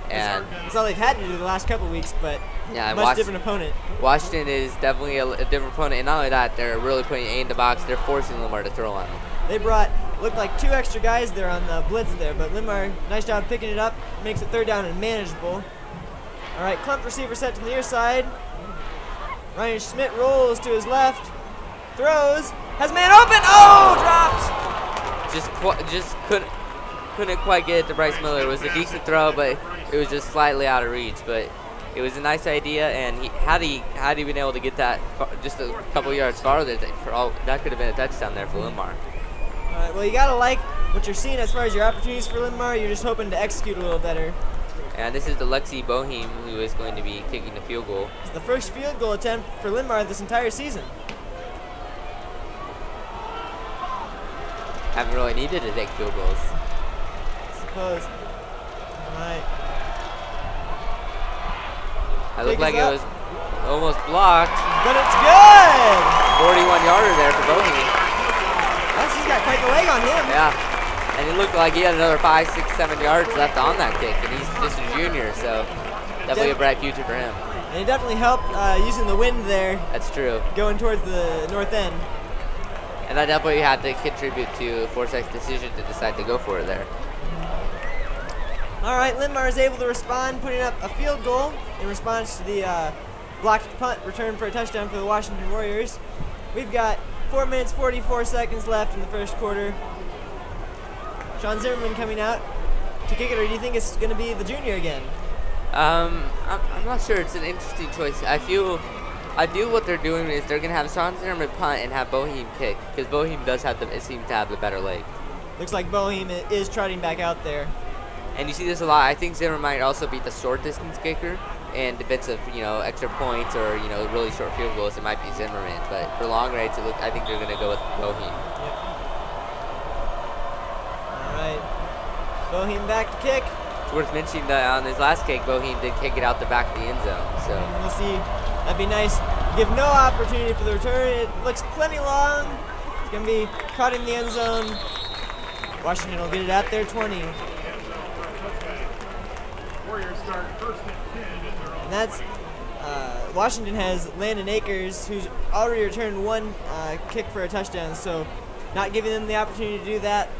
Q: And
P: that's all they've had to do the last couple weeks, but
Q: yeah,
P: much different opponent.
Q: Washington is definitely a different opponent, and not only that, they're really putting A in the box. They're forcing Linn-Mar to throw on him.
P: They looked like 2 extra guys there on the blitz there, but Linn-Mar, nice job picking it up, makes it 3rd down and manageable. All right, clump receiver set to the near side. Ryan Schmidt rolls to his left, throws, has man open, oh, dropped!
Q: Just couldn't quite get it to Bryce Miller. It was a decent throw, but it was just slightly out of reach. But it was a nice idea, and had he been able to get that just a couple yards farther, that could have been a touchdown there for Linn-Mar.
P: All right, well, you gotta like what you're seeing as far as your opportunities for Linn-Mar. You're just hoping to execute a little better.
Q: And this is the Lexi Boehm who is going to be kicking the field goal.
P: It's the first field goal attempt for Linn-Mar this entire season.
Q: Haven't really needed to take field goals.
P: I suppose. All right.
Q: It looked like it was almost blocked.
P: But it's good!
Q: 41-yarder there for Boehm.
P: He's got quite the leg on him.
Q: Yeah. And it looked like he had another 5, 6, 7 yards left on that kick, and he's just a junior, so definitely a bright future for him.
P: And it definitely helped using the wind there.
Q: That's true.
P: Going towards the north end.
Q: And that definitely had to contribute to Forsyth's decision to decide to go for it there.
P: All right, Linn-Mar is able to respond, putting up a field goal in response to the blocked punt return for a touchdown for the Washington Warriors. We've got 4 minutes, 44 seconds left in the first quarter. Sean Zimmerman coming out to kick it, or do you think it's going to be the junior again?
Q: I'm not sure. It's an interesting choice. I feel what they're doing is they're going to have Sean Zimmerman punt and have Boehm kick, because Boehm does seem to have the better leg.
P: Looks like Boehm is trotting back out there.
Q: And you see this a lot. I think Zimmerman might also be the short distance kicker, and defensive, extra points or really short field goals, it might be Zimmerman. But for long range, I think they're going to go with Boehm.
P: Yep. Boehm back to kick.
Q: It's worth mentioning that on his last kick, Boehm did kick it out the back of the end zone. So
P: we'll see. That'd be nice. Give no opportunity for the return. It looks plenty long. It's going to be caught in the end zone. Washington will get it at their 20. And that's Washington has Landon Akers, who's already returned 1 kick for a touchdown. So not giving them the opportunity to do that.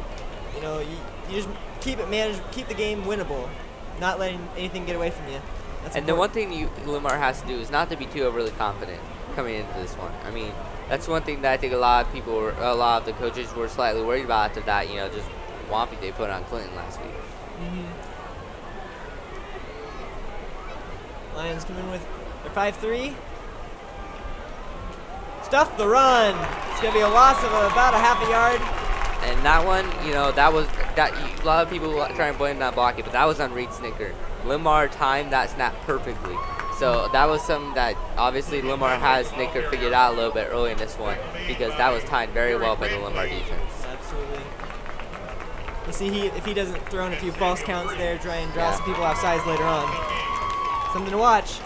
P: You just keep it managed, keep the game winnable, not letting anything get away from you. That's
Q: and important. The one thing Linn-Mar has to do is not to be too overly confident coming into this one. I mean, that's one thing that I think a lot of the coaches were slightly worried about after that, just whomping they put on Clinton last week.
P: Lions come in with their 5-3. Stuff the run. It's going to be a loss of about a half a yard.
Q: And that one, a lot of people try and blame that blocking, but that was on Reed Snicker. Linn-Mar timed that snap perfectly. So that was something that obviously Linn-Mar has Snicker figured out a little bit early in this one, because that was timed very well by the Linn-Mar defense.
P: Absolutely. We'll see if he doesn't throw in a few false counts there, try and draw some people off sides later on. Something to watch.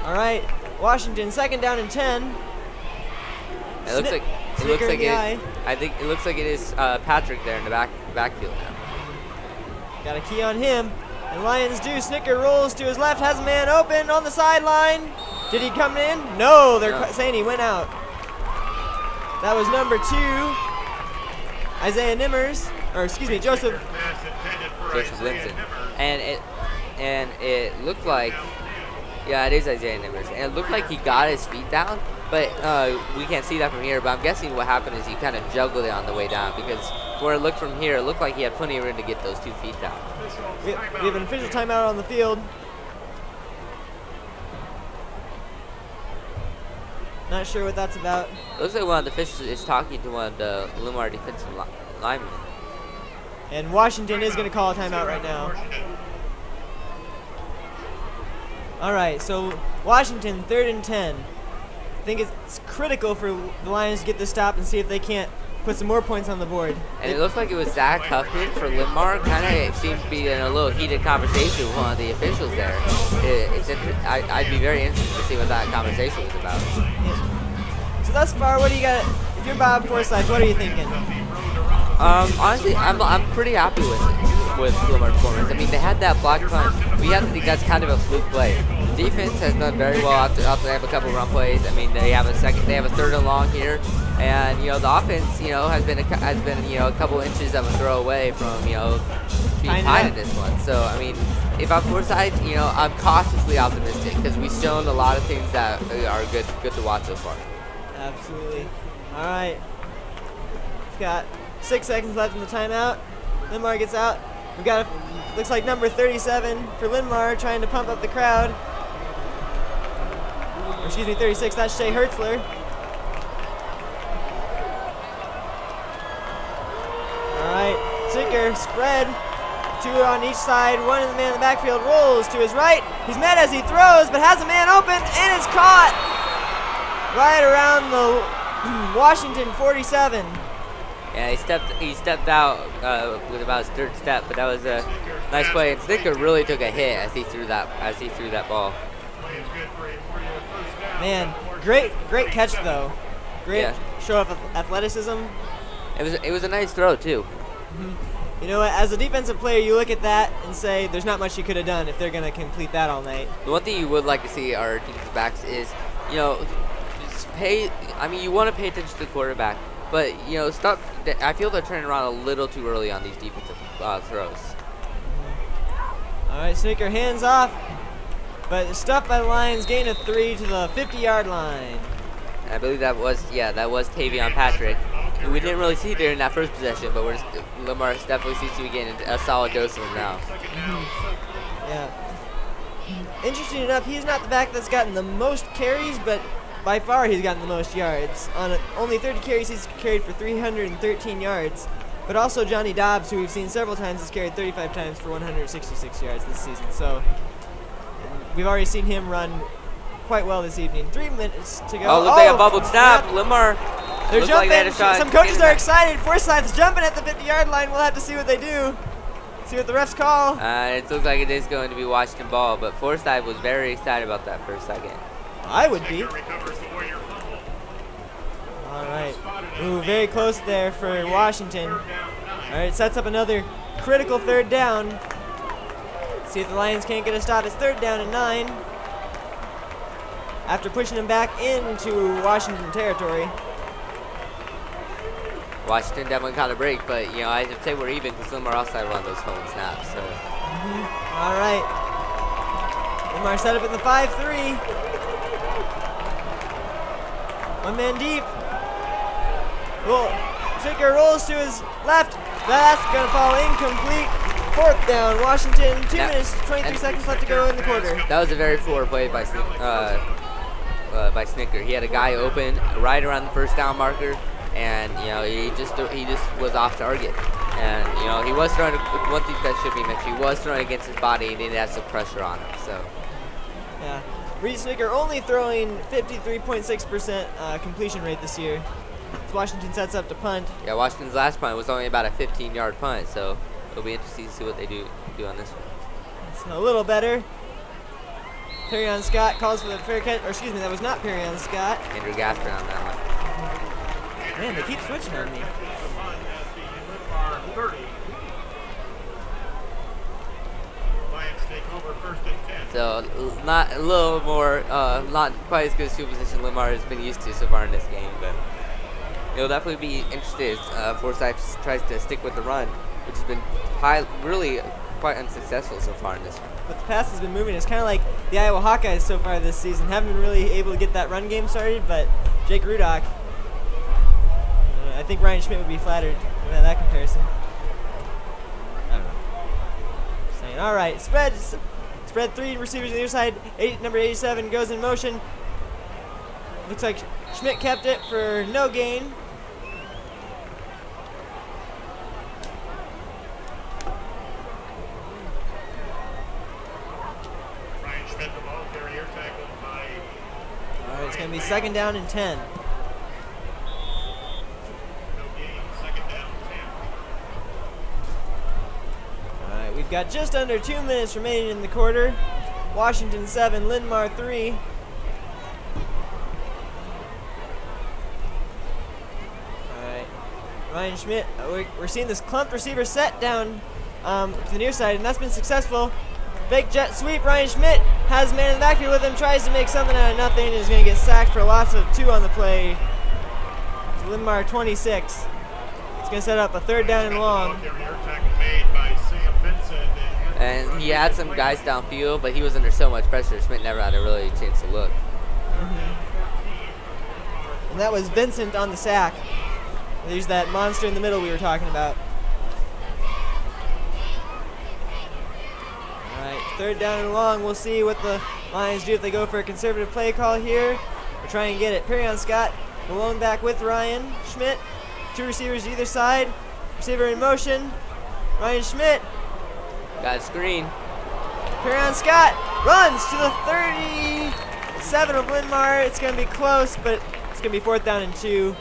P: All right, Washington, 2nd down and 10.
Q: It looks like I think it looks like it is Patrick there in the backfield now.
P: Got a key on him, and Lions do. Snicker rolls to his left, has a man open on the sideline. Did he come in? No, they're saying he went out. That was number 2, Isaiah Nimmers, or excuse me, Joseph
Q: Linson, and it looked like, yeah, it is Isaiah Nimmers, and it looked like he got his feet down. But we can't see that from here, but I'm guessing what happened is he kind of juggled it on the way down, because where it looked from here, it looked like he had plenty of room to get those 2 feet down.
P: We have an official timeout on the field. Not sure what that's about.
Q: It looks like one of the officials is talking to one of the Linn-Mar defensive linemen.
P: And Washington is going to call a timeout right now. All right, so Washington, 3rd and 10. I think it's critical for the Lions to get this stop and see if they can't put some more points on the board.
Q: And it looks like it was Zach Huffman for Linn-Mar. Kind of seemed to be in a little heated conversation with one of the officials there. I'd be very interested to see what that conversation was about.
P: Yeah. So thus far, what do you got? If you're Bob Forsyth, what are you thinking?
Q: Honestly, I'm pretty happy with it. with Linn-Mar's performance. I mean, they had that block punt. We have to think that's kind of a fluke play. The defense has done very well after they have a couple run plays. I mean, they have a 3rd and long here, and the offense has been a couple inches of a throw away from being tied in this one. So I mean, if I'm Forsyth, I'm cautiously optimistic because we've shown a lot of things that are good to watch so far.
P: Absolutely. All right. We've got 6 seconds left in the timeout. Linn-Mar gets out. We've got, looks like number 37 for Linn-Mar trying to pump up the crowd. Or excuse me, 36, that's Shea Hertzler. All right, Sinker, spread. 2 on each side, 1 in the man in the backfield, rolls to his right. He's met as he throws, but has a man open, and it's caught right around the Washington 47.
Q: Yeah, he stepped out with about his 3rd step, but that was a nice play. And Snicker really took a hit as he threw that ball.
P: Man, great catch though. Great show of athleticism.
Q: It was a nice throw too.
P: You know what? As a defensive player, you look at that and say, "There's not much you could have done if they're going to complete that all night."
Q: The one thing you would like to see our defensive backs is, you want to pay attention to the quarterback. But, stop. I feel they're turning around a little too early on these defensive throws.
P: All right, Snicker hands off, but stuffed by the Lions, gain of 3 to the 50-yard line.
Q: And I believe that was Tavion Patrick, who we didn't really see there in that first possession, but Linn-Mar definitely seems to be getting a solid dose of him now.
P: Yeah. Interesting enough, he's not the back that's gotten the most carries, but by far he's gotten the most yards. On only 30 carries, he's carried for 313 yards. But also Johnny Dobbs, who we've seen several times, has carried 35 times for 166 yards this season. So we've already seen him run quite well this evening. 3 minutes to go.
Q: Oh, looks like a bubbled snap. Linn-Mar.
P: They're jumping. Some coaches are excited. Forsyth's jumping at the 50-yard line. We'll have to see what they do. See what the refs call.
Q: It looks like it is going to be Washington ball, but Forsyth was very excited about that for a second.
P: I would be. All right. Ooh, very close there for Washington. All right, sets up another critical 3rd down. See if the Lions can't get a stop. It's 3rd down and 9. After pushing him back into Washington territory.
Q: Washington definitely caught a break, but I have to say we're even because Linn-Mar also had one of those home snaps. So.
P: All right. Linn-Mar set up in the 5-3. 1 man deep. Sinker rolls to his left. That's going to fall incomplete. 4th down, Washington. 2 minutes, 23 seconds left to go in the quarter.
Q: That was a very forward play by Snicker. He had a guy open right around the 1st down marker, and he just was off target. And he was throwing. One thing that should be mentioned, he was throwing against his body, and he did have some pressure on him. So.
P: Yeah. Reed Snicker only throwing 53.6% completion rate this year. As Washington sets up to punt.
Q: Yeah, Washington's last punt was only about a 15-yard punt, so it'll be interesting to see what they do on this one.
P: It's a little better. Perrion Scott calls for the fair catch, or excuse me, that was not Perrion Scott.
Q: Andrew Gasper on that one.
P: Man, they keep switching on me.
Q: So not a little more, not quite as good a field position Linn-Mar has been used to so far in this game, but it'll definitely be interesting as Forsyth tries to stick with the run, which has been really quite unsuccessful so far in this one.
P: But the pass has been moving. It's kind of like the Iowa Hawkeyes so far this season. Haven't been really able to get that run game started, but Jake Rudock, I think Ryan Schmidt would be flattered by that comparison. I don't know. Saying, all right, spread 3 receivers on the other side. Number 87 goes in motion. Looks like Schmidt kept it for no gain.
C: Ryan Schmidt, the ball carrier, tackled by.
P: All right, it's going to be 2nd down and 10.
C: No gain, 2nd down, 10.
P: All right, we've got just under 2 minutes remaining in the quarter. Washington 7, Linn-Mar 3. All right, Ryan Schmidt, we're seeing this clump receiver set down to the near side, and that's been successful. Fake jet sweep. Ryan Schmidt has a man in the backfield with him, tries to make something out of nothing, and is going to get sacked for a loss of 2 on the play. Linn-Mar 26. It's going to set up a 3rd down and long.
Q: And he had some guys downfield, but he was under so much pressure, Schmidt never had a really chance to look.
P: And that was Vincent on the sack. There's that monster in the middle we were talking about. All right, 3rd down and long. We'll see what the Lions do if they go for a conservative play call here. We'll try and get it. Perrion Scott, Malone back with Ryan Schmidt. 2 receivers either side. Receiver in motion. Ryan Schmidt.
Q: Got a screen.
P: Perrion Scott runs to the 37 of Linn-Mar. It's going to be close, but it's going to be 4th down and 2.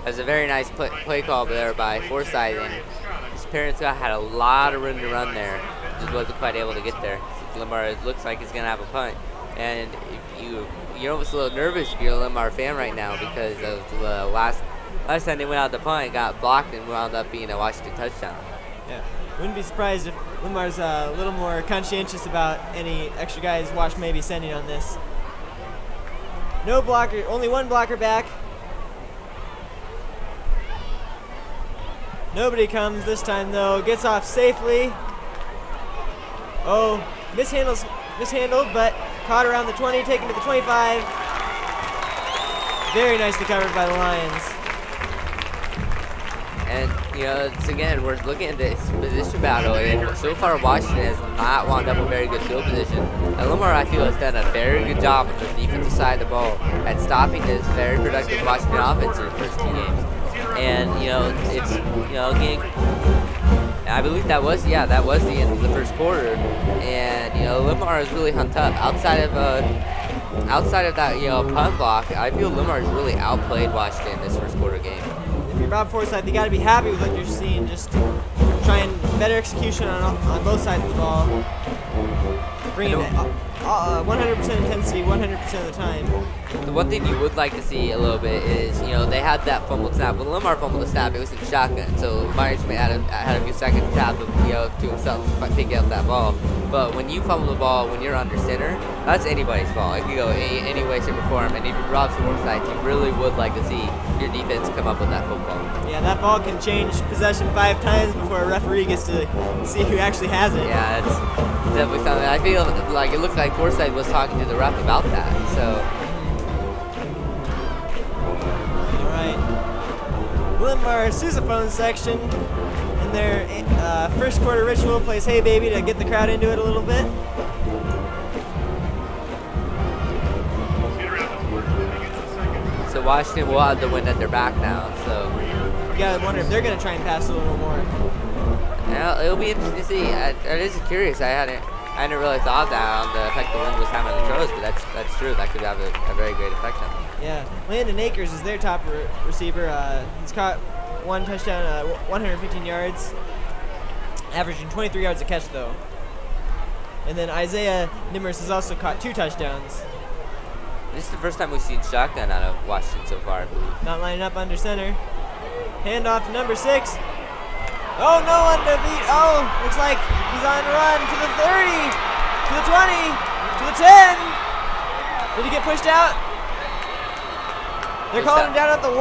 Q: That's a very nice play call there by Forsyth, and his parents had a lot of room to run there. Just wasn't quite able to get there. Linn-Mar, it looks like he's going to have a punt. And you're almost a little nervous if you're a Linn-Mar fan right now because of the last time they went out the punt, it got blocked and wound up being a Washington touchdown.
P: Yeah, wouldn't be surprised if Linn-Mar's a little more conscientious about any extra guys Wash may be sending on this. No blocker, only 1 blocker back. Nobody comes this time though. Gets off safely. Oh, mishandled, but caught around the 20, taken to the 25. Very nicely covered by the Lions.
Q: And, it's, again, we're looking at this position battle, and so far Washington has not wound up a very good field position. And Linn-Mar, I feel, has done a very good job on the defensive side of the ball at stopping this very productive Washington offense in the first 2 games. And, it's, again, I believe that was the end of the first quarter. And, Linn-Mar is really hung up. Outside of that, punt block, I feel Linn-Mar has really outplayed Washington this first quarter game.
P: If you're Bob Forsyth, you got to be happy with what you're seeing. Just trying better execution on both sides of the ball. Bringing 100% intensity 100% of the time.
Q: The one thing you would like to see a little bit is, they had that fumbled snap. When Linn-Mar fumbled the snap, it was in shotgun, so Myers may had a few seconds to have to himself to pick up that ball. But when you fumble the ball when you're under center, that's anybody's fault. It can go any way, shape, or form. And if you're Rob Forsyth, you really would like to see your defense come up with that football.
P: Yeah, that ball can change possession 5 times before a referee gets to see who actually has it.
Q: Yeah, it's definitely something. I feel like it looked like Forsyth was talking to the ref about that. So.
P: All right. Linn-Mar sousaphone section in their first quarter ritual plays "Hey Baby" to get the crowd into it a little bit.
Q: So Washington will have the wind at their back now. So
P: you gotta wonder if they're gonna try and pass a little more.
Q: Yeah, it'll be interesting to see. I is curious. I hadn't really thought that on the effect the wind was having on the throws, but that's true. That could have a very great effect on them.
P: Yeah, Landon Akers is their top receiver. He's caught 1 touchdown, 115 yards, averaging 23 yards a catch though. And then Isaiah Nimmers has also caught 2 touchdowns.
Q: This is the first time we've seen shotgun out of Washington so far, I believe.
P: Not lining up under center. Handoff to number 6. Oh, no one to beat. Oh, looks like he's on the run to the 30, to the 20, to the 10. Did he get pushed out? They're calling him down at the 1.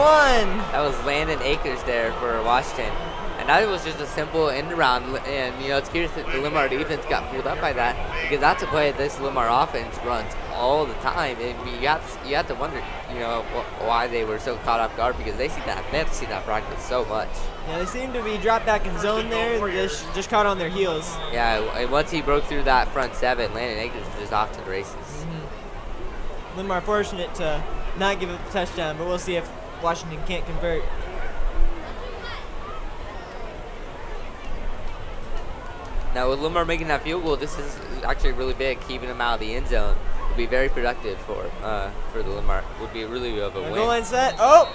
Q: That was Landon Akers there for Washington. And that was just a simple end around. And, it's curious that the Linn-Mar defense got fooled up by that, because that's a play this Linn-Mar offense runs all the time. And you have to wonder, why they were so caught off guard, because they have to see that practice so much.
P: Yeah, they seem to be dropped back in zone there, just caught on their heels.
Q: Yeah, and once he broke through that front 7, Landon Akers was just off to the races.
P: Linn-Mar fortunate to not give up the touchdown, but we'll see if Washington can't convert.
Q: Now with Linn-Mar making that field goal, this is actually really big. Keeping them out of the end zone would be very productive for the Linn-Mar. Would be really of a win.
P: Goal line set. Oh,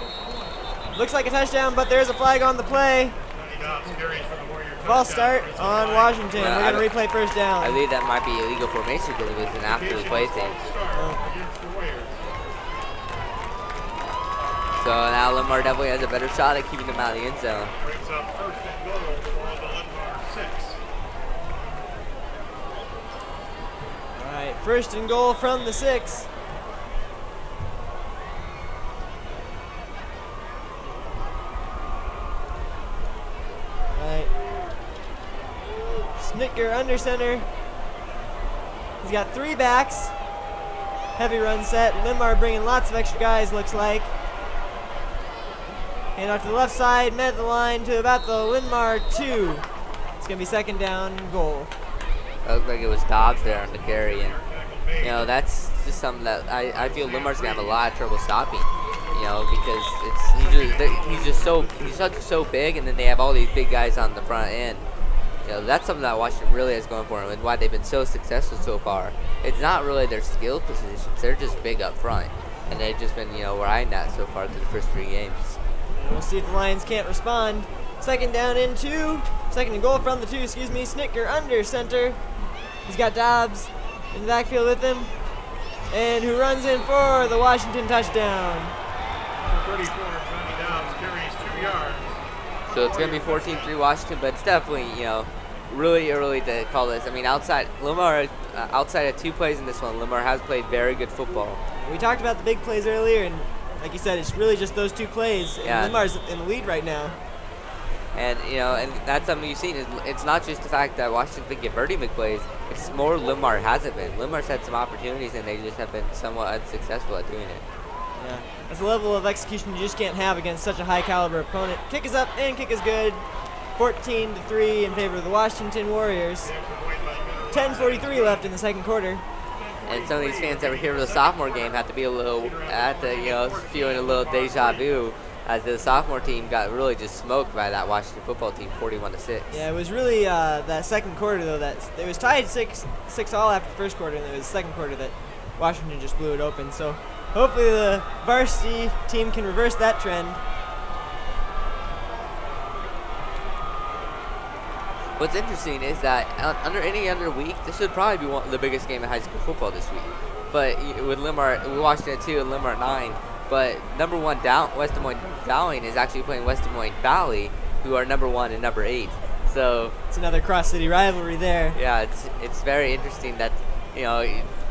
P: looks like a touchdown, but there's a flag on the play. False start on Washington. We're going to replay first down.
Q: I believe that might be illegal formation because it was an after the play thing. So now Linn-Mar definitely has a better shot at keeping them out of the end zone.
C: Brings up first and goal on the Linn-Mar 6.
P: right, 1st and goal from the 6. Right. Snicker under center. He's got 3 backs. Heavy run set. Linn-Mar bringing lots of extra guys, looks like. Hand off to the left side, met the line to about the Linn-Mar 2. It's going to be 2nd down goal.
Q: It looked like it was Dobbs there on the carry, and you know that's just something that I feel Linn-Mar's gonna have a lot of trouble stopping. You know, because he's so big, and then they have all these big guys on the front end. You know, that's something that Washington really has going for them, and why they've been so successful so far. It's not really their skill positions; they're just big up front, and they've just been riding that so far through the first 3 games.
P: And we'll see if the Lions can't respond. 2nd down in 2. 2nd and goal from the 2. Excuse me. Snicker under center. He's got Dobbs in the backfield with him, and who runs in for the Washington touchdown.
C: 34, Johnny Dobbs carries 2 yards.
Q: So it's going to be 14-3 Washington, but it's definitely, really early to call this. I mean, outside of 2 plays in this one, Linn-Mar has played very good football.
P: We talked about the big plays earlier, and like you said, it's really just those 2 plays, and
Q: yeah.
P: Linn-Mar's in the lead right now.
Q: And, and that's something you've seen. It's not just the fact that Washington can get birdie McPlays. It's more Linn-Mar hasn't been. Linn-Mar's had some opportunities, and they just have been somewhat unsuccessful at doing it.
P: Yeah, that's a level of execution you just can't have against such a high-caliber opponent. Kick is up, and kick is good. 14-3 in favor of the Washington Warriors. 10:43 left in the 2nd quarter.
Q: And some of these fans that were here for the sophomore game have to be feeling a little deja vu, as the sophomore team got really just smoked by that Washington football team, 41-6.
P: Yeah, it was really that 2nd quarter though that it was tied 6-6 all after the 1st quarter, and it was the 2nd quarter that Washington just blew it open. So hopefully the varsity team can reverse that trend.
Q: What's interesting is that under any other week, this would probably be the biggest game in high school football this week. But with Washington at 2 and Linn-Mar at 9. But number 1 West Des Moines Dowling is actually playing West Des Moines Valley, who are number 1 and number 8. So
P: it's another cross-city rivalry there.
Q: Yeah, it's very interesting that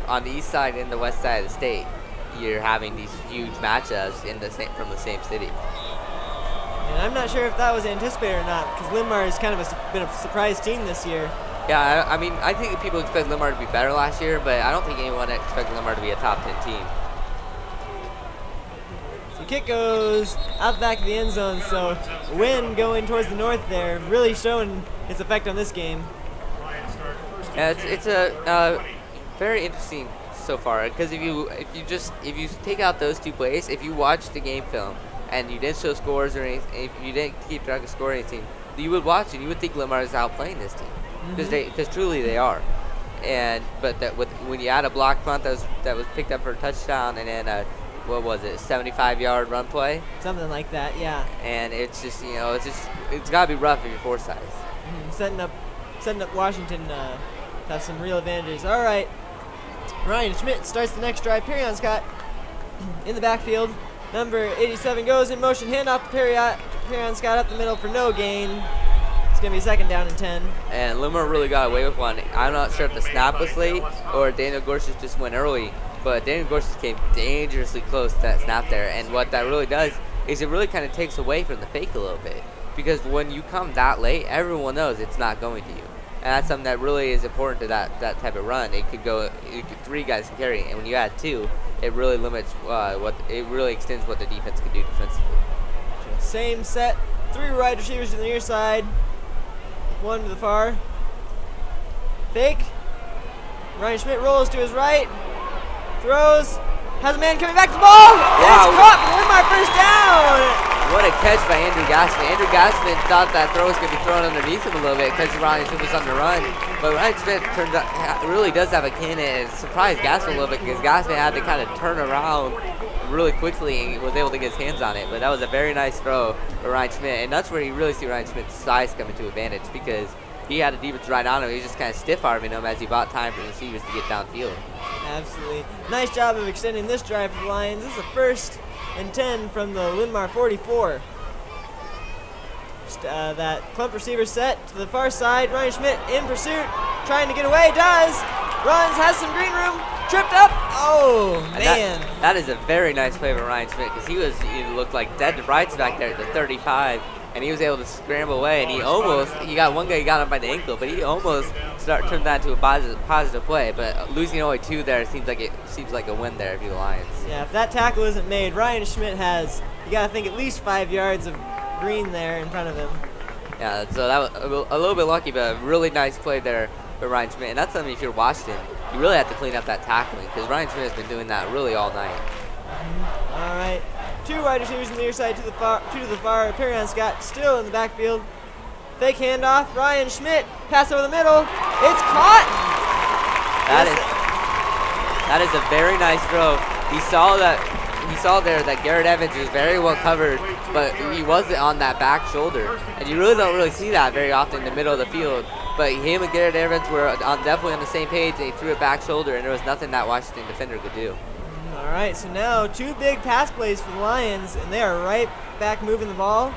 Q: on the east side and the west side of the state, you're having these huge matchups from the same city.
P: And I'm not sure if that was anticipated or not, because Linn-Mar has kind of been a surprise team this year.
Q: Yeah, I mean, I think people expect Linn-Mar to be better last year, but I don't think anyone expected Linn-Mar to be a top 10 team.
P: So kick goes out the back of the end zone, so wind going towards the north there, really showing its effect on this game.
Q: Yeah, it's a very interesting so far, because if you take out those 2 plays, if you watch the game film and you didn't show scores or anything, if you didn't keep track of score or anything, you would watch and you would think Linn-Mar is outplaying this team, because truly they are. But when you add a block punt that was picked up for a touchdown, and then what was it, 75-yard run play?
P: Something like that, yeah.
Q: And it's just it's got to be rough if you're Forsyth.
P: Setting up Washington to have some real advantages. All right, Ryan Schmidt starts the next drive. Perion Scott in the backfield. Number 87 goes in motion, handoff to Perion Scott up the middle for no gain. It's going to be 2nd down and 10. And
Q: Linn-Mar really got away with one. I'm not sure if the snap was late or Daniel Gorsuch just went early, but Daniel Gorsuch came dangerously close to that snap there. And what that really does is it really kind of takes away from the fake a little bit, because when you come that late, everyone knows it's not going to you. And that's something that really is important to that type of run. It could 3 guys can carry it, and when you add 2, it really limits it really extends what the defense can do defensively.
P: Same set, 3 wide receivers to the near side, 1 to the far. Fake. Ryan Schmidt rolls to his right, throws, has a man coming back to the ball. Wow. It's caught for Linn-Mar, 1st down.
Q: What a catch by Andrew Gassman. Andrew Gassman thought that throw was going to be thrown underneath him a little bit because Ryan Schmidt was on the run. But Ryan Schmidt really does have a cannon, and surprised Gassman a little bit, because Gassman had to kind of turn around really quickly and was able to get his hands on it. But that was a very nice throw for Ryan Schmidt, and that's where you really see Ryan Schmidt's size come into advantage, because he had a defense right on him. He was just kind of stiff-arming him as he bought time for the receivers to get downfield.
P: Absolutely. Nice job of extending this drive for the Lions. This is a 1st and 10 from the Linn-Mar 44. Just, that clump receiver set to the far side. Ryan Schmidt in pursuit, trying to get away, does. runs, has some green room, tripped up. Oh, man.
Q: That is a very nice play by Ryan Schmidt because he looked like dead to rights back there at the 35, and he was able to scramble away, and he got one guy, he got him by the ankle, but he almost turned that into a positive play. But losing only 2 there seems like a win there if you're the Lions.
P: Yeah, if that tackle isn't made, Ryan Schmidt has, you got to think, at least 5 yards of green there in front of him.
Q: Yeah, so that was a little bit lucky, but a really nice play there by Ryan Schmidt. And that's something, if you're Washington, you really have to clean up that tackling because Ryan Schmidt has been doing that really all night.
P: All right, 2 wide receivers on the near side, 2 to the far. Perion Scott still in the backfield. Fake handoff, Ryan Schmidt, pass over the middle. It's caught.
Q: That is a very nice throw. He saw there that Garrett Evans was very well covered, but he wasn't on that back shoulder. And you really don't see that very often in the middle of the field. But him and Garrett Evans were definitely on the same page. They threw it back shoulder, and there was nothing that Washington defender could do.
P: All right, so now 2 big pass plays for the Lions, and they are right back moving the ball,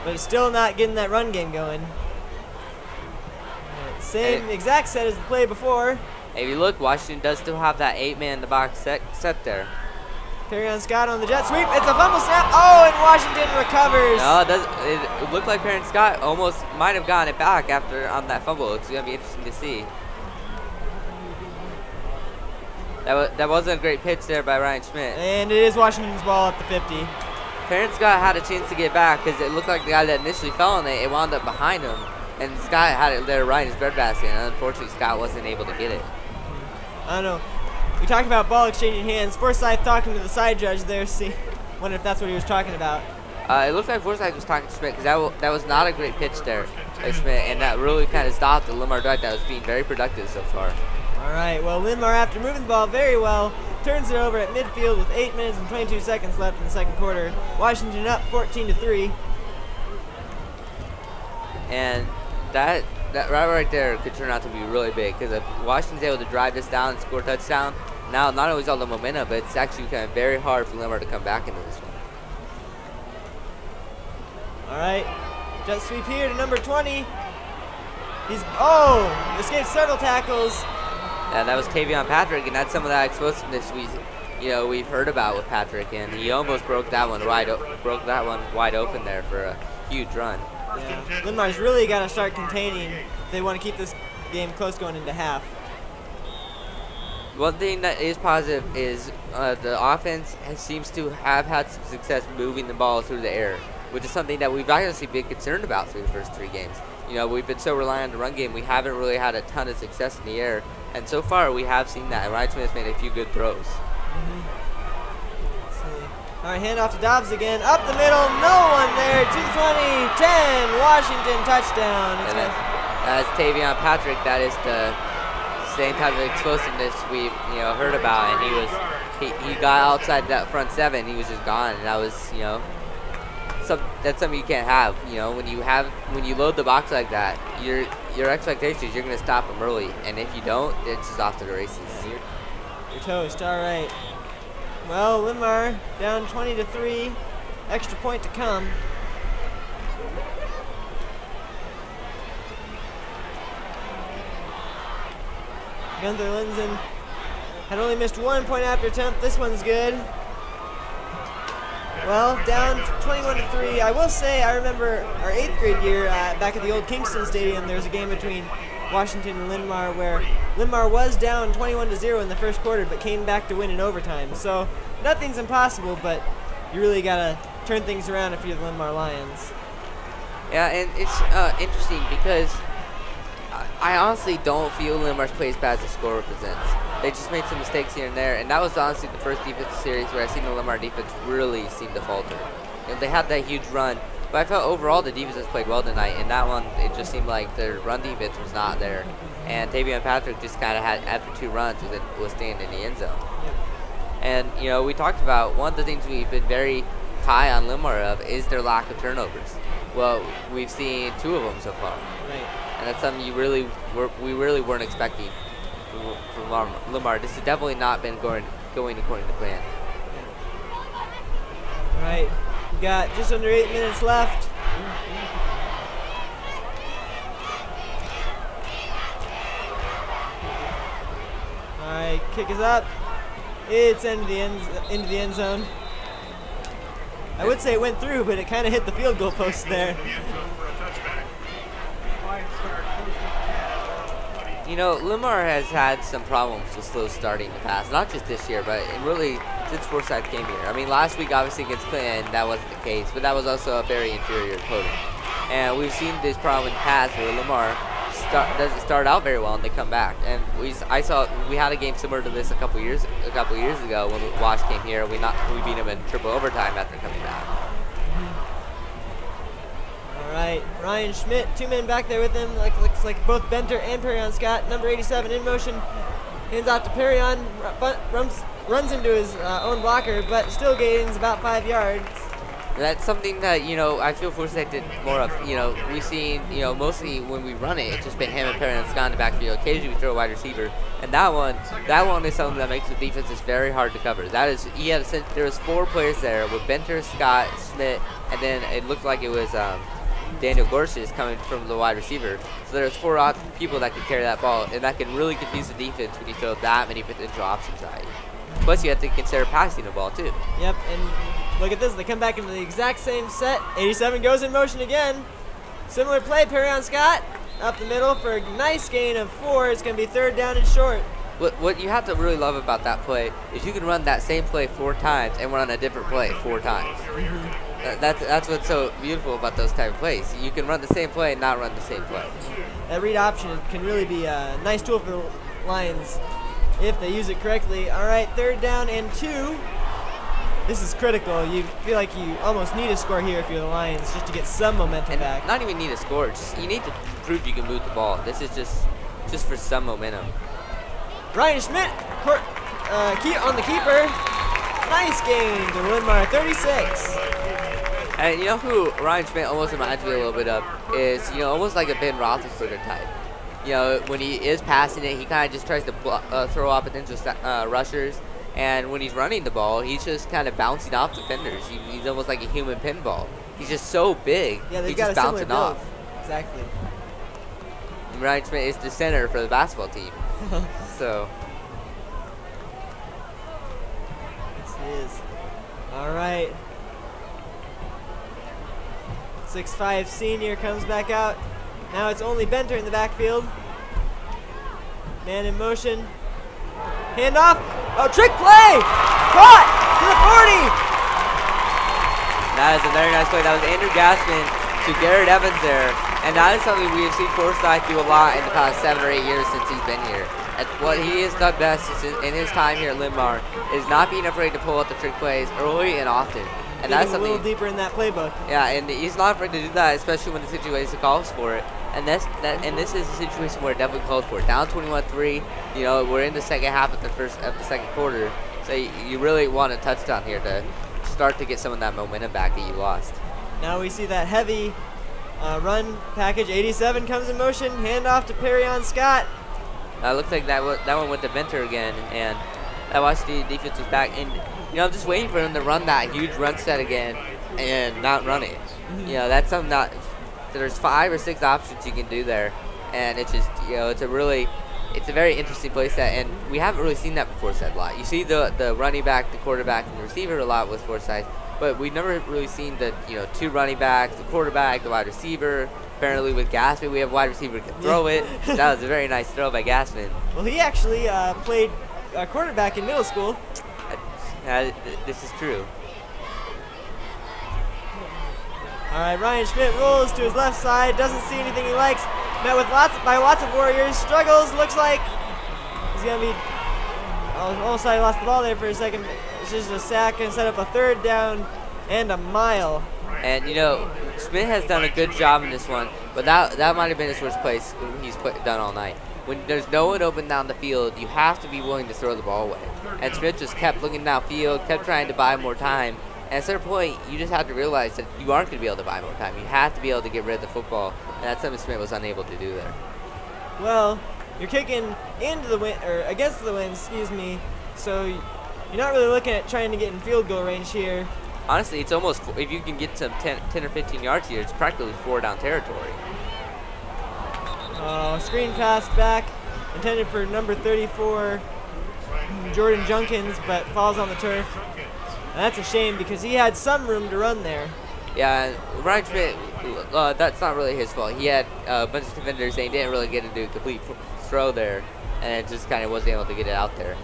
P: but it's still not getting that run game going. Right, same exact set as the play before.
Q: If you look, Washington does still have that 8-man in the box set there.
P: Perrion Scott on the jet sweep. It's a fumble snap. Oh, and Washington recovers.
Q: No, it looked like Perrion Scott almost might have gotten it back on that fumble. It's going to be interesting to see. That wasn't a great pitch there by Ryan Schmidt.
P: And it is Washington's ball at the 50.
Q: Perrion Scott had a chance to get back because it looked like the guy that initially fell on it wound up behind him. And Scott had it there right in his breadbasket. And unfortunately, Scott wasn't able to get it.
P: I don't know. We talked about ball exchanging hands. Forsyth talking to the side judge there. Wonder if that's what he was talking about.
Q: It looked like Forsyth was talking to Schmidt because that was not a great pitch there by Schmidt, and that really kind of stopped the Linn-Mar drive that was being very productive so far.
P: All right, well, Linn-Mar, after moving the ball very well, turns it over at midfield with 8 minutes and 22 seconds left in the second quarter. Washington up 14-3.
Q: And that right there could turn out to be really big because if Washington's able to drive this down and score a touchdown, now not only is all the momentum, but it's actually kind of very hard for Linn-Mar to come back into this one.
P: All right, jet sweep here to number 20. Escaped several tackles.
Q: Yeah, that was Tavion Patrick, and that's some of that explosiveness we've heard about with Patrick, and he almost broke that one wide open there for a huge run.
P: Yeah, Linn-Mar's really got to start containing if they want to keep this game close going into half.
Q: One thing that is positive is the offense seems to have had some success moving the ball through the air, which is something that we've obviously been concerned about through the first 3 games. We've been so reliant on the run game, we haven't really had a ton of success in the air, and so far we have seen that. Ryan Smith has made a few good throws.
P: All right, handoff to Dobbs again, up the middle, no one there, to the 20, 10, Washington touchdown.
Q: That's Tavion Patrick. That is the same type of explosiveness we've heard about, and he got outside that front 7, he was just gone, and that was that's something you can't have. When you load the box like that, your expectation is you're going to stop him early, and if you don't, it's just off to the races.
P: You're toast. All right. Well, Linn-Mar down 20-3. Extra point to come. Gunther Linsen had only missed 1 point after attempt. This one's good. Well, down 21-3. I will say, I remember our 8th grade year back at the old Kingston Stadium. There was a game between Washington and Linn-Mar where Linn-Mar was down 21-0 in the first quarter, but came back to win in overtime. So nothing's impossible, but you really gotta turn things around if you're the Linn-Mar Lions.
Q: Yeah, and it's interesting because I honestly don't feel Linn-Mar's play as bad as the score represents. They just made some mistakes here and there, and that was honestly the first defensive series where I seen the Linn-Mar defense really seem to falter. They had that huge run, but I felt overall the defense has played well tonight. And that one, it just seemed like their run defense was not there. And Tavion Patrick just kind of had, after 2 runs, was standing in the end zone. And, we talked about one of the things we've been very high on Linn-Mar of is their lack of turnovers. Well, we've seen 2 of them so far.
P: Right.
Q: And that's something we really weren't expecting from Linn-Mar. This has definitely not been going according to plan.
P: All right. We got just under 8 minutes left. Kick is up. It's into the end zone. I would say it went through, but it kind of hit the field goal post there.
Q: You know, Linn-Mar has had some problems with slow starting in the past. Not just this year, but really since Forsyth came here. I mean, last week, obviously, against Clinton, that wasn't the case, but that was also a very inferior opponent. And we've seen this problem in the past where Linn-Mar doesn't start out very well and they come back. And we had a game similar to this a couple years ago when Wash came here. We beat them in triple overtime after coming back.
P: All right, Ryan Schmidt, 2 men back there with him. Looks like both Benter and Perrion Scott. Number 87 in motion, hands out to Perrion, runs into his own blocker, but still gains about 5 yards.
Q: That's something that, you know, I feel Forsyth did more of. You know, we've seen, you know, mostly when we run it, it's just been him and Perry and Scott in the backfield. Occasionally we throw a wide receiver. And that one is something that makes the defense just very hard to cover. There was 4 players there with Benter, Scott, Schmidt, and then it looked like it was Daniel Gorsuch coming from the wide receiver. So there's 4 people that could carry that ball, and that can really confuse the defense when you throw that many potential options at you. Plus, you have to consider passing the ball, too.
P: Yep, and look at this. They come back into the exact same set. 87 goes in motion again. Similar play, Perrion Scott up the middle for a nice gain of 4. It's going to be 3rd down and short.
Q: What you have to really love about that play is you can run that same play 4 times and run a different play 4 times. That's what's so beautiful about those type of plays. You can run the same play and not run the same play.
P: That read option can really be a nice tool for the Lions if they use it correctly. All right, 3rd down and 2. This is critical. You feel like you almost need a score here if you're the Lions just to get some momentum back.
Q: Not even need a score. Just you need to prove you can move the ball. This is just for some momentum.
P: Ryan Schmidt on the keeper. Nice gain to Linn-Mar, 36.
Q: And you know who Ryan Schmidt almost reminds me a little bit of is, you know, almost like a Ben Roethlisberger type. You know, when he is passing it, he kind of just tries to throw off potential rushers. And when he's running the ball, he's just kind of bouncing off defenders. He's almost like a human pinball. He's just so big.
P: Yeah, they've
Q: he's
P: got
Q: just
P: a similar
Q: bouncing
P: build.
Q: off.
P: Exactly.
Q: And Ryan Schmidt is the center for the basketball team. So.
P: Yes, he is. All right. 6'5" senior comes back out. Now it's only Benter in the backfield. Man in motion. Handoff. Oh, trick play! Caught to the 40.
Q: That is a very nice play. That was Andrew Gassman to Garrett Evans there. And that is something we have seen Forsyth do a lot in the past 7 or 8 years since he's been here. And what he has done best in his time here at Linn-Mar is not being afraid to pull out the trick plays early and often. And that's
P: a little deeper in that playbook.
Q: Yeah, and he's not afraid to do that, especially when the situation calls for it. And this is a situation where it definitely calls for it. Down 21-3, you know, we're in the second half of the second quarter, so you really want a touchdown here to start to get some of that momentum back that you lost.
P: Now we see that heavy run package. 87 comes in motion, handoff to Perrion Scott.
Q: Looks like that one went to Benter again, and that Varsity defense was back. And you know, I'm just waiting for him to run that huge run set again and not run it. You know, that's something that there's 5 or 6 options you can do there, and it's just, you know, it's a very interesting play set, and we haven't really seen that before a lot. You see the running back, the quarterback, and the receiver a lot with Forsyth, but we've never really seen the, you know, 2 running backs, the quarterback, the wide receiver. Apparently with Gassman, we have a wide receiver who can throw it. That was a very nice throw by Gassman.
P: Well, he actually played quarterback in middle school.
Q: This is true.
P: All right, Ryan Schmidt rolls to his left side, doesn't see anything he likes. Met with lots of Warriors, struggles, looks like he's gonna be. Almost I lost the ball there for a second. It's just a sack and set up a 3rd down and a mile.
Q: And you know, Schmidt has done a good job in this one, but that might have been his worst place he's done all night. When there's no one open down the field, you have to be willing to throw the ball away. And Schmidt just kept looking downfield, kept trying to buy more time. And at a certain point, you just have to realize that you aren't going to be able to buy more time. You have to be able to get rid of the football, and that's something Schmidt was unable to do there.
P: Well, you're kicking into the wind, or against the wind, excuse me. So you're not really looking at trying to get in field goal range here.
Q: Honestly, it's almost, if you can get some 10 or 15 yards here, it's practically 4-down territory.
P: Screen pass back, intended for number 34, Jordan Junkins, but falls on the turf. And that's a shame because he had some room to run there.
Q: Yeah, Ryan Schmidt, that's not really his fault. He had a bunch of defenders, and he didn't really get into a complete throw there, and it just kind of wasn't able to get it out there.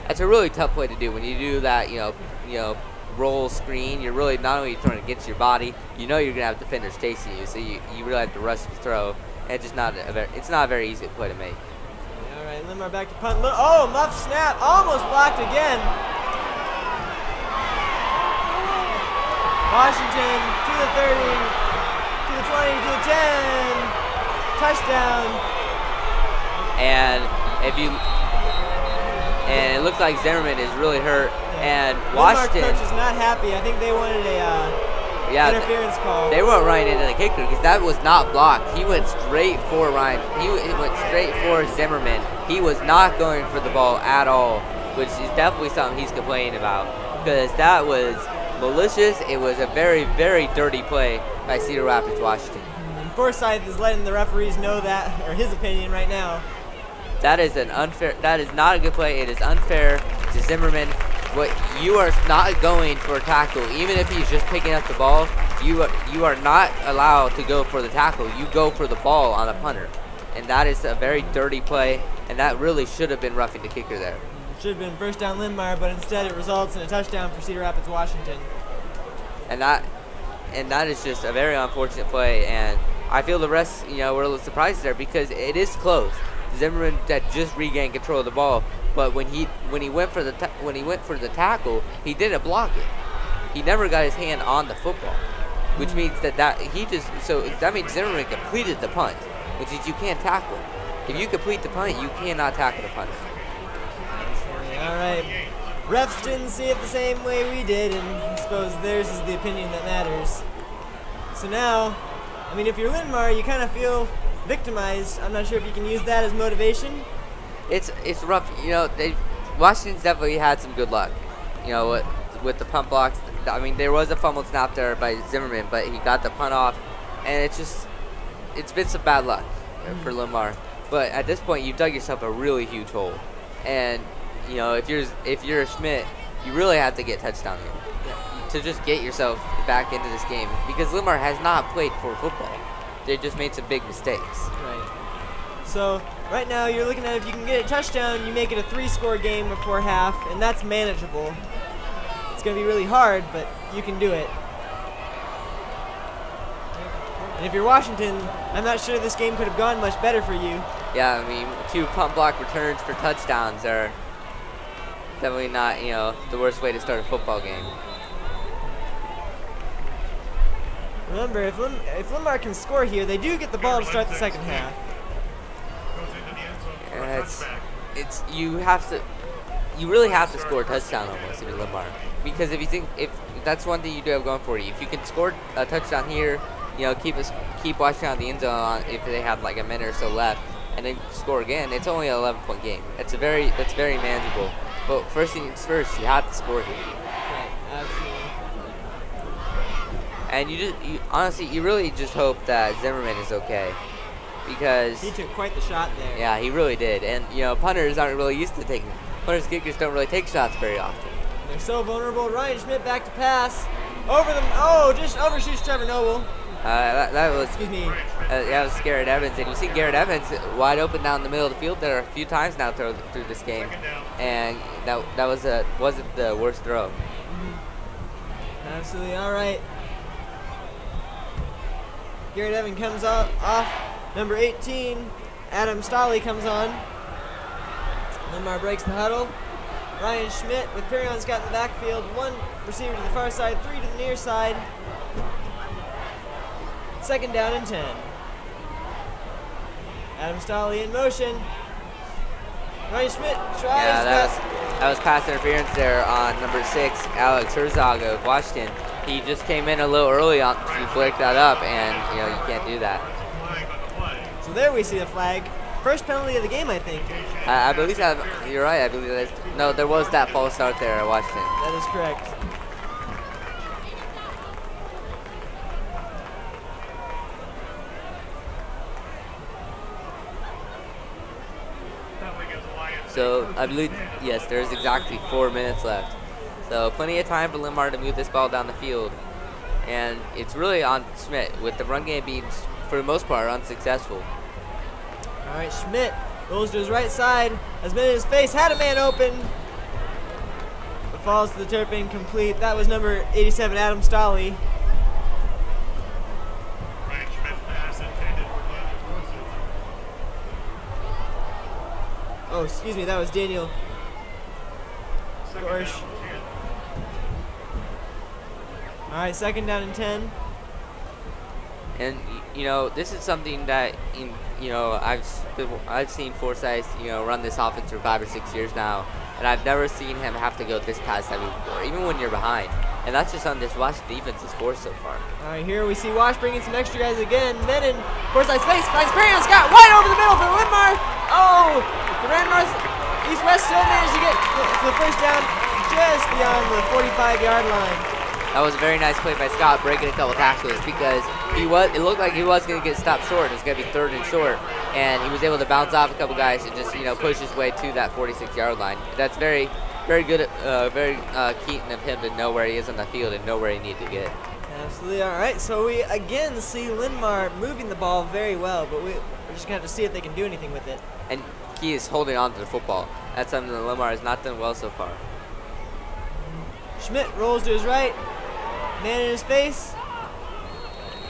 Q: That's a really tough play to do. When you do that, you know, roll screen, you're really not only throwing against your body, you know you're gonna have defenders chasing you, so you really have to rush the throw. And it's just not a very easy play to make.
P: All right, Linn-Mar back to punt. Oh, muff snap, almost blocked again. Washington to the 30, to the 20, to the 10, touchdown.
Q: And it looks like Zimmerman is really hurt. Yeah. And Washington.
P: Linn-Mar coach is not happy. I think they wanted a interference call.
Q: They weren't running into the kicker because that was not blocked. He went straight for Ryan. He went straight for Zimmerman. He was not going for the ball at all, which is definitely something he's complaining about because that was malicious. It was a very, very dirty play by Cedar Rapids, Washington.
P: And Forsyth is letting the referees know that, or his opinion right now.
Q: That is that is not a good play. It is unfair to Zimmerman. What you are not going for a tackle, even if he's just picking up the ball, you are not allowed to go for the tackle. You go for the ball on a punter. And that is a very dirty play, and that really should have been roughing the kicker there.
P: Should have been first down Linn-Mar, but instead it results in a touchdown for Cedar Rapids, Washington.
Q: And that is just a very unfortunate play, and I feel the rest, were a little surprised there because it is close. Zimmerman that just regained control of the ball, but when he went for the tackle, he didn't block it. He never got his hand on the football, which means that means Zimmerman completed the punt, which is you can't tackle. If you complete the punt, you cannot tackle the punt.
P: All right. Refs didn't see it the same way we did, and I suppose theirs is the opinion that matters. So now, if you're Linn-Mar, you kind of feel victimized. I'm not sure if you can use that as motivation.
Q: It's rough. Washington's definitely had some good luck. With the punt blocks. There was a fumbled snap there by Zimmerman, but he got the punt off, and it's been some bad luck for Linn-Mar. But at this point, you've dug yourself a really huge hole, and if you're a Schmidt, you really have to get touchdown here to just get yourself back into this game because Linn-Mar has not played for football. They just made some big mistakes.
P: Right. So right now you're looking at if you can get a touchdown, you make it a 3-score game before half, and that's manageable. It's going to be really hard, but you can do it. And if you're Washington, I'm not sure this game could have gone much better for you.
Q: Yeah, 2 punt block returns for touchdowns are definitely not, the worst way to start a football game.
P: Remember, if Linn-Mar can score here, they do get the ball to start the second half.
Q: You really have to score a touchdown almost if you're Linn-Mar, because if that's one thing you do have going for you. If you can score a touchdown here, keep Washington on the end zone if they have like a minute or so left, and then score again. It's only an 11-point game. That's very manageable. But first things first, you have to score here.
P: Right, absolutely.
Q: And honestly, you really just hope that Zimmerman is okay, because
P: he took quite the shot there.
Q: Yeah, he really did. And punters aren't really used to taking. Punters, kickers don't really take shots very often.
P: They're so vulnerable. Ryan Schmidt back to pass over them. Oh, just overshoots Trevor Noble.
Q: That was.
P: Excuse me.
Q: That was Garrett Evans, and you see Garrett Evans wide open down the middle of the field there a few times now through this game, and that wasn't the worst throw.
P: Absolutely. All right. Garrett Evans comes off. Number 18, Adam Stolley comes on. Linn-Mar breaks the huddle. Ryan Schmidt with Perrion Scott in the backfield. 1 receiver to the far side, 3 to the near side. Second down and 10. Adam Stolley in motion. Ryan Schmidt tries.
Q: Yeah, that was pass interference there on number 6, Alex Herzog of Washington. He just came in a little early on. He flicked that up, and you can't do that.
P: So there we see the flag. First penalty of the game, I think.
Q: I believe that. You're right. I believe that is. No, there was that false start there at Washington.
P: That is correct.
Q: So I believe, yes, there's exactly 4 minutes left. So plenty of time for Linn-Mar to move this ball down the field. And it's really on Schmidt, with the run game being, for the most part, unsuccessful.
P: All right, Schmidt rolls to his right side, has been in his face, had a man open, but falls to the turf incomplete. That was number 87, Adam Stolley. Oh, excuse me, that was Daniel Gorsh. All right, 2nd down and 10.
Q: And you know, this is something that I've seen Forsyth run this offense for 5 or 6 years now, and I've never seen him have to go this pass heavy before, even when you're behind. And that's just on this Wash defense's force so far.
P: All right, here we see Wash bringing some extra guys again. Men in Forsyth's face, finds Perry Scott wide over the middle for Linn-Mar. Oh, the Linn-Mar's East-West still managed to get to the first down just beyond the 45-yard line.
Q: That was a very nice play by Scott, breaking a couple tackles, because it looked like he was going to get stopped short. It was going to be 3rd and short, and he was able to bounce off a couple guys and just push his way to that 46-yard line. That's very, very good, very keen of him to know where he is on the field and know where he needs to get.
P: Absolutely. All right, so we again see Linn-Mar moving the ball very well, but we're just going to have to see if they can do anything with it.
Q: And he is holding on to the football. That's something that Linn-Mar has not done well so far.
P: Schmidt rolls to his right. Man in his face.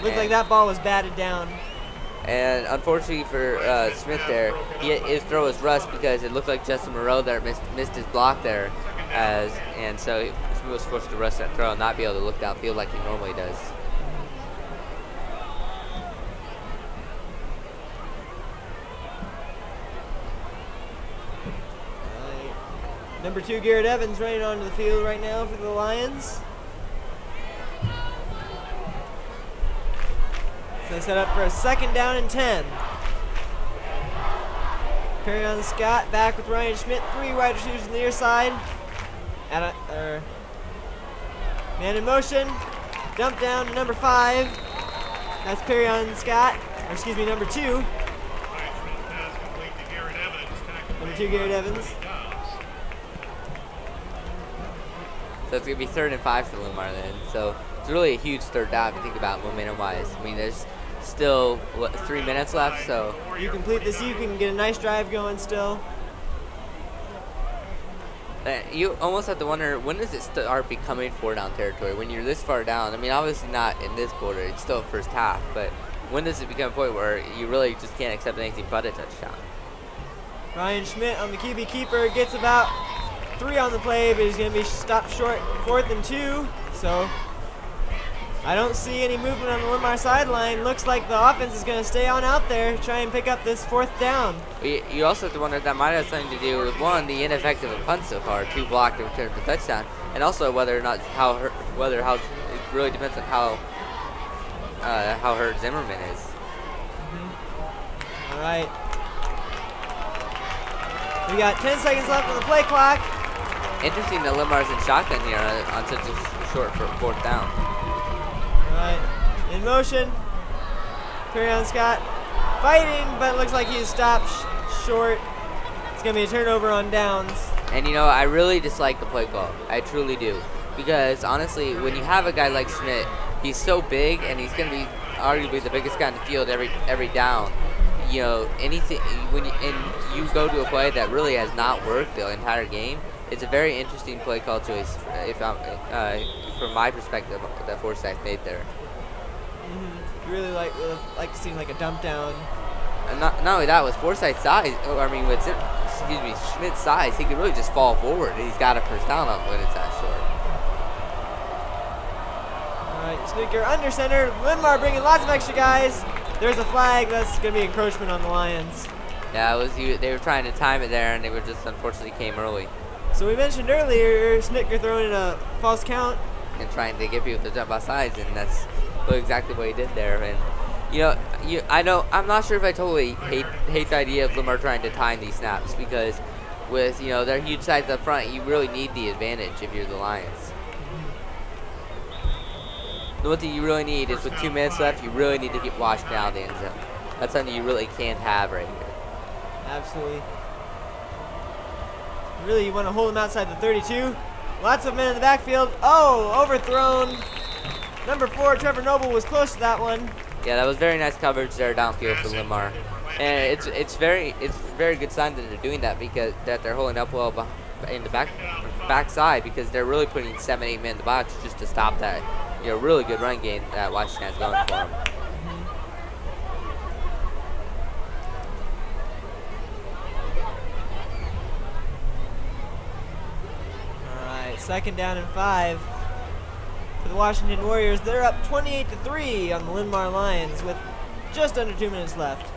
P: Looked like that ball was batted down.
Q: And unfortunately for Smith there, his throw was rushed because it looked like Justin Moreau there missed his block there. And so he was forced to rush that throw and not be able to look downfield like he normally does.
P: Number 2, Garrett Evans running onto the field right now for the Lions. So they set up for a 2nd down and 10. Perry Scott back with Ryan Schmidt. 3 wide receivers on the near side. Man in motion. Dump down to number 5. That's Perry Scott. Or excuse me, number 2. Number 2, Garrett Evans.
Q: So it's going to be 3rd and 5 for Linn-Mar then. So it's really a huge 3rd down if you think about momentum-wise. I mean, there's still, 3 minutes left, so.
P: You complete this, you can get a nice drive going still.
Q: You almost have to wonder, when does it start becoming 4-down territory? When you're this far down, I mean, obviously not in this quarter, it's still first half, but when does it become a point where you really just can't accept anything but a touchdown?
P: Ryan Schmidt on the QB keeper gets about 3 on the play, but he's going to be stopped short, 4th and 2. So I don't see any movement on the Linn-Mar sideline. Looks like the offense is going to stay on out there, try and pick up this 4th down.
Q: You also have to wonder if that might have something to do with, 1, the ineffective of punts so far, 2 blocked and returned for touchdown, and also whether or not how it really depends on how hurt Zimmerman is.
P: All right. We got 10 seconds left on the play clock.
Q: Interesting that Linn-Mar's in shotgun here on such a short 4th down.
P: All right, in motion. Perry Scott fighting, but it looks like he's stopped short. It's going to be a turnover on downs.
Q: And I really dislike the play call. I truly do. Because honestly, when you have a guy like Schmidt, he's so big and he's going to be arguably the biggest guy in the field every down. Anything when you go to a play that really has not worked the entire game, it's a very interesting play call choice. From my perspective, that Forsyth made there.
P: You really like to see like a dump down.
Q: And not only that, with Forsyth's size, with Schmidt's size, he could really just fall forward, and he's got a first down on when it's that short.
P: All right, Sneaker under center. Linn-Mar bringing lots of extra guys. There's a flag. That's going to be encroachment on the Lions.
Q: Yeah, they were trying to time it there, and they just unfortunately came early.
P: So we mentioned earlier, Snicker throwing in a false count.
Q: And trying to get people to jump off sides, and that's exactly what he did there. And I'm not sure if I totally hate the idea of Linn-Mar trying to time these snaps, because with their huge size up front, you really need the advantage if you're the Lions. The one thing you really need is with 2 minutes left, you really need to get washed down the end zone. That's something you really can't have right here.
P: Absolutely. Really, you want to hold him outside the 32. Lots of men in the backfield. Oh, overthrown. Number 4, Trevor Noble, was close to that one.
Q: Yeah, that was very nice coverage there downfield for Linn-Mar. And it's very good sign that they're doing that, because they're holding up well in the backside, because they're really putting 7, 8 men in the box just to stop that really good run game that Washington has going for them.
P: All right, 2nd down and 5 for the Washington Warriors. They're up 28-3 on the Linn-Mar Lions with just under 2 minutes left.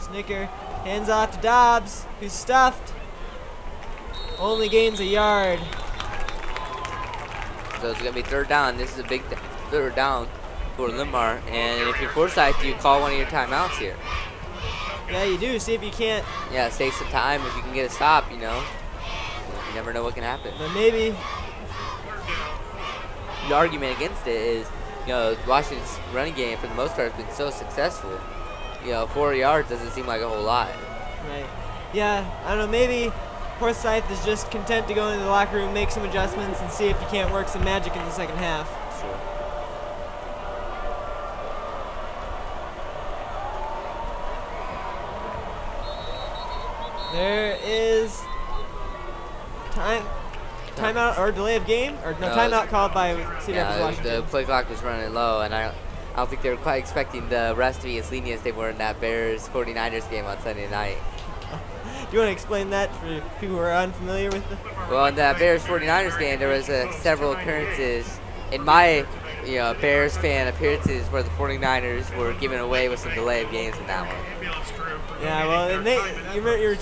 P: Snicker hands off to Dobbs, who's stuffed. Only gains a yard.
Q: So it's going to be 3rd down. This is a big 3rd down for Linn-Mar. And if you're Forsyth, you call one of your timeouts here.
P: Yeah, you do. See if you can't.
Q: Yeah, save some time. If you can get a stop, you never know what can happen.
P: But maybe.
Q: The argument against it is, Washington's running game for the most part has been so successful. 4 yards doesn't seem like a whole lot.
P: Right. Yeah, I don't know, maybe Forsyth is just content to go into the locker room, make some adjustments, and see if you can't work some magic in the second half.
Q: Sure.
P: There is timeout or delay of game, or no timeout called by Cedar Rapids Washington.
Q: The play clock was running low, and I don't think they were quite expecting the refs to be as lenient as they were in that Bears-49ers game on Sunday night.
P: Do you want to explain that for people who are unfamiliar with it?
Q: Well, in the Bears-49ers game, there was several occurrences in my Bears fan appearances where the 49ers were given away with some delay of games in that one.
P: Yeah, well, and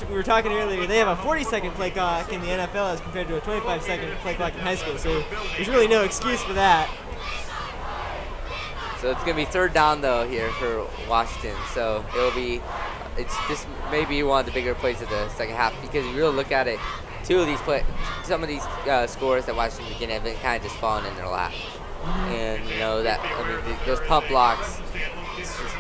P: we were talking earlier, they have a 40-second play clock in the NFL as compared to a 25-second play clock in high school, so there's really no excuse for that.
Q: So it's going to be 3rd down, though, here for Washington. So this may be one of the bigger plays of the second half, because you really look at it, some of these scores that Washington began have been kind of just falling in their lap. And, those pump blocks, it's just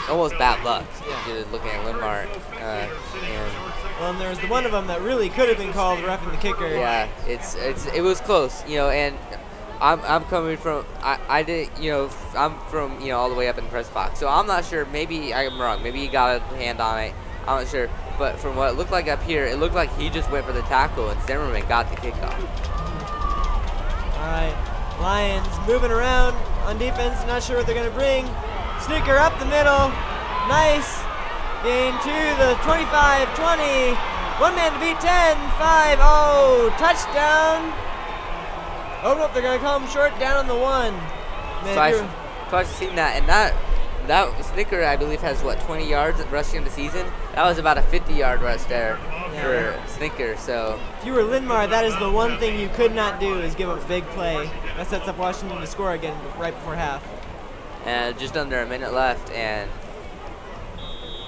Q: almost bad luck if you're looking at Linn-Mar.
P: And there's the one of them that really could have been called roughing the kicker.
Q: Yeah, it was close, and I'm coming from I'm from all the way up in the press box, so I'm not sure. Maybe I'm wrong. Maybe he got a hand on it. I'm not sure. But from what it looked like up here, it looked like he just went for the tackle and Zimmerman got the kickoff.
P: All right, Lions moving around on defense. Not sure what they're going to bring. Sneaker up the middle. Nice gain to the 25-20. One man to beat 10. 5. Oh, touchdown. Oh, no, they're going to come short down on the 1. Man,
Q: so I've seen that, and that Snicker, I believe, has, 20 yards rushing in the season? That was about a 50-yard rush there for Snicker, so.
P: If you were Linn-Mar, that is the one thing you could not do, is give up a big play. That sets up Washington to score again right before half.
Q: And just under a minute left, and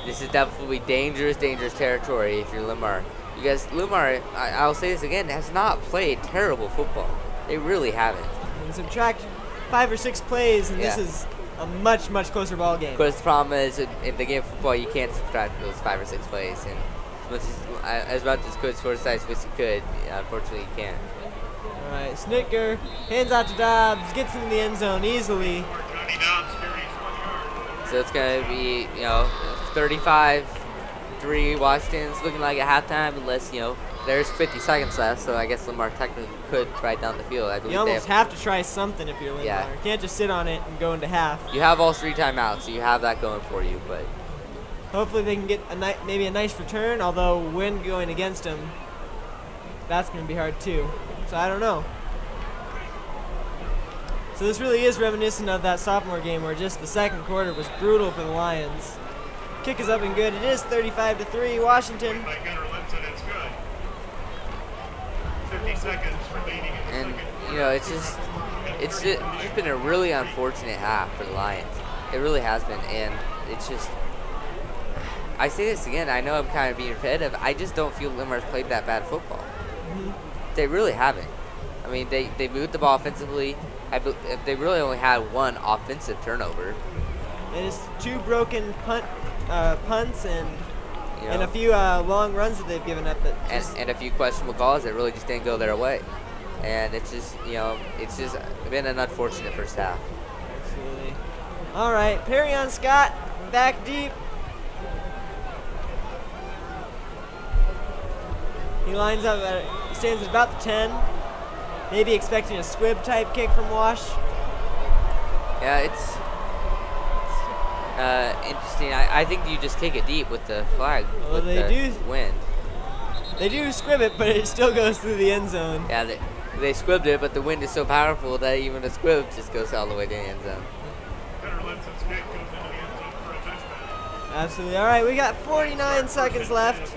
Q: this is definitely dangerous territory if you're Linn-Mar. You guys, Linn-Mar, I'll say this again, has not played terrible football. They really haven't.
P: And subtract 5 or 6 plays, and this is a much closer ball game.
Q: Because the problem is, in the game of football, you can't subtract those 5 or 6 plays. And as much as Coach Forsyth wish he could, unfortunately, you can't.
P: All right, Snicker hands out to Dobbs, gets into the end zone easily.
Q: So it's going to be, 35-3 Washington's looking like at halftime, unless, there's 50 seconds left, so I guess Linn-Mar technically could try down the field. I believe
P: you almost have to try something if you're Linn-Mar.
Q: Yeah.
P: You can't just sit on it and go into half.
Q: You have all 3 timeouts, so you have that going for you, but
P: hopefully they can get maybe a nice return, although wind going against them, that's going to be hard too. So I don't know. So this really is reminiscent of that sophomore game where just the second quarter was brutal for the Lions. Kick is up and good. It is 35-3 Washington.
C: 50 seconds remaining.
Q: And it's just been a really unfortunate half for the Lions. It really has been, and it's just. I say this again. I know I'm kind of being repetitive. I just don't feel Linn-Mar's played that bad football. They really haven't. I mean, they moved the ball offensively. They really only had 1 offensive turnover.
P: It is 2 broken punts and
Q: You know,
P: and a few long runs that they've given up.
Q: And a few questionable calls that really just didn't go their way. And it's just, it's just been an unfortunate first half.
P: Absolutely. All right, Perryon Scott back deep. He lines up, he stands at about the 10. Maybe expecting a squib type kick from Wash.
Q: Yeah, it's interesting. I think you just kick it deep with the flag,
P: well,
Q: with the wind.
P: They do squib it, but it still goes through the end zone.
Q: Yeah, they squibbed it, but the wind is so powerful that even a squib just goes all the way to the end zone.
P: Absolutely. All right, we got 49 seconds left.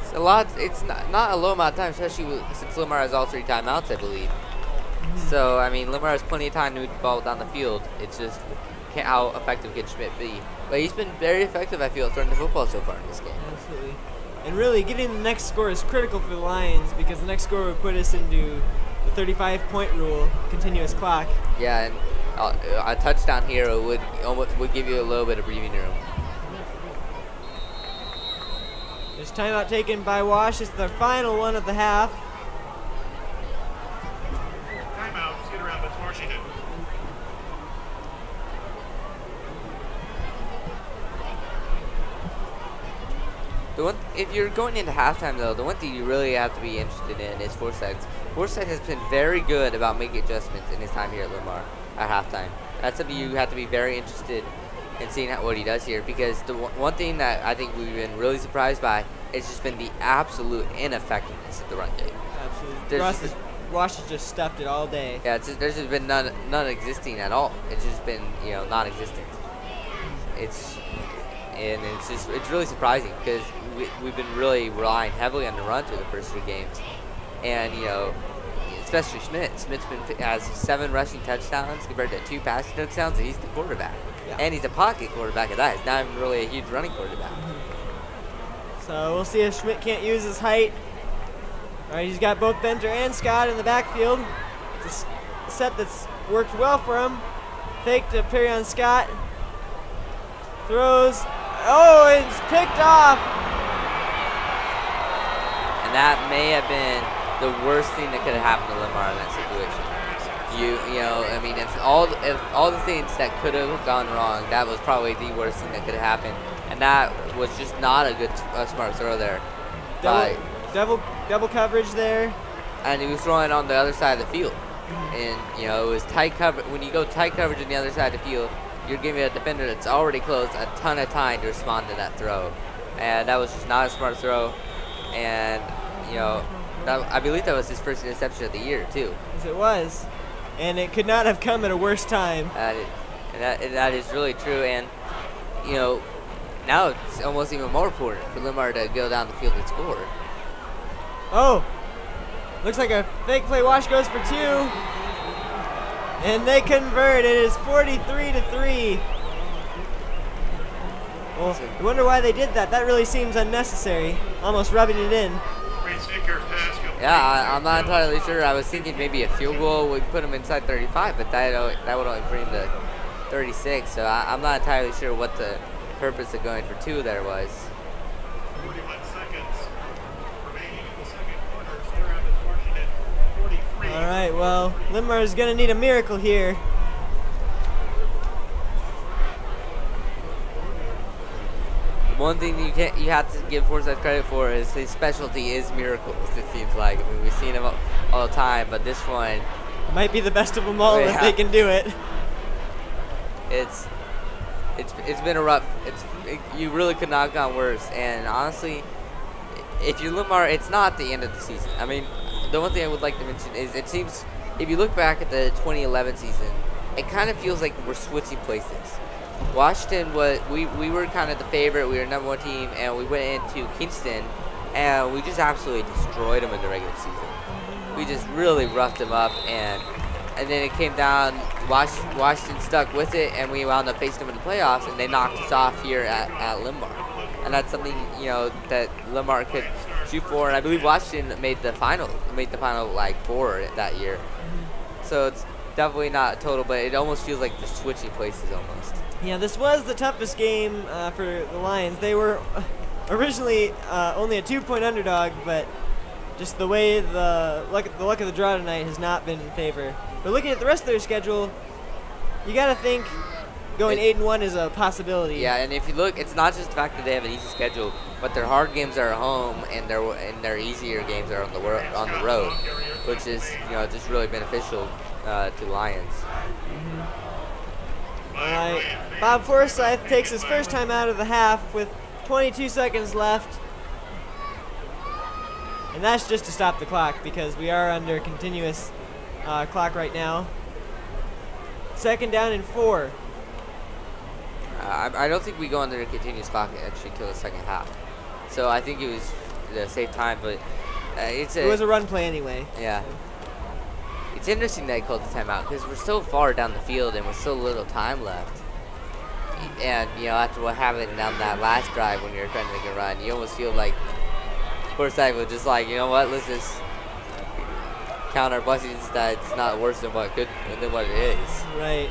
Q: It's a lot. It's not a low amount of time, especially since Linn-Mar has all 3 timeouts, I believe. So, I mean, Linn-Mar has plenty of time to move the ball down the field. It's just how effective can Schmidt be. But he's been very effective, I feel, throwing the football so far in this game.
P: Absolutely. And really, getting the next score is critical for the Lions because the next score would put us into the 35-point rule, continuous clock.
Q: Yeah, and a touchdown here would give you a little bit of breathing room.
P: There's timeout taken by Wash. It's the final one of the half.
C: Timeout, Cedar Rapids, Washington.
Q: If you're going into halftime, though, the one thing you really have to be interested in is Forsyth. Forsyth has been very good about making adjustments in his time here at Linn-Mar at halftime. That's something you have to be very interested in seeing what he does here, because the one thing that I think we've been really surprised by has just been the absolute ineffectiveness of the run game.
P: Absolutely. Wash has just stuffed it all day.
Q: Yeah, there's just been none existing at all. It's just been non-existent. It's really surprising because we've been really relying heavily on the run through the first 3 games, and especially Schmidt. Has 7 rushing touchdowns compared to 2 passing touchdowns, and he's the quarterback. Yeah. And he's a pocket quarterback at that. He's not even really a huge running quarterback.
P: So we'll see if Schmidt can't use his height. All right, he's got both Benter and Scott in the backfield. It's a set that's worked well for him. Fake to Perryon Scott. Throws. Oh, it's picked off.
Q: And that may have been the worst thing that could have happened to Linn-Mar in that situation. I mean, if all the things that could have gone wrong, that was probably the worst thing that could have happened. And that was just not a smart throw there.
P: Double coverage there.
Q: And he was throwing on the other side of the field. And, it was tight cover. When you go tight coverage on the other side of the field, you're giving a defender that's already closed a ton of time to respond to that throw. And that was just not a smart throw. And, I believe that was his first interception of the year, too.
P: Yes, it was. And it could not have come at a worse time.
Q: That is really true. And, now it's almost even more important for Linn-Mar to go down the field and score.
P: Oh, looks like a fake play. Wash goes for 2. And they convert. It is 43-3. Well, I wonder why they did that. That really seems unnecessary. Almost rubbing it in.
Q: Yeah, I'm not entirely sure. I was thinking maybe a field goal would put them inside 35, but that would only bring them to 36. So I'm not entirely sure what the purpose of going for 2 there was.
C: 41 seconds remaining in the second quarter. Cedar Rapids, Washington, 43.
P: All right, well, Linn-Mar is going to need a miracle here.
Q: One thing you have to give Forsyth credit for is his specialty is miracles, it seems like. I mean, we've seen him all the time, but this one
P: might be the best of them all if they can do it.
Q: It's been a rough. You really could not have gone worse. And honestly, if you're Linn-Mar, it's not the end of the season. I mean, the one thing I would like to mention is it seems if you look back at the 2011 season, it kind of feels like we're switching places. Washington we were kind of the favorite. We were the #1 team, and we went into Kingston, and we just absolutely destroyed them in the regular season. We just really roughed them up, and then it came down. Washington stuck with it, and we wound up facing them in the playoffs, and they knocked us off here at Linn-Mar. And that's something that Linn-Mar could shoot for. And I believe Washington made the final like 4 that year. So it's definitely not total, but it almost feels like they're switching places almost.
P: Yeah, this was the toughest game for the Lions. They were originally only a 2-point underdog, but just the way the luck of the draw tonight has not been in favor. But looking at the rest of their schedule, you got to think going 8-1 is a possibility.
Q: Yeah, and if you look, it's not just the fact that they have an easy schedule, but their hard games are at home, and their easier games are on the road, which is just really beneficial to Lions.
P: All right, Bob Forsyth takes his first time out of the half with 22 seconds left. And that's just to stop the clock because we are under continuous clock right now. 2nd down and 4.
Q: I don't think we go under a continuous clock actually until the second half. So I think it was a safe time, but it
P: was a run play anyway.
Q: Yeah. It's interesting that he called the timeout because we're so far down the field and with so little time left. And, after what happened down that last drive when you're trying to make a run, you almost feel like Forsyth was just like, you know what, let's just count our blessings that it's not worse than what it is.
P: Right.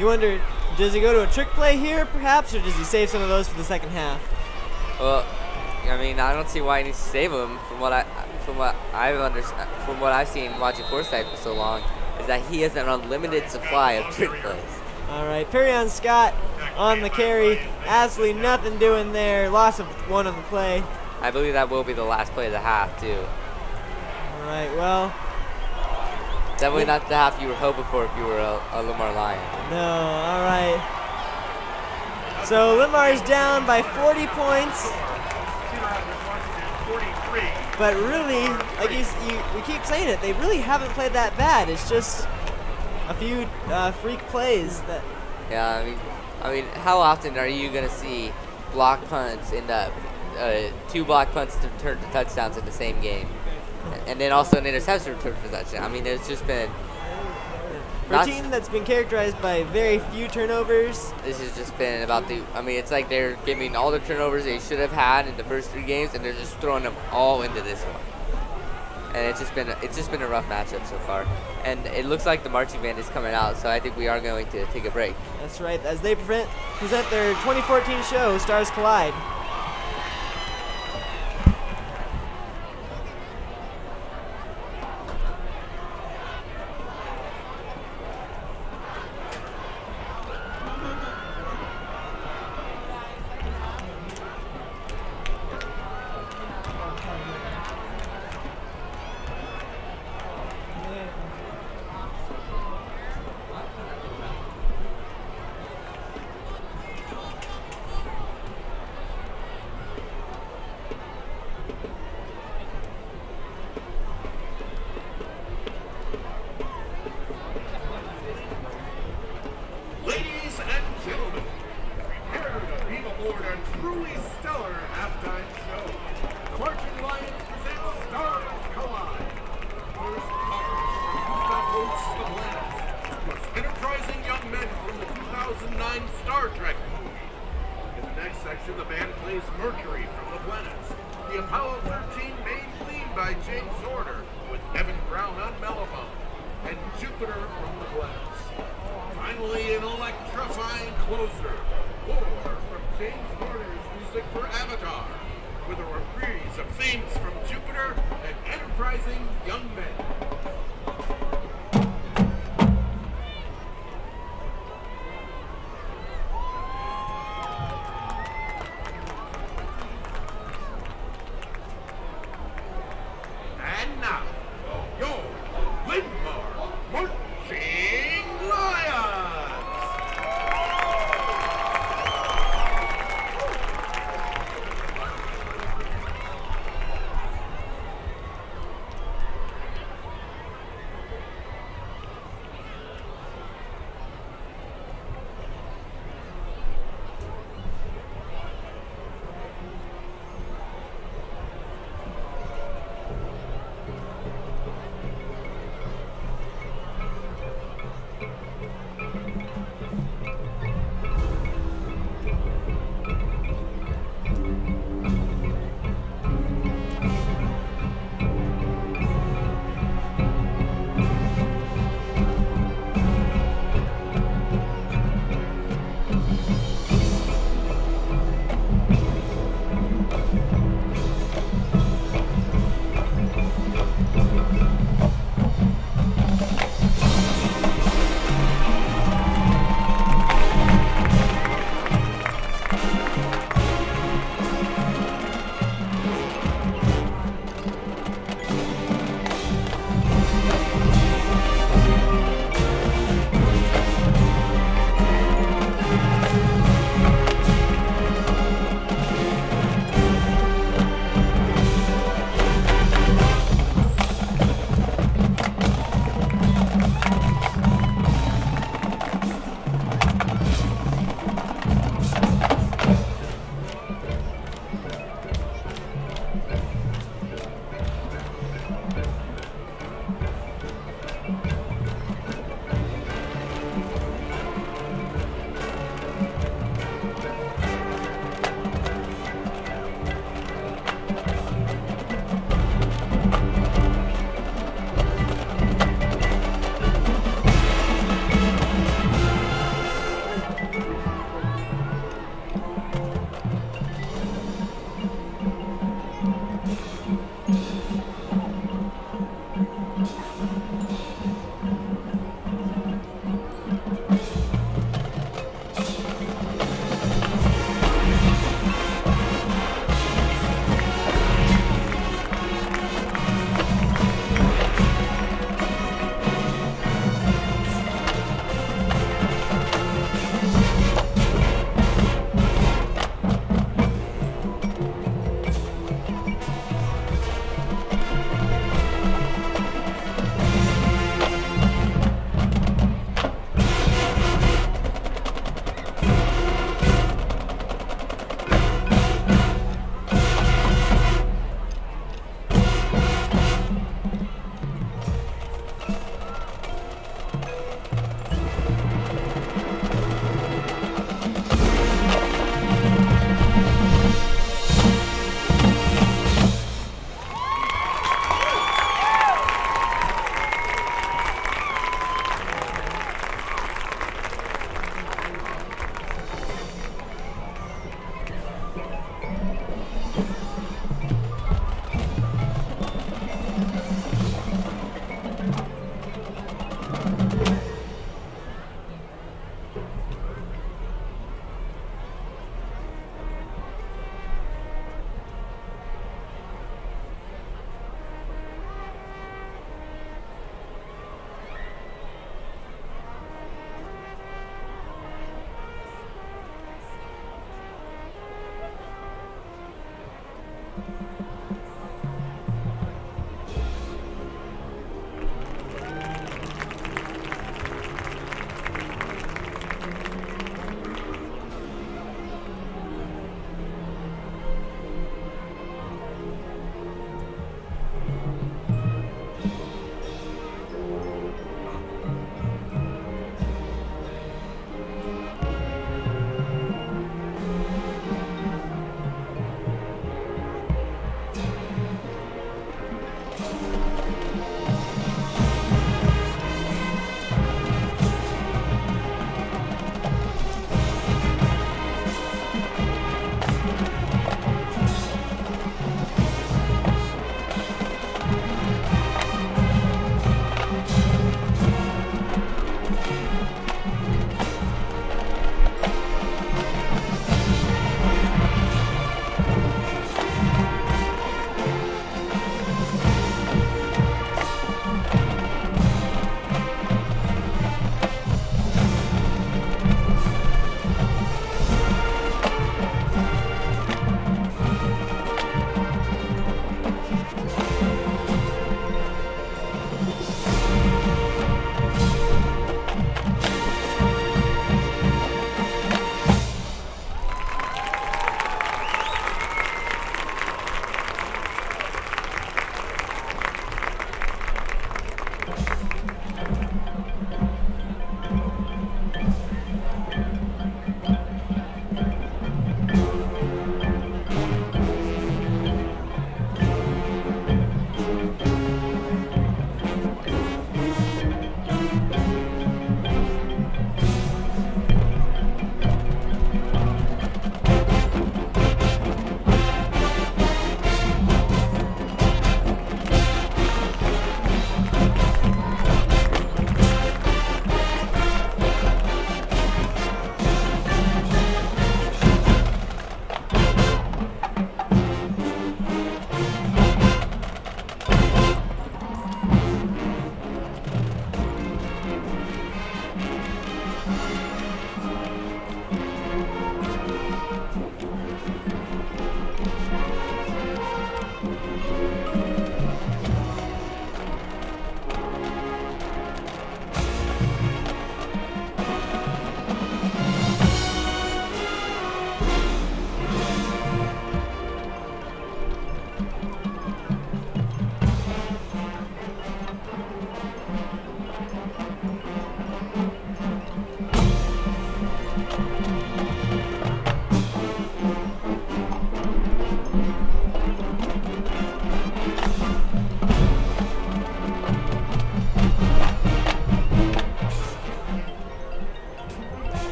P: You wonder, does he go to a trick play here, perhaps, or does he save some of those for the second half?
Q: Well, I mean, I don't see why he needs to save them. From what I've seen watching Forsyth for so long, is that he has an unlimited supply of trick plays.
P: All right, Perrion Scott on the carry. Absolutely nothing doing there. Loss of 1 on the play.
Q: I believe that will be the last play of the half, too.
P: All right, well.
Q: Definitely not the half you were hoping for if you were a Linn-Mar Lion.
P: No, all right. So Linn-Mar's down by 40 points. But really, like we keep saying it, they really haven't played that bad. It's just a few freak plays that.
Q: Yeah, I mean, how often are you gonna see block punts end up 2 block punts to turn to touchdowns in the same game, and then also an interception return for touchdown? I mean, it's just been.
P: For a team that's been characterized by very few turnovers.
Q: This has just been about it's like they're giving all the turnovers they should have had in the first 3 games, and they're just throwing them all into this one. And it's just been a rough matchup so far. And it looks like the marching band is coming out, so I think we are going to take a break.
P: That's right. As they present their 2014 show, Stars Collide.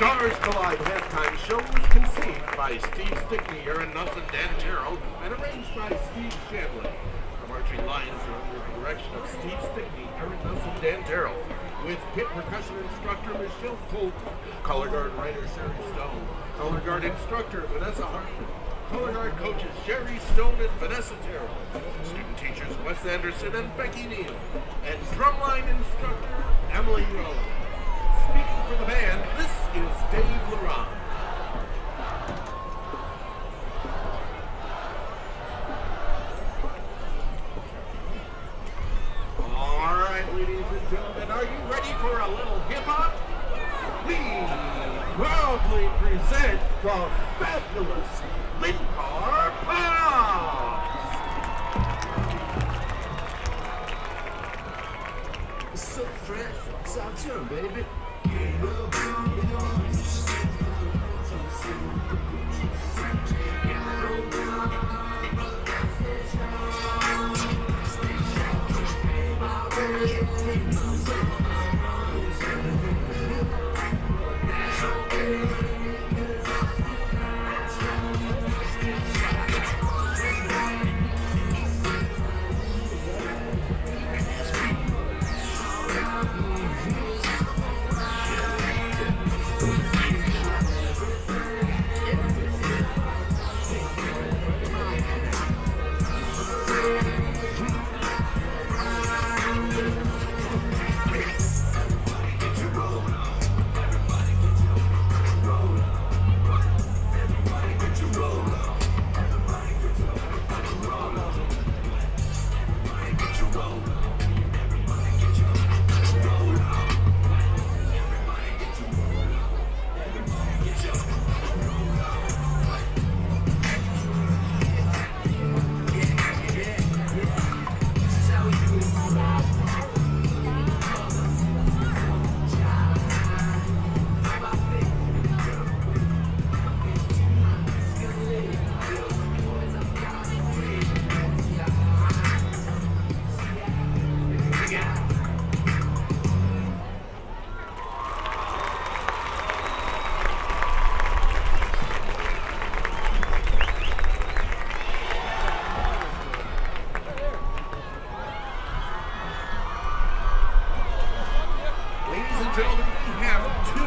C: Stars Collide halftime show was conceived by Steve Stickney, Aaron Nelson, Dan Terrell, and arranged by Steve Shanley. The Marching Lions are under the direction of Steve Stickney, Aaron Nelson, Dan Terrell, with pit percussion instructor Michelle Colt, color guard writer Sherry Stone, color guard instructor Vanessa Hartman, color guard coaches Sherry Stone and Vanessa Terrell, student teachers Wes Anderson and Becky Neal, and drumline instructor Emily Rowan. Speaking for the band, this is Dave Laurent. All right, ladies and gentlemen, are you ready for a little hip-hop? We proudly present the fabulous Linn-Mar Pops! So fresh, it's our turn, baby.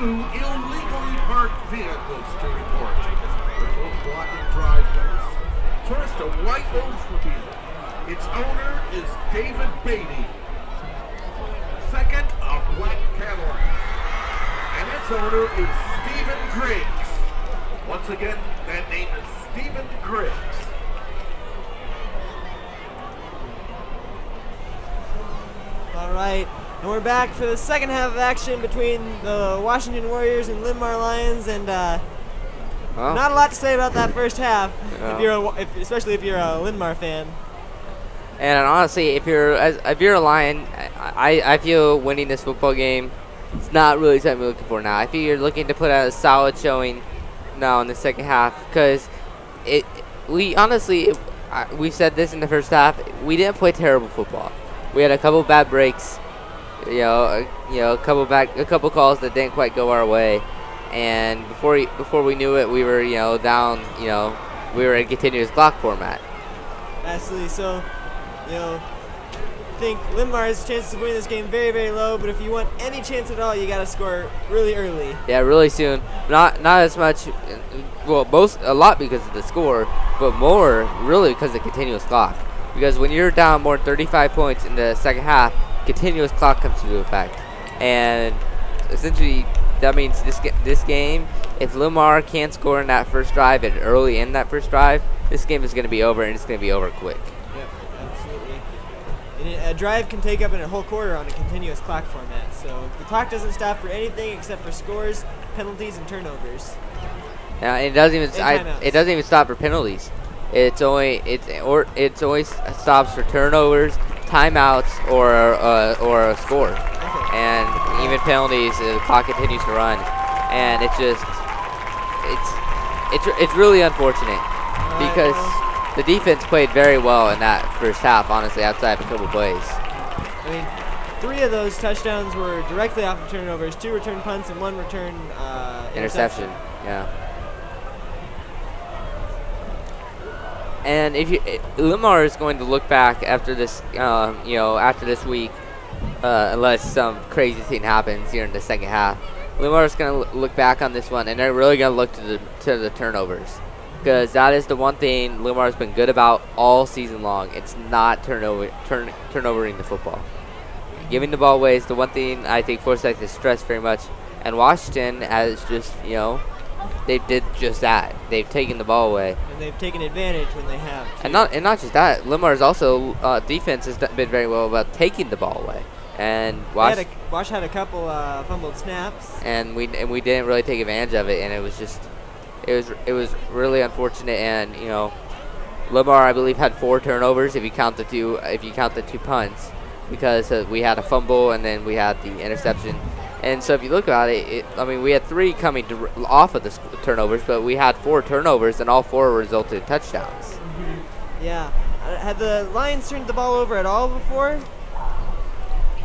C: Illegally parked vehicles to report. They're both blocking driveways. First, a white Oldsmobile. Its owner is David Beatty. Second, a black Cadillac. And its owner is Stephen Griggs. Once again, that name is Stephen Griggs.
P: All right. And we're back for the second half of action between the Washington Warriors and Linn-Mar Lions, and not a lot to say about that first half, especially if you're a Linn-Mar fan.
Q: And honestly, if you're a Lion, I feel winning this football game, it's not really something we're looking for now. I feel you're looking to put out a solid showing now in the second half, because we said this in the first half, we didn't play terrible football. We had a couple bad breaks. A couple calls that didn't quite go our way, and before we knew it, we were down. We were in continuous clock format.
P: Absolutely. So, I think Linn-Mar's chances of winning this game very, very low. But if you want any chance at all, you got to score really early.
Q: Yeah, really soon. Not as much. Well, a lot because of the score, but more really because of the continuous clock. Because when you're down more than 35 points in the second half, continuous clock comes into effect, and essentially that means this game, if Linn-Mar can't score in that first drive and early in that first drive, this game is going to be over, and it's going to be over quick.
P: Yep, absolutely. And a drive can take up a whole quarter on a continuous clock format, so the clock doesn't stop for anything except for scores, penalties, and turnovers.
Q: Now it doesn't even stop for penalties. It always stops for turnovers, timeouts, or a score, and even penalties. The clock continues to run, and it's really unfortunate because the defense played very well in that first half. Honestly, outside of a couple plays.
P: I mean, 3 of those touchdowns were directly off of turnovers, 2 return punts and 1 return interception.
Q: Yeah. And if Linn-Mar is going to look back after this, after this week, unless some crazy thing happens here in the second half, Linn-Mar is going to look back on this one, and they're really going to look to the turnovers, because that is the one thing Linn-Mar has been good about all season long. It's not turnovering the football. Giving the ball away is the one thing I think Forsyth has stressed very much, and Washington has just, they did just that. They've taken the ball away,
P: and they've taken advantage when they have.
Q: And not just that. Linn-Mar's also defense has been very well about taking the ball away. And
P: Wash had a couple fumbled snaps,
Q: and we didn't really take advantage of it, and it was really unfortunate. And Linn-Mar, I believe, had 4 turnovers if you count the 2 punts, because we had a fumble and then we had the interception. And so if you look at it, we had 3 coming off of the turnovers, but we had 4 turnovers, and all 4 resulted in touchdowns.
P: Mm-hmm. Yeah. Had the Lions turned the ball over at all before?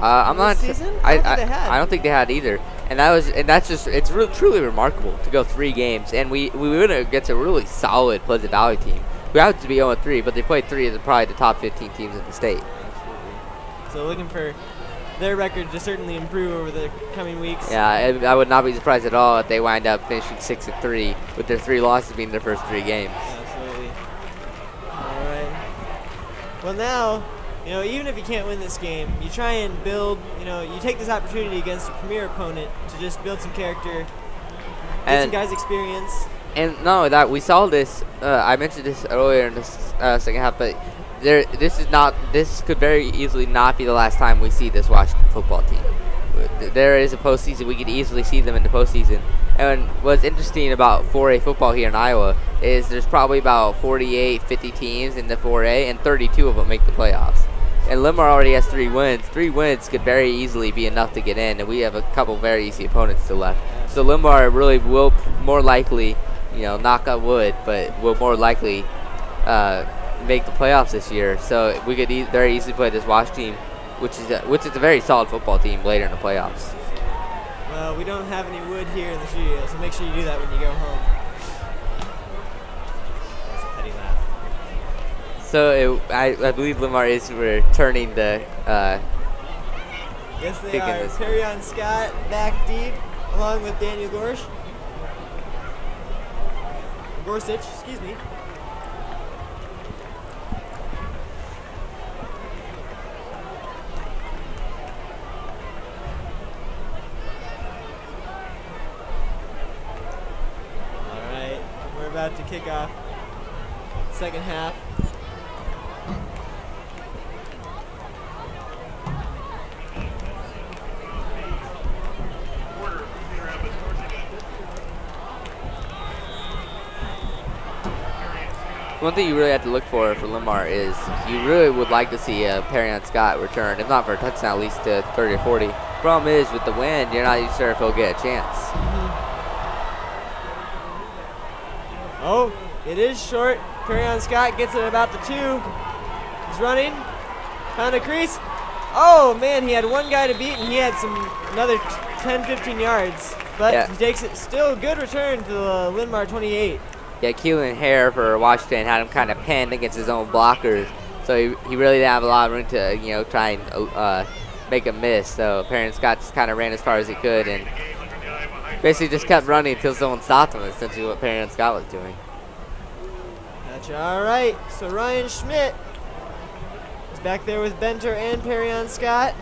Q: I'm not.
P: Season? I
Q: don't think they had either. And it's really truly remarkable to go 3 games, and we went against a really solid Pleasant Valley team. We have to be 0-3, but they played 3 of probably the top 15 teams in the state.
P: Absolutely. So looking for their record to certainly improve over the coming weeks.
Q: Yeah, I would not be surprised at all if they wind up finishing 6-3 with their 3 losses being their first 3 games.
P: Absolutely. All right. Well, now, even if you can't win this game, you try and build, you take this opportunity against a premier opponent to just build some character, get some guys' experience.
Q: And not only that, we saw this, I mentioned this earlier in the second half, but this could very easily not be the last time we see this Washington football team. There is a postseason. We could easily see them in the postseason. And what's interesting about 4A football here in Iowa is there's probably about 48, 50 teams in the 4A, and 32 of them make the playoffs. And Linn-Mar already has 3 wins. 3 wins could very easily be enough to get in, and we have a couple very easy opponents still left. So Linn-Mar really will more likely, knock on wood, but will more likely make the playoffs this year. So we could very easily play this Wash team, which is a very solid football team later in the playoffs.
P: Well, we don't have any wood here in the studio, so make sure you do that when you go home. That's a petty laugh.
Q: So I believe Linn-Mar is returning the.
P: Yes, they are. Perrion Scott back deep, along with Daniel Gorsuch, excuse me. About to kick off second half.
Q: One thing you really have to look for Linn-Mar is you really would like to see Perrion Scott return, if not for a touchdown, at least to 30 or 40. Problem is, with the wind, you're not even sure if he'll get a chance.
P: Oh, it is short. Perrion Scott gets it about the 2. He's running. Found a crease. Oh, man, he had one guy to beat, and he had another 10, 15 yards. But he takes it. Still a good return to the Linn-Mar 28.
Q: Yeah, Keelan Hare for Washington had him kind of pinned against his own blockers. So he really didn't have a lot of room to, try and make a miss. So Perrion Scott just kind of ran as far as he could, and basically just kept running until someone stopped him, essentially what Perrion Scott was doing.
P: Gotcha. All right, so Ryan Schmidt is back there with Benter and Perrion Scott.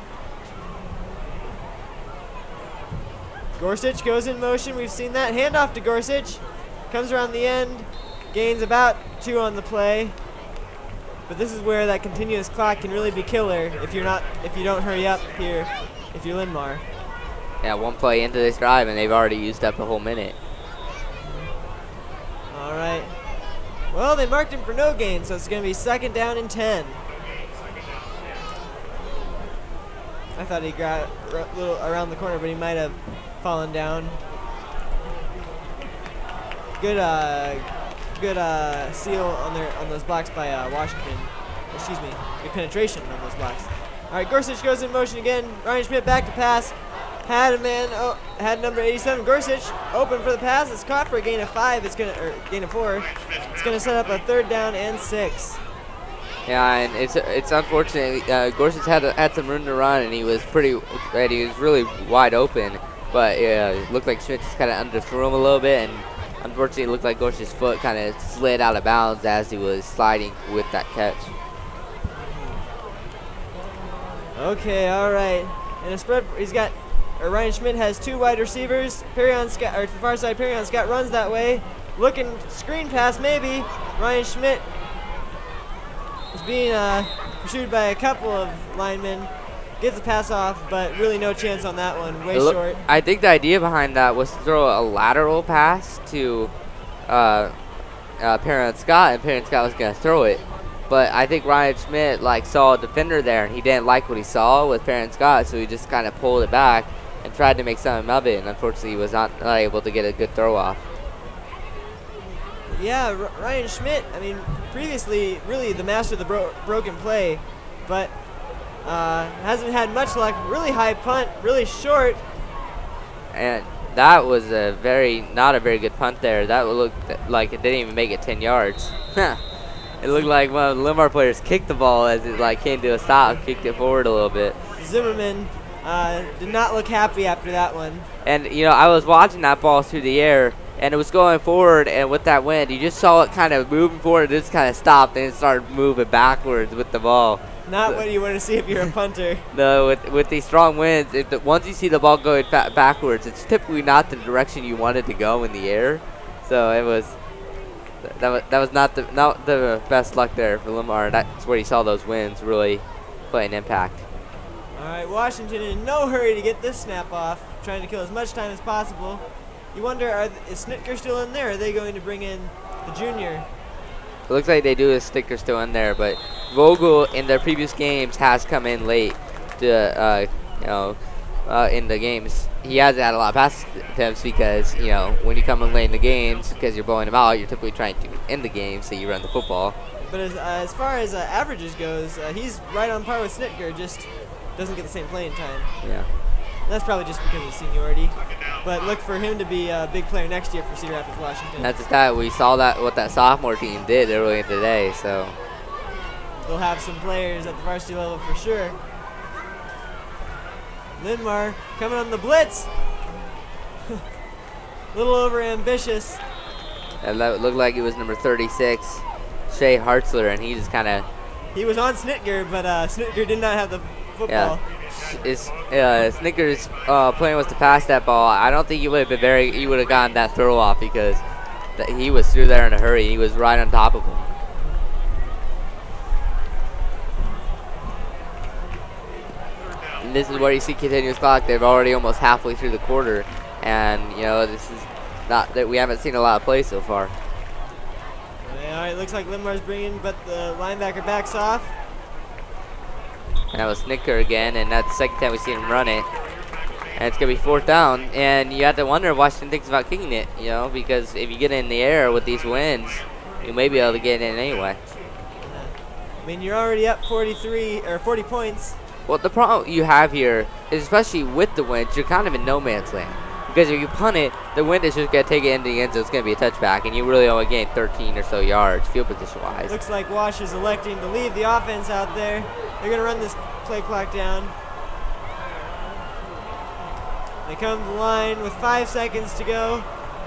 P: Gorsuch goes in motion. We've seen that. Handoff to Gorsuch. Comes around the end. Gains about 2 on the play. But this is where that continuous clock can really be killer if you don't hurry up here if you're Linn-Mar.
Q: Yeah, 1 play into this drive, and they've already used up a whole minute.
P: All right. Well, they marked him for no gain, so it's going to be 2nd down and 10. I thought he got a little around the corner, but he might have fallen down. Good seal on those blocks by Washington. Excuse me. Good penetration on those blocks. All right, Gorsuch goes in motion again. Ryan Schmidt back to pass. Had a man, had number 87, Gorsuch, open for the pass. It's caught for a gain of 5. Gain of 4. It's gonna set up a 3rd down and 6.
Q: Yeah, and it's unfortunate. Gorsuch had some room to run, and he was really wide open. But it looked like Schmidt just kind of underthrew him a little bit, and unfortunately, it looked like Gorsuch's foot kind of slid out of bounds as he was sliding with that catch.
P: Okay, all right. And a spread. Ryan Schmidt has 2 wide receivers. To the far side, Perrion Scott runs that way. Looking screen pass, maybe. Ryan Schmidt is being pursued by a couple of linemen. Gets the pass off, but really no chance on that one. Way short.
Q: I think the idea behind that was to throw a lateral pass to Perrion Scott, and Perrion Scott was going to throw it. But I think Ryan Schmidt saw a defender there, and he didn't like what he saw with Perrion Scott, so he just kind of pulled it back and tried to make something of it, and unfortunately he was not able to get a good throw off.
P: Yeah, Ryan Schmidt, I mean, previously really the master of the broken play, but hasn't had much luck. Really high punt, really short.
Q: And that was not a very good punt there. That looked like it didn't even make it 10 yards. It looked like one of the Linn-Mar players kicked the ball as it came to a stop, kicked it forward a little bit.
P: Zimmerman did not look happy after that one.
Q: And I was watching that ball through the air, and it was going forward, and with that wind, you just saw it kind of moving forward. It just kind of stopped, and it started moving backwards with the ball.
P: Not what you want to see if you're a punter.
Q: No, with these strong winds, once you see the ball going backwards, it's typically not the direction you want it to go in the air. So that was not the best luck there for Linn-Mar. That's where you saw those winds really play an impact.
P: All right, Washington in no hurry to get this snap off, trying to kill as much time as possible. You wonder, is Snitker still in there? Or are they going to bring in the junior?
Q: It looks like they do have Sticker still in there, but Vogel in their previous games has come in late to, in the games. He hasn't had a lot of pass attempts because, when you come in late in the games, because you're blowing them out, you're typically trying to end the game, so you run the football.
P: But as far as averages goes, he's right on par with Snitker, just doesn't get the same playing time.
Q: Yeah.
P: And that's probably just because of seniority. But look for him to be a big player next year for Cedar Rapids, Washington.
Q: That's just that. We saw what that sophomore team did earlier today, so.
P: They'll have some players at the varsity level for sure. Linn-Mar coming on the blitz. A little over ambitious.
Q: It looked like it was number 36, Shea Hartzler, and he just kind of.
P: He was on Snitker, but Snitker did not have the football.
Q: Yeah. Snicker's plan was to pass that ball. I don't think he would have gotten that throw off because he was through there in a hurry. He was right on top of him. And this is where you see continuous clock. They're already almost halfway through the quarter, and this is not that we haven't seen a lot of plays so far.
P: All right, looks like Linn-Mar's bringing, but the linebacker backs off.
Q: And that was Snicker again, and that's the second time we've seen him run it. And it's going to be 4th down, and you have to wonder if Washington thinks about kicking it, because if you get it in the air with these winds, you may be able to get it in anyway.
P: I mean, you're already up 40 points.
Q: Well, the problem you have here is, especially with the winds, you're kind of in no man's land. Because if you punt it, the wind is just going to take it into the end zone. It's going to be a touchback, and you really only gain 13 or so yards field position-wise.
P: Looks like Wash is electing to leave the offense out there. They're going to run this play clock down. They come to the line with 5 seconds to go.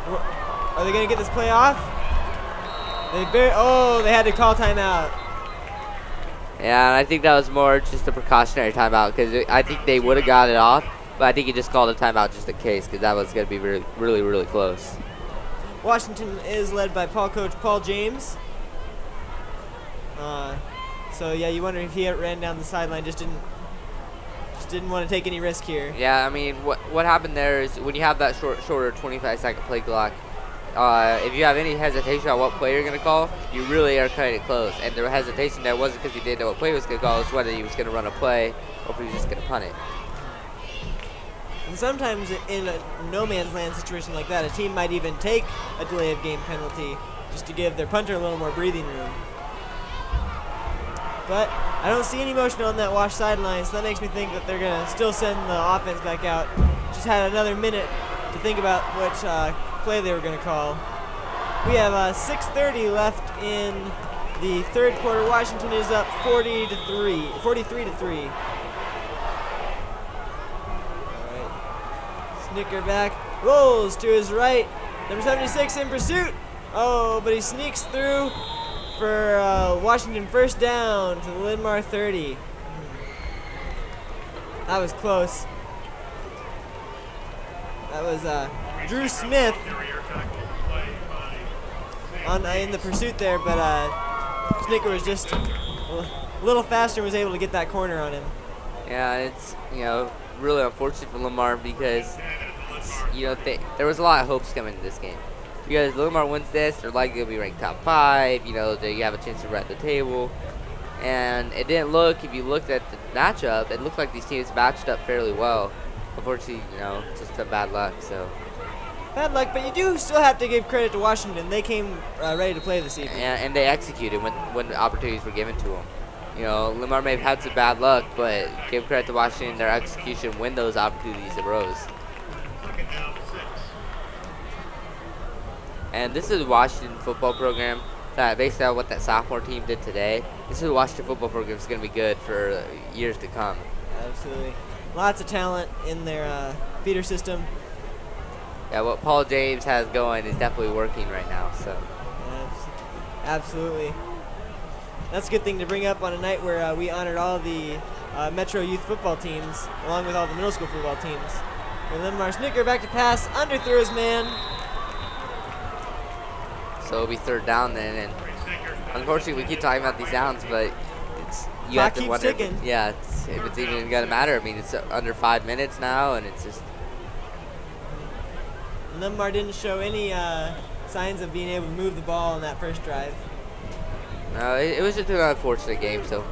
P: Are they going to get this play off? They had to call timeout.
Q: Yeah, and I think that was more just a precautionary timeout because I think they would have got it off. But I think he just called a timeout just in case because that was going to be really, really, really close.
P: Washington is led by coach Paul James. So yeah, you wonder if he ran down the sideline, just didn't want to take any risk here.
Q: Yeah, I mean, what happened there is when you have that shorter 25-second play clock, if you have any hesitation on what play you're going to call, you really are cutting it close. And the hesitation there wasn't because he didn't know what play he was going to call, it's whether he was going to run a play or if he was just going to punt it.
P: And sometimes in a no man's land situation like that, a team might even take a delay of game penalty just to give their punter a little more breathing room. but I don't see any motion on that Wash sideline, so that makes me think that they're going to still send the offense back out. Just had another minute to think about which play they were going to call. We have 6:30 left in the third quarter. Washington is up 43 to 3. All right. Snicker back, rolls to his right. Number 76 in pursuit. Oh, but he sneaks through for Washington first down to the Linn-Mar 30. That was close. That was Drew Smith in the pursuit there, but Snicker was just a little faster and was able to get that corner on him.
Q: Yeah, it's really unfortunate for Linn-Mar because there was a lot of hopes coming into this game. Because Linn-Mar wins this, they're likely to be ranked top 5. They have a chance to run the table. And it didn't look, if you looked at the matchup, it looked like these teams matched up fairly well. Unfortunately, just some bad luck. So
P: bad luck, but you do still have to give credit to Washington. They came ready to play this evening.
Q: And they executed when the opportunities were given to them. Linn-Mar may have had some bad luck, but give credit to Washington, their execution when those opportunities arose. And this is a Washington football program that, based on what that sophomore team did today, this is a Washington football program that's going to be good for years to come.
P: Absolutely. Lots of talent in their feeder system.
Q: Yeah, what Paul James has going is definitely working right now. So.
P: Absolutely. That's a good thing to bring up on a night where we honored all the Metro youth football teams, along with all the middle school football teams. And Linn-Mar Snicker back to pass, underthrew his man.
Q: So it'll be third down then, and unfortunately we keep talking about these downs, but you
P: Clock
Q: have to
P: keeps
Q: wonder
P: ticking.
Q: if it's even gonna matter. I mean, it's under 5 minutes now, and it's just.
P: Linn-Mar didn't show any signs of being able to move the ball on that first drive.
Q: No, it was just an unfortunate game for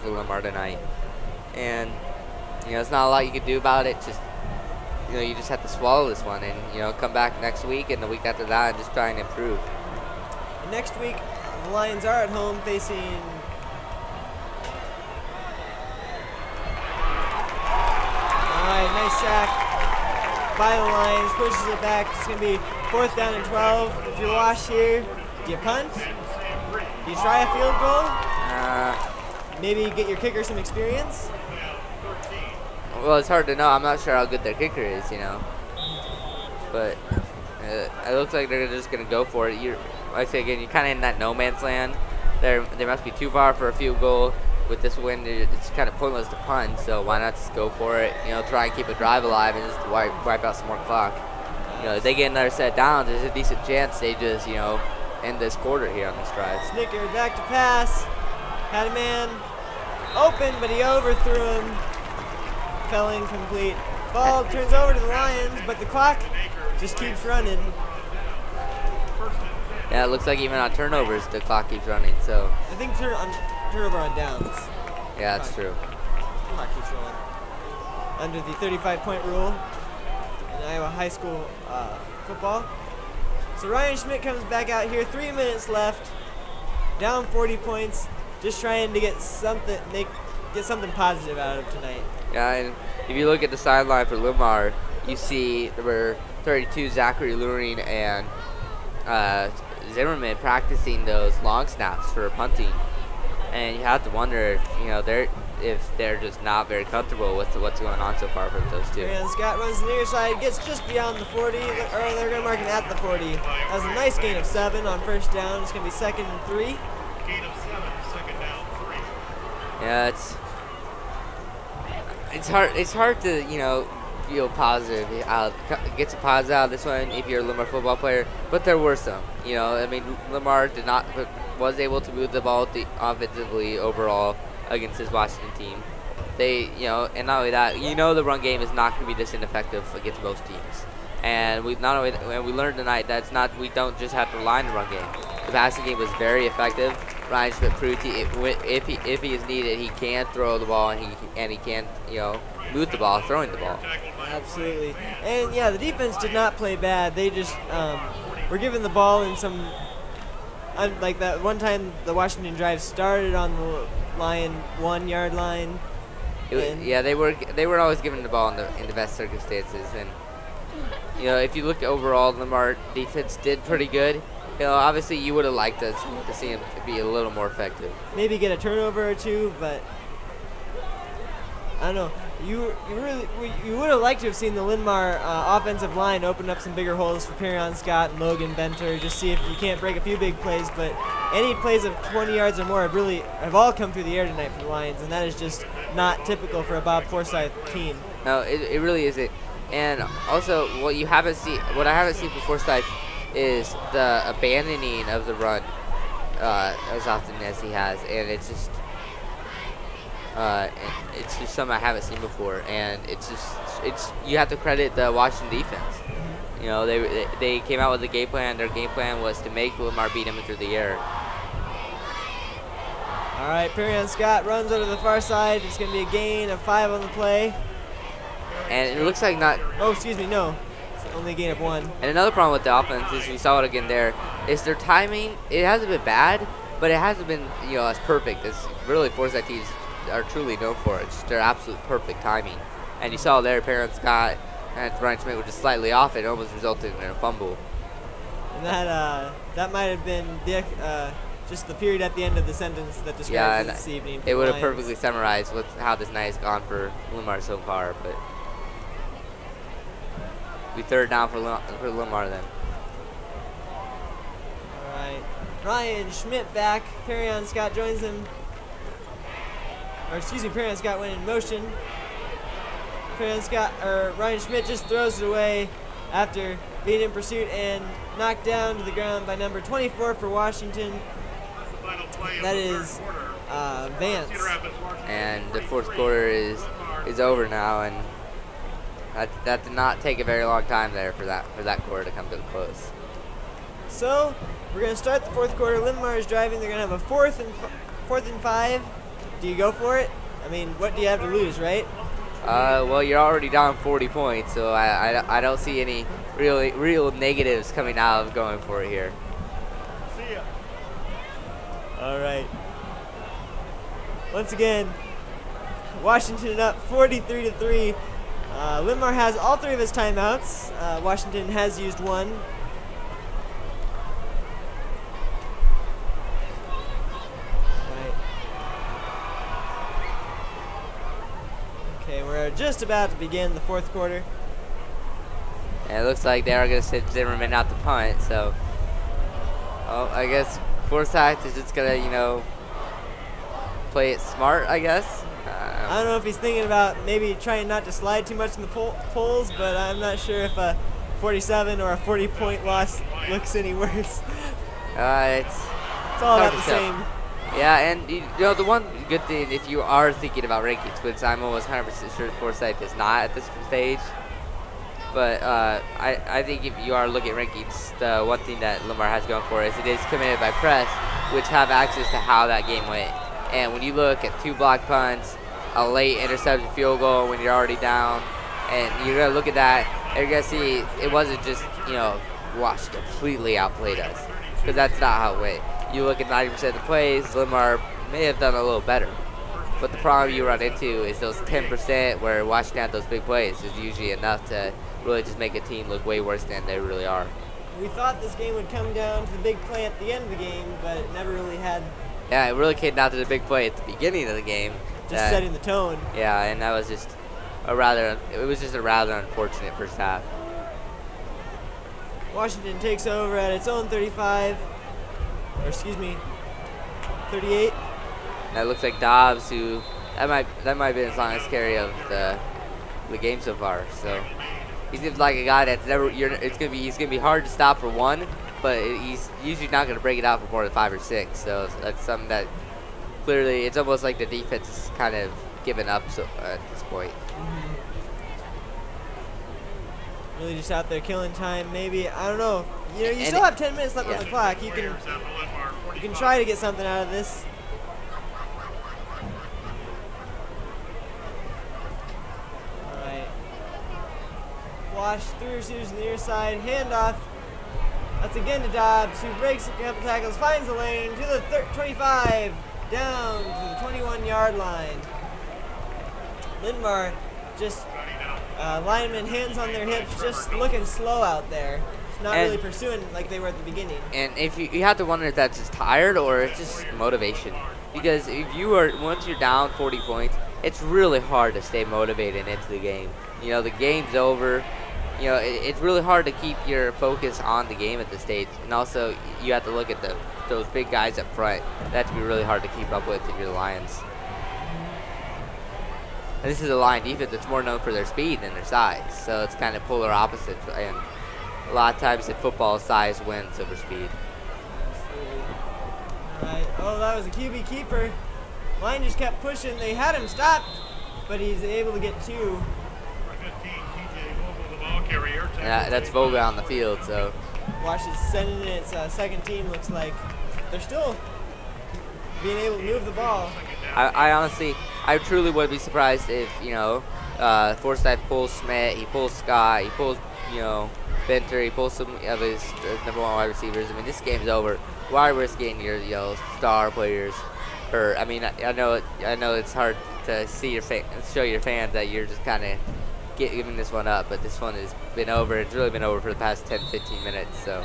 Q: Linn-Mar tonight, and it's not a lot you can do about it. Just you just have to swallow this one, and come back next week and the week after that and just try and improve.
P: Next week, the Lions are at home facing nice sack by the Lions, pushes it back. It's going to be 4th down and 12. If you're Wash here, do you punt? Do you try a field goal? Maybe get your kicker some experience?
Q: Well, it's hard to know. I'm not sure how good their kicker is, But it looks like they're just going to go for it. Like I say again, you're kind of in that no man's land. They must be too far for a field goal. With this win, it's kind of pointless to punt, so why not just go for it? Try and keep a drive alive and just wipe out some more clock. If they get another set down, there's a decent chance they just, end this quarter here on this drive.
P: Snicker back to pass. Had a man open, but he overthrew him. Fell incomplete. Ball turns over to the Lions, but the clock just keeps running.
Q: Yeah, it looks like even on turnovers, the clock keeps running. So
P: I think turnover on downs.
Q: Yeah, that's true.
P: Clock keeps rolling. Under the 35-point rule in Iowa high school football. So Ryan Schmidt comes back out here. 3 minutes left. Down 40 points. Just trying to get something positive out of tonight.
Q: Yeah, and if you look at the sideline for Linn-Mar, you see number 32 Zachary Luring and Zimmerman practicing those long snaps for punting, and you have to wonder if they're just not very comfortable with what's going on so far for those two.
P: And Scott runs to the near side, gets just beyond the 40, or they're going to mark him at the 40. That was a nice gain of 7 on first down. It's going to be 2nd and 3.
C: Gain of 7, 2nd down 3.
Q: Yeah, it's hard to feel positive. Get some positive out of this one if you're a Linn-Mar football player, but there were some. I mean, Linn-Mar was able to move the ball offensively overall against this Washington team. They, and not only that, the run game is not going to be this ineffective against most teams. And we learned tonight that we don't just have to rely on the run game. The passing game was very effective. Ryan Schmidt proved if he is needed, he can throw the ball and he can move the ball, throwing the ball.
P: Absolutely. And yeah, the defense did not play bad. They just were given the ball in some like that one time the Washington drive started on the Lion 1 yard line.
Q: Yeah, they were always given the ball in the best circumstances, and you know, if you look overall, Linn-Mar defense did pretty good. You know, obviously you would have liked to see him be a little more effective.
P: Maybe get a turnover or two, but I don't know. You would have liked to have seen the Linn-Mar offensive line open up some bigger holes for Perion Scott and Logan Benter. Just see if you can't break a few big plays. But any plays of 20 yards or more have all come through the air tonight for the Lions, and that is just not typical for a Bob Forsyth team.
Q: No, it really isn't. And also, what I haven't seen from Forsyth is the abandoning of the run as often as he has, and it's just something I haven't seen before. And you have to credit the Washington defense. You know, they came out with a game plan. Their game plan was to make Linn-Mar beat him through the air.
P: All right, Perion Scott runs over to the far side. It's going to be a gain of 5 on the play.
Q: And it looks like not.
P: Oh, excuse me, no. It's only a gain of 1.
Q: And another problem with the offense is, we saw it again there, is their timing. It hasn't been bad, but it hasn't been, you know, as perfect as really Forsyth teams are truly known for. It's just their absolute perfect timing. And you saw there, Perion Scott and Ryan Schmidt were just slightly off. It almost resulted in a fumble.
P: And that might have been just the period at the end of the sentence that describes this evening.
Q: It would have perfectly summarized how this night has gone for Linn-Mar so far. But we third down for Linn-Mar then.
P: All right, Ryan Schmidt back. Perion Scott joins him. Or excuse me, Perion Scott went in motion. Ryan Schmidt just throws it away after being in pursuit and knocked down to the ground by number 24 for Washington. That is Vance.
Q: And the fourth quarter is over now, and that did not take a very long time there for that quarter to come to a close.
P: So we're going to start the fourth quarter. Linn-Mar is driving. They're going to have a fourth and 5. Do you go for it? I mean, what do you have to lose, right?
Q: Well, you're already down 40 points, so I don't see any real negatives coming out of going for it here.
P: See ya. All right. Once again, Washington up 43-3. Linn-Mar has all 3 of his timeouts. Washington has used 1. Okay, we're just about to begin the fourth quarter.
Q: And it looks like they are going to send Zimmerman out to punt, so I guess Forsyth is just going to, you know, play it smart, I guess.
P: I don't know if he's thinking about maybe trying not to slide too much in the polls, but I'm not sure if a 47 or a 40-point loss looks any worse.
Q: It's
P: all about the same.
Q: Yeah, and you know, the one good thing, if you are thinking about rankings, which I'm almost 100% sure Forsyth is not at this stage, but I think if you are looking at rankings, the one thing that Linn-Mar has going for it is it is committed by press, which have access to how that game went. And when you look at 2 block punts, a late intercepted field goal when you're already down, and you're going to look at that, and you're going to see it wasn't just, you know, Washington completely outplayed us, because that's not how it went. You look at 90% of the plays, Linn-Mar may have done a little better. But the problem you run into is those 10% where Washington had those big plays is usually enough to really just make a team look way worse than they really are.
P: We thought this game would come down to the big play at the end of the game, but it never really had.
Q: Yeah, it really came down to the big play at the beginning of the game.
P: Just setting the tone.
Q: Yeah, and that was just a rather unfortunate first half.
P: Washington takes over at its own 35. Or excuse me, 38.
Q: That looks like Dobbs, who that might be his longest carry of the game so far. So he's like a guy that's he's gonna be hard to stop for 1, but he's usually not gonna break it out for more than 5 or 6. So that's something that clearly it's almost like the defense is kind of given up at this point.
P: Really just out there killing time, maybe. I don't know. You know, you still have 10 minutes left on the clock. You can try to get something out of this. All right. Wash 3 receivers on the near side. Handoff. That's again to Dobbs, who breaks a couple tackles, finds the lane to the 25. down to the 21-yard line. Linn-Mar just linemen hands on their hips, just looking slow out there. Not really pursuing like they were at the beginning.
Q: And if you have to wonder if that's just tired or it's just motivation. Because if you are, once you're down 40 points, it's really hard to stay motivated into the game. You know, the game's over. You know, it's really hard to keep your focus on the game at this stage. And also, you have to look at those big guys up front. That to be really hard to keep up with if you're the Lions. And this is a line defense that's more known for their speed than their size. So it's kind of polar opposites. And a lot of times in football, size wins over speed.
P: All right. Oh, that was a QB keeper. Line just kept pushing. They had him stopped, but he's able to get 2.
Q: Yeah, that's Vogel on the field. So
P: Wash is sending in its second team. Looks like they're still being able to move the ball.
Q: I honestly, I truly would be surprised if, you know, Forsyth pulls Schmidt, he pulls Scott, he pulls, you know, Benter, he pulls some of his #1 wide receivers. I mean, this game's over. Why risk getting your, you know, star players hurt? I mean, I know it's hard to see show your fans that you're just kind of giving this one up, but this one has been over. It's really been over for the past 10-15 minutes. So.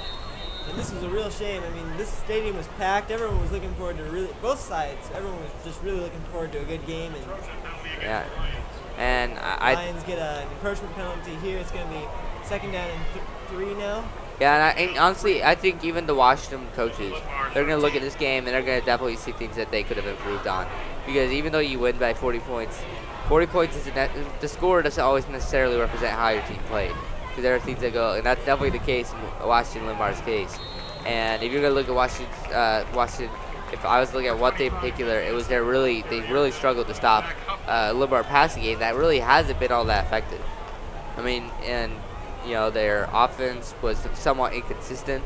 P: And this was a real shame. I mean, this stadium was packed. Everyone was looking forward to both sides. Everyone was just really looking forward to a good game. And
Q: yeah. And
P: Lions get an encroachment penalty here. It's going to be second down and 3 now.
Q: Yeah, and honestly, I think even the Washington coaches, they're going to look at this game and they're going to definitely see things that they could have improved on. Because even though you win by 40 points, 40 points isn't the score doesn't always necessarily represent how your team played. Because there are things that go, and that's definitely the case in Washington Linn-Mar's case. And if you're going to look at Washington, if I was looking at one thing in particular, it was they really struggled to stop Linn-Mar passing game. That really hasn't been all that effective. I mean, and you know, their offense was somewhat inconsistent,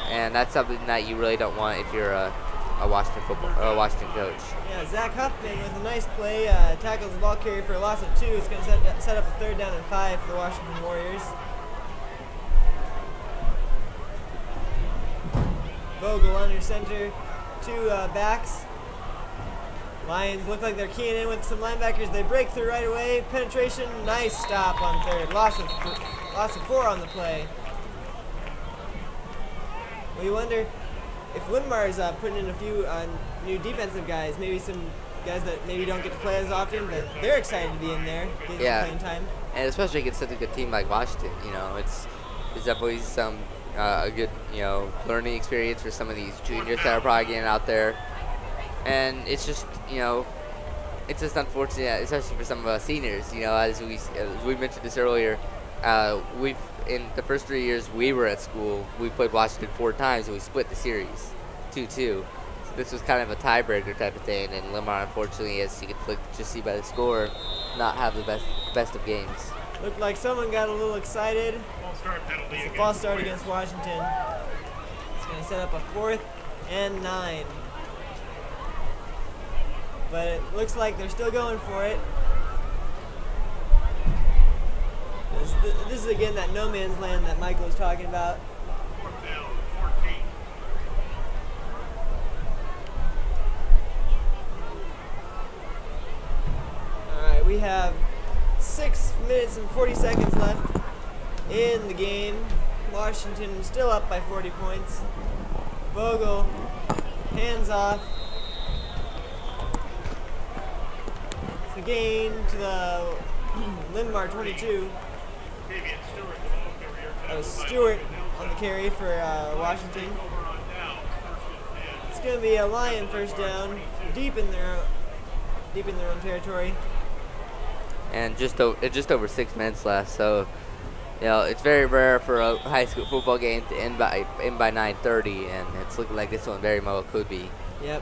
Q: and that's something that you really don't want if you're a Washington coach.
P: Yeah, Zach Huffman with a nice play, tackles the ball carrier for a loss of 2. It's going to set up a 3rd down and 5 for the Washington Warriors. Vogel under center, 2 backs. Lions look like they're keying in with some linebackers. They break through right away. Penetration, nice stop on 3rd. Loss of 4 on the play. Well, you wonder if Linn-Mar is putting in a few new defensive guys, maybe some guys that maybe don't get to play as often, but they're excited to be in there, getting some playing time.
Q: And especially against such a good team like Washington, you know, it's definitely some a good, you know, learning experience for some of these juniors that are probably getting out there. And it's just, you know, it's just unfortunate, especially for some of us seniors. You know, as we mentioned this earlier, in the first 3 years we were at school, we played Washington 4 times and we split the series 2-2. So this was kind of a tiebreaker type of thing, and Linn-Mar, unfortunately, as you can just see by the score, not have the best of games.
P: Looked like someone got a little excited. It's a false start against Washington. It's going to set up a 4th and 9. But it looks like they're still going for it. This is again that no man's land that Michael was talking about. Alright, we have 6 minutes and 40 seconds left in the game. Washington still up by 40 points. Vogel, hands off. It's a gain to the Linn-Mar 22. That was Stewart on the carry for Washington. It's going to be a Lion first down, deep in their own territory.
Q: And just over 6 minutes left, so you know it's very rare for a high school football game to end by 9:30, and it's looking like this one very well could be.
P: Yep.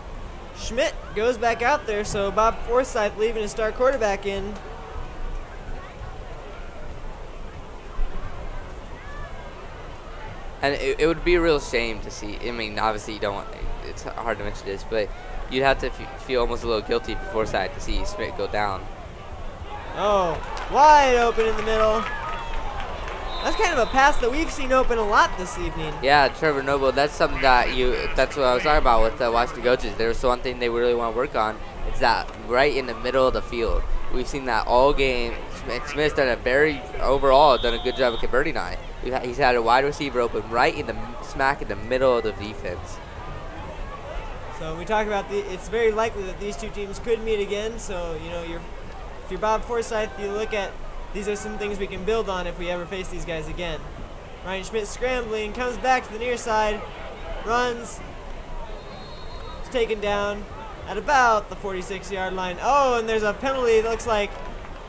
P: Schmidt goes back out there, so Bob Forsyth leaving his star quarterback in.
Q: And it would be a real shame to see. I mean, obviously you don't want. It's hard to mention this, but you'd have to feel almost a little guilty for Forsyth to see Schmidt go down.
P: Oh, wide open in the middle. That's kind of a pass that we've seen open a lot this evening.
Q: Yeah, Trevor Noble. That's something that's what I was talking about with the Washington coaches. There's one thing they really want to work on. It's that right in the middle of the field. We've seen that all game. Smith's done overall done a good job of converting on it. He's had a wide receiver open right in the smack in the middle of the defense.
P: So we talk about it's very likely that these two teams could meet again. So if you're Bob Forsyth, you look at these are some things we can build on if we ever face these guys again. Ryan Schmidt scrambling, comes back to the near side, runs, is taken down at about the 46-yard line. Oh, and there's a penalty. It looks like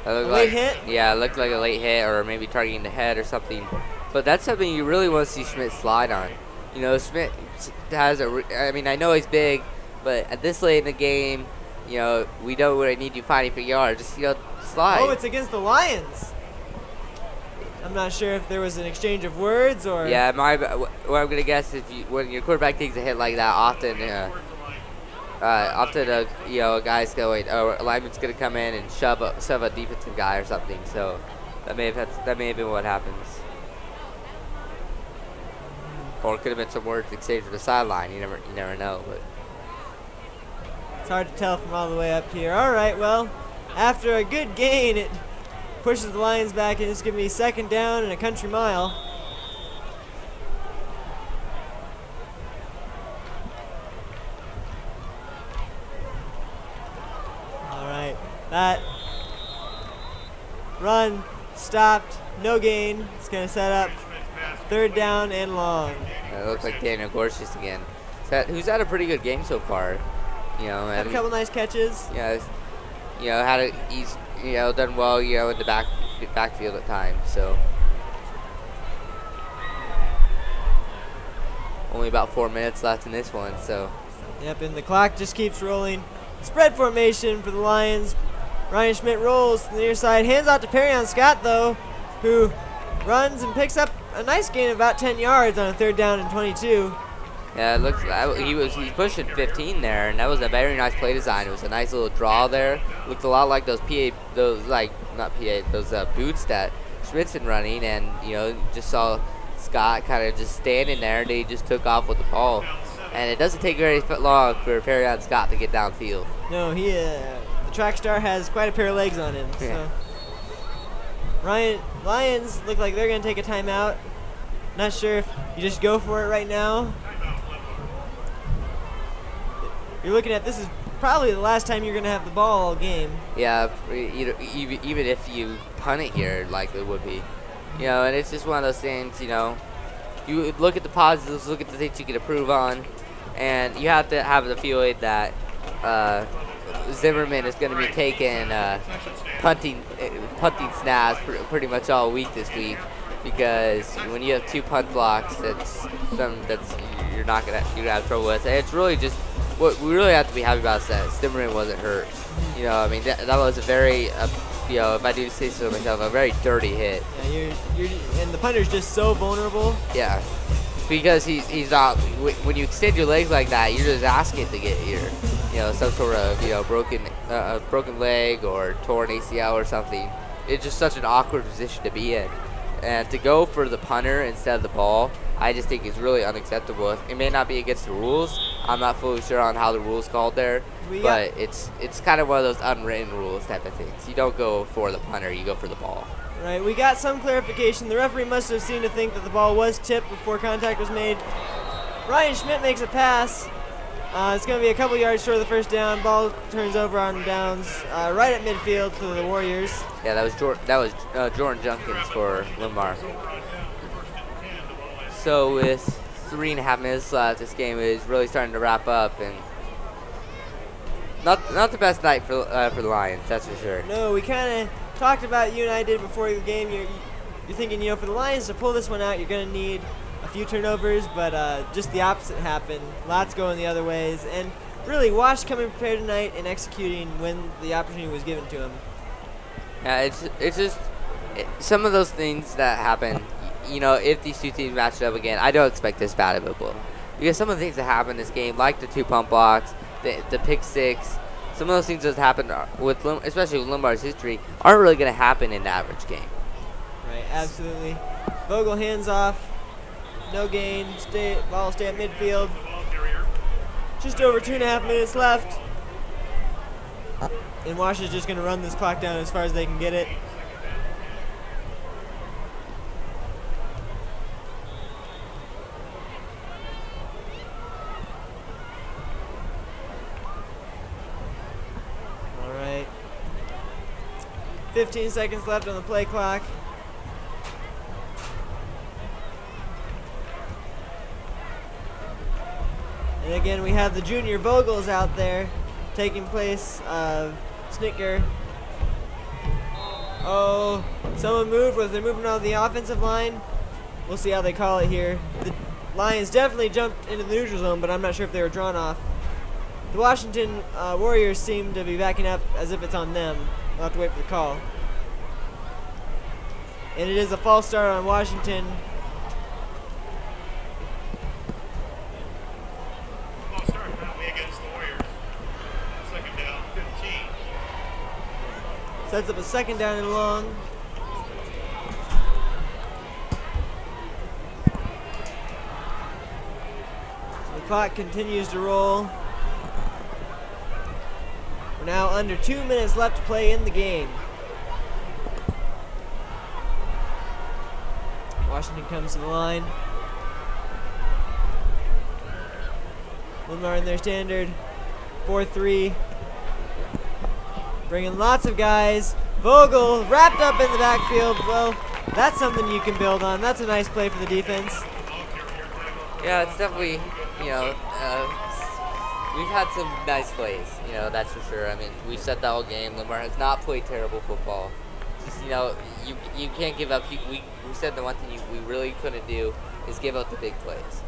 P: a late hit.
Q: Yeah, it looked like a late hit or maybe targeting the head or something. But that's something you really want to see Schmidt slide on. Schmidt has I know he's big, but at this late in the game, we don't really need you fighting for yards. Just, slide.
P: Oh, it's against the Lions. I'm not sure if there was an exchange of words or.
Q: Yeah, what I'm gonna guess is when your quarterback takes a hit like that, often a guy's going, a lineman's gonna come in and shove a defensive guy or something. So that may have been what happens. Or it could have been some words exchanged to the sideline. You never know. But
P: it's hard to tell from all the way up here. All right, well, after a good gain, it pushes the Lions back, and it's giving me second down and a country mile. All right, that run stopped, no gain. It's going to set up third down and long.
Q: It looks like Daniel Gorsuch again. Who's had a pretty good game so far.
P: Had a couple nice catches.
Q: Yeah, he's done well, in the backfield at times. So only about 4 minutes left in this one. So.
P: Yep, and the clock just keeps rolling. Spread formation for the Lions. Ryan Schmidt rolls to the near side, hands out to Perry on Scott though, who runs and picks up a nice gain of about 10 yards on a third down and 22.
Q: Yeah, it looks he's pushing 15 there, and that was a very nice play design. It was a nice little draw there. Looked a lot like those boots that Schmidt's been running, and just saw Scott kind of just standing there, and he just took off with the ball. And it doesn't take very long for Perry on Scott to get downfield.
P: No, the track star has quite a pair of legs on him.
Q: Yeah.
P: So. Lions look like they're going to take a timeout. Not sure if you just go for it right now. You're looking at this is probably the last time you're going to have the ball all game.
Q: Yeah, even if you punt it here, likely would be. And it's just one of those things, you look at the positives, look at the things you can improve on, and you have to have the feeling that Zimmerman is going to be taking punting snaps pretty much all week this week, because when you have 2 punt blocks, that's you're gonna have trouble with. And it's really just what we really have to be happy about is that Zimmerman wasn't hurt. That was a very if I do say so myself, a very dirty hit.
P: Yeah, and the punter's just so vulnerable.
Q: Yeah, because he's not. When you extend your legs like that, you're just asking to get here. Some sort of broken leg or torn ACL or something. It's just such an awkward position to be in, and to go for the punter instead of the ball, I just think is really unacceptable. It may not be against the rules. I'm not fully sure on how the rules called there, but it's kind of one of those unwritten rules type of things. You don't go for the punter, you go for the ball.
P: Right, we got some clarification. The referee must have seemed to think that the ball was tipped before contact was made. Ryan Schmidt makes a pass. It's going to be a couple yards short of the first down. Ball turns over on downs right at midfield for the Warriors.
Q: Yeah, that was Jordan Junkins for Linn-Mar. So with 3.5 minutes left, this game is really starting to wrap up, and not the best night for the Lions, that's for sure.
P: No, we kind of talked about, you and I did before the game. You're thinking, for the Lions to pull this one out, you're going to need a few turnovers, but just the opposite happened. Lots going the other ways, and really Wash coming prepared tonight and executing when the opportunity was given to him.
Q: Yeah, it's just some of those things that happen. If these two teams match up again, I don't expect this bad of a blow, because some of the things that happen in this game, like the 2 pump blocks, the pick 6, some of those things that happen with especially with Linn-Mar's history, aren't really going to happen in the average game.
P: Right, absolutely. Vogel hands off. No gain. Ball stay at midfield. Just over 2.5 minutes left. And Wash is just going to run this clock down as far as they can get it. All right. 15 seconds left on the play clock. And again, we have the junior Vogels out there taking place of Snicker. Oh, someone moved. Was they moving on the offensive line? We'll see how they call it here. The Lions definitely jumped into the neutral zone, but I'm not sure if they were drawn off. The Washington Warriors seem to be backing up as if it's on them. We'll have to wait for the call. And it is a false start on Washington. Sets up a second down and long. The clock continues to roll. We're now under 2 minutes left to play in the game. Washington comes to the line. Linn-Mar in their standard 4-3. Bringing lots of guys. Vogel wrapped up in the backfield. Well, that's something you can build on. That's a nice play for the defense.
Q: Yeah, it's definitely, we've had some nice plays, that's for sure. I mean, we said that all game. Linn-Mar has not played terrible football. Just, you can't give up. We said the one thing we really couldn't do is give up the big plays.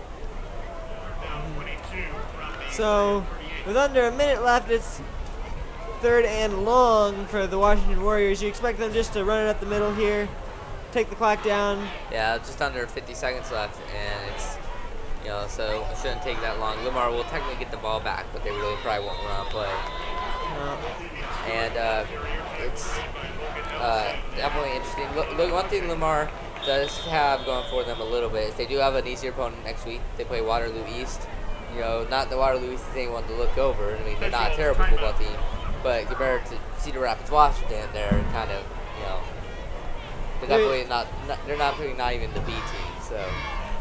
P: So, with under a minute left, it's 3rd and long for the Washington Warriors. You expect them just to run it up the middle here, take the clock down.
Q: Yeah, just under 50 seconds left, and it's, so it shouldn't take that long. Linn-Mar will technically get the ball back, but they really probably won't run a play. And it's definitely interesting. Look, one thing Linn-Mar does have going for them a little bit is they do have an easier opponent next week. They play Waterloo East. Not that Waterloo East is anyone to look over. I mean, they're not a terrible football team. But compared to Cedar Rapids, Washington, they're kind of, they're definitely not even the B team. So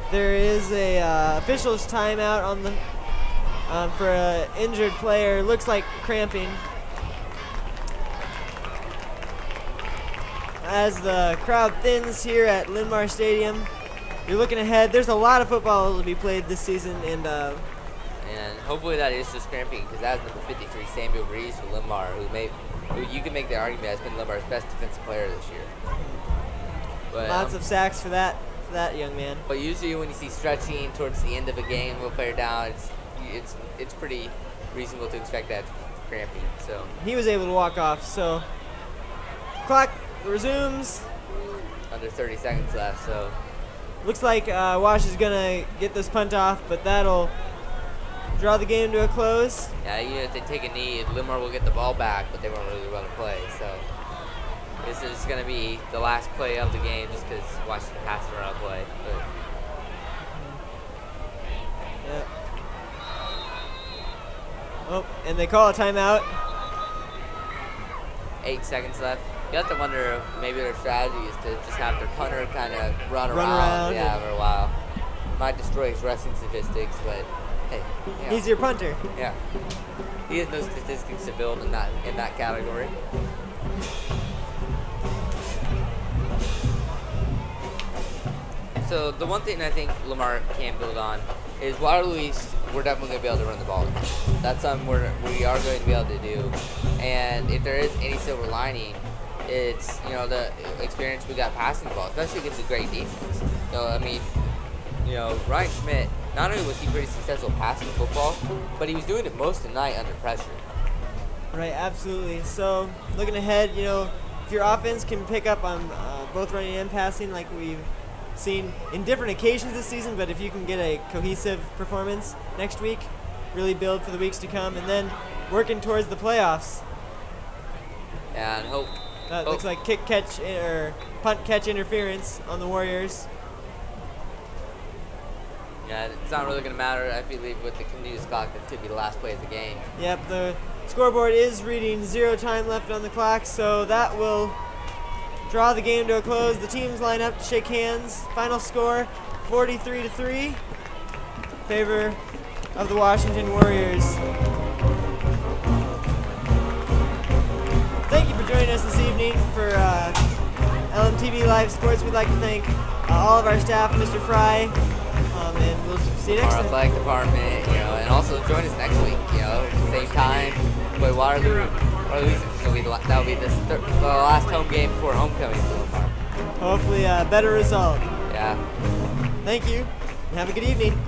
P: there is a official's timeout on the for an injured player. Looks like cramping. As the crowd thins here at Linn-Mar Stadium, you're looking ahead. There's a lot of football to be played this season, and
Q: hopefully that is just cramping, because that's number 53, Samuel Reeves for Linn-Mar, who you can make the argument has been Linn-Mar's best defensive player this year. But,
P: lots of sacks for that young man.
Q: But usually when you see stretching towards the end of a game, a player down, it's pretty reasonable to expect that cramping. So
P: he was able to walk off. So clock resumes.
Q: Under 30 seconds left. So
P: looks like Wash is gonna get this punt off, but that'll draw the game to a close.
Q: Yeah, even if they take a knee, Linn-Mar will get the ball back, but they won't really run a play. So this is going to be the last play of the game, just because Washington has to run a play. But
P: yeah. Oh, and they call a timeout.
Q: 8 seconds left. You have to wonder if maybe their strategy is to just have their punter kind of run around for a while. Might destroy his rushing statistics, but hey,
P: he's your punter.
Q: Yeah, he has no statistics to build in that category. So the one thing I think Linn-Mar can build on is Waterloo East. We're definitely going to be able to run the ball. That's something we are going to be able to do. And if there is any silver lining, it's the experience we got passing the ball, especially against a great defense. Ryan Schmidt, not only was he pretty successful passing football, but he was doing it most of the night under pressure.
P: Right, absolutely. So looking ahead, if your offense can pick up on both running and passing, like we've seen in different occasions this season, but if you can get a cohesive performance next week, really build for the weeks to come, and then working towards the playoffs.
Q: Yeah, and hope.
P: Looks like kick catch or punt catch interference on the Warriors.
Q: Yeah, it's not really going to matter. I believe with the continuous clock, that could be the last play of the game.
P: Yep, the scoreboard is reading 0 time left on the clock, so that will draw the game to a close. The teams line up to shake hands. Final score, 43-3, in favor of the Washington Warriors. Thank you for joining us this evening for LMTV Live Sports. We'd like to thank all of our staff, Mr. Fry, and we'll see you next
Q: Our
P: time.
Q: athletic department, you know, and also join us next week, you know, same time, play Waterloo. That'll be the last home game before homecoming for Linn-Mar.
P: Hopefully a better result.
Q: Yeah.
P: Thank you, and have a good evening.